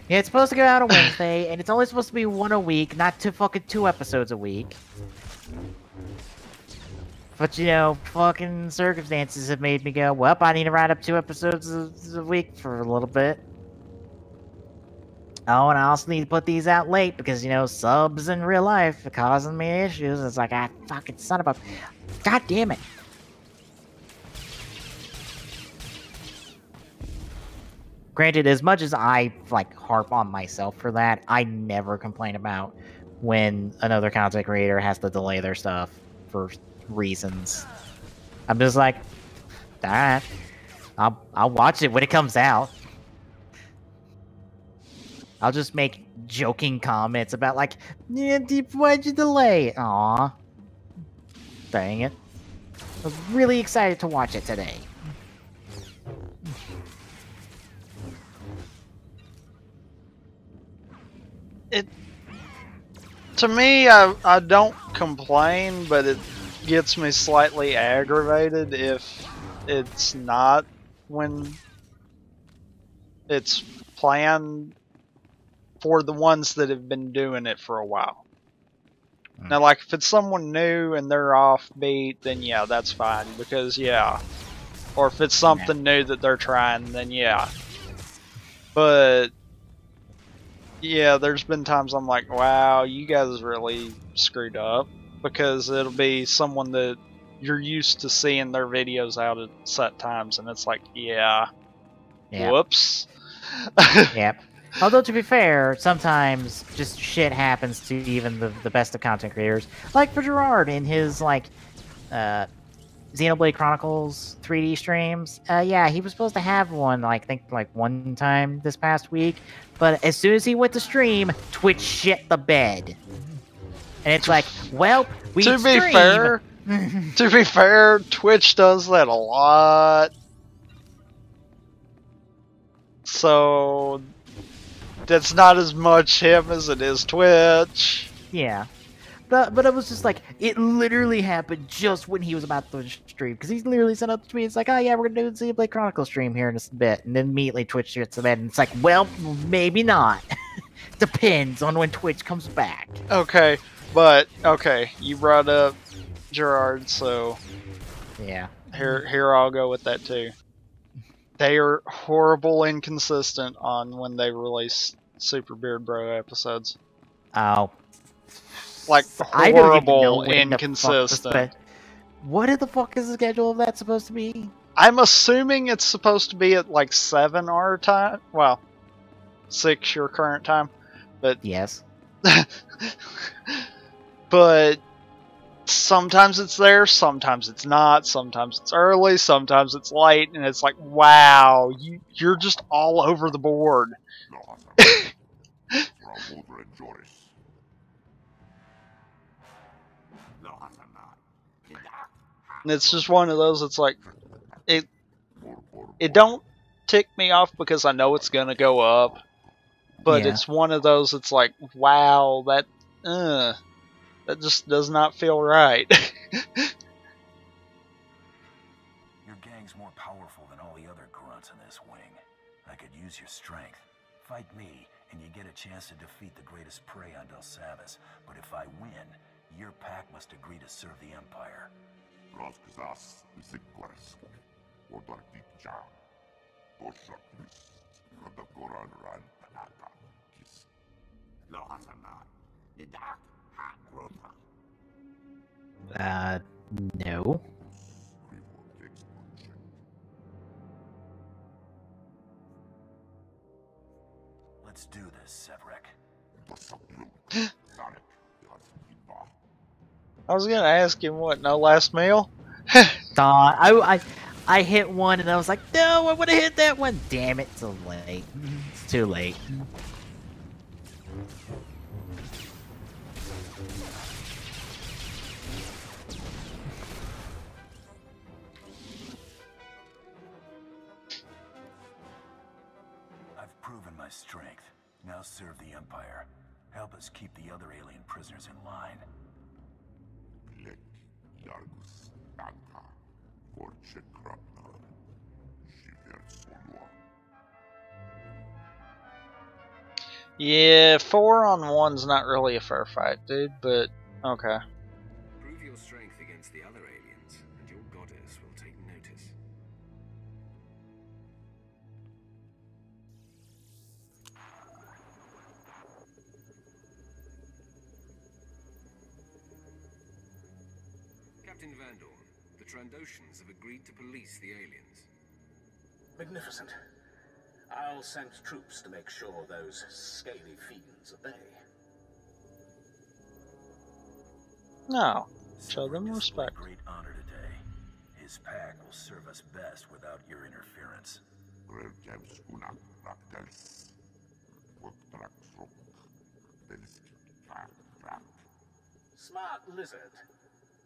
Yeah, it's supposed to go out on Wednesday, and it's only supposed to be one a week, not fucking 2 episodes a week. But, you know, fucking circumstances have made me go, well, I need to write up 2 episodes a week for a little bit. Oh, and I also need to put these out late because, you know, subs in real life are causing me issues. It's like, ah, fucking son of a... God damn it. Granted, as much as I, like, harp on myself for that, I never complain about when another content creator has to delay their stuff for reasons. I'm just like, alright, I'll watch it when it comes out. I'll just make joking comments about, like, yeah, why'd you delay? Aw. Dang it. I was really excited to watch it today. To me, I don't complain, but it gets me slightly aggravated if it's not when it's planned for the ones that have been doing it for a while. Now, like, if it's someone new and they're offbeat, then yeah, that's fine, because yeah. Or if it's something new that they're trying, then yeah. But yeah, there's been times I'm like, wow, you guys really screwed up, because it'll be someone that you're used to seeing their videos out at set times, and it's like, yeah. Whoops. Yep. Although, to be fair, sometimes just shit happens to even the best of content creators. Like for Gerard in his, like, Xenoblade Chronicles 3D streams. Yeah, he was supposed to have one, I think, like, one time this past week. But as soon as he went to stream, Twitch shit the bed. And it's like, well, we to be fair, Twitch does that a lot. So that's not as much him as it is Twitch. Yeah. But it was just like, it literally happened just when he was about to stream. Because he literally sent up to me, it's like, oh yeah, we're going to do a Xenoblade Chronicles stream here in a bit. And then immediately Twitch shoots to that, and it's like, well, maybe not. Depends on when Twitch comes back. Okay, but, okay, you brought up Gerard, so... Yeah. Here I'll go with that too. They are horrible inconsistent on when they release Super Beard Bro episodes. Oh. Like, horrible inconsistent. What the fuck is the schedule of that supposed to be? I'm assuming it's supposed to be at like 7 our time. Well, 6 your current time. But yes. But sometimes it's there, sometimes it's not, sometimes it's early, sometimes it's late, and it's like, wow, you're just all over the board. And it's just one of those, it's like, it don't tick me off because I know it's gonna go up, but it's one of those, it's like, wow, that just does not feel right. Your gang's more powerful than all the other grunts in this wing. I could use your strength. Fight me, and you get a chance to defeat the greatest prey on Belsavis. But if I win, your pack must agree to serve the Empire. No. Let's do this, Severick. I was gonna ask him, what, no last meal? I hit one and I was like, no, I would have hit that one. Damn it, too late. It's too late. I've proven my strength. Now serve the Empire. Help us keep the other alien prisoners in line. Yeah, 4-on-1's not really a fair fight, dude, but okay. Prove your strength against the other aliens, and your goddess will take notice. Captain Van Dorn, the Trandoshans have agreed to police the aliens. Magnificent. I'll send troops to make sure those scaly fiends obey. No. Show them Severick respect. displayed great honor today. His pack will serve us best without your interference. Smart lizard.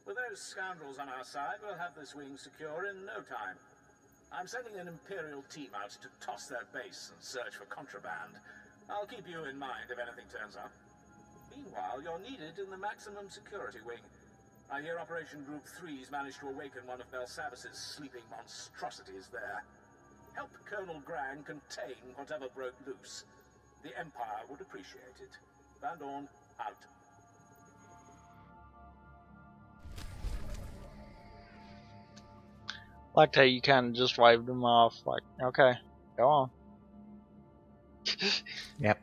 With those scoundrels on our side, we'll have this wing secure in no time. I'm sending an Imperial team out to toss their base and search for contraband. I'll keep you in mind if anything turns up. Meanwhile, you're needed in the maximum security wing. I hear Operation Group 3's managed to awaken one of Belsavis's sleeping monstrosities there. Help Colonel Grang contain whatever broke loose. The Empire would appreciate it. Van Dorn, out. Liked how you kind of just waved them off, like, okay, go on. Yep.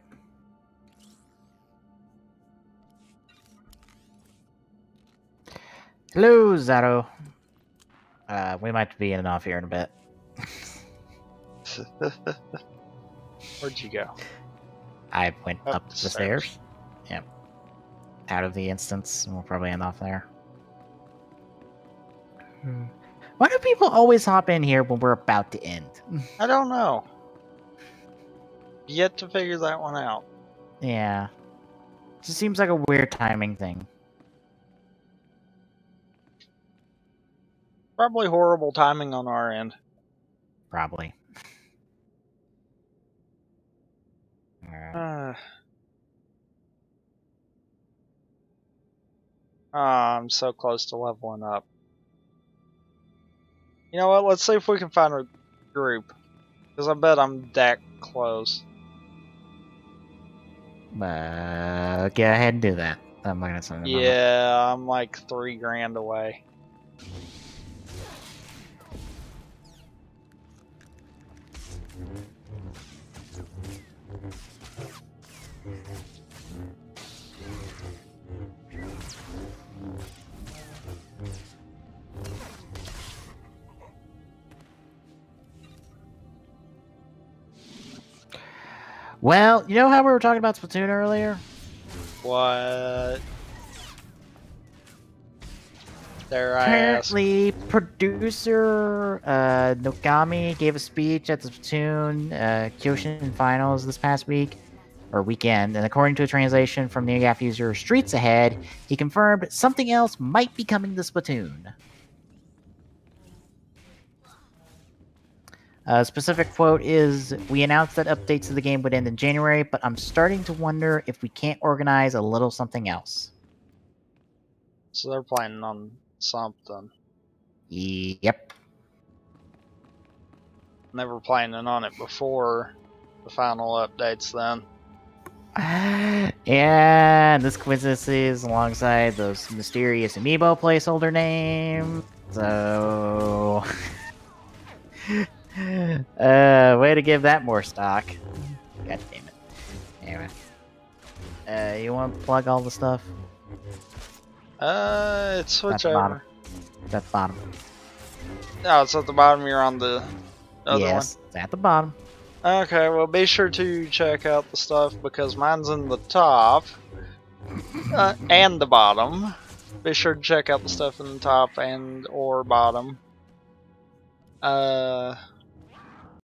Hello, Zaro. We might be in and off here in a bit. Where'd you go? I went up the stairs. Yep. Out of the instance, and we'll probably end off there. Why do people always hop in here when we're about to end? I don't know. Yet to figure that one out. Yeah. It just seems like a weird timing thing. Probably horrible timing on our end. Probably. I'm so close to leveling up. You know what? Let's see if we can find a group. Because I bet I'm that close. Go ahead and do that. I'm looking at something. Yeah, I'm like 3 grand away. Well, you know how we were talking about Splatoon earlier? What? There I Apparently, producer Nogami gave a speech at the Splatoon Kyoshin Finals this past week, or weekend, and according to a translation from the NeoGAF user Streets Ahead, he confirmed something else might be coming to Splatoon. A specific quote is, "We announced that updates to the game would end in January, but I'm starting to wonder if we can't organize a little something else." So they're planning on something. Yep. Never planning on it before the final updates then. Yeah, and this coincidence is alongside those mysterious amiibo placeholder names. So... way to give that more stock. God damn it. Anyway. You want to plug all the stuff? It's whichever. At the bottom. No, it's at the bottom. You're on the other yes, one. It's at the bottom. Okay, well, be sure to check out the stuff because mine's in the top and the bottom. Be sure to check out the stuff in the top and or bottom.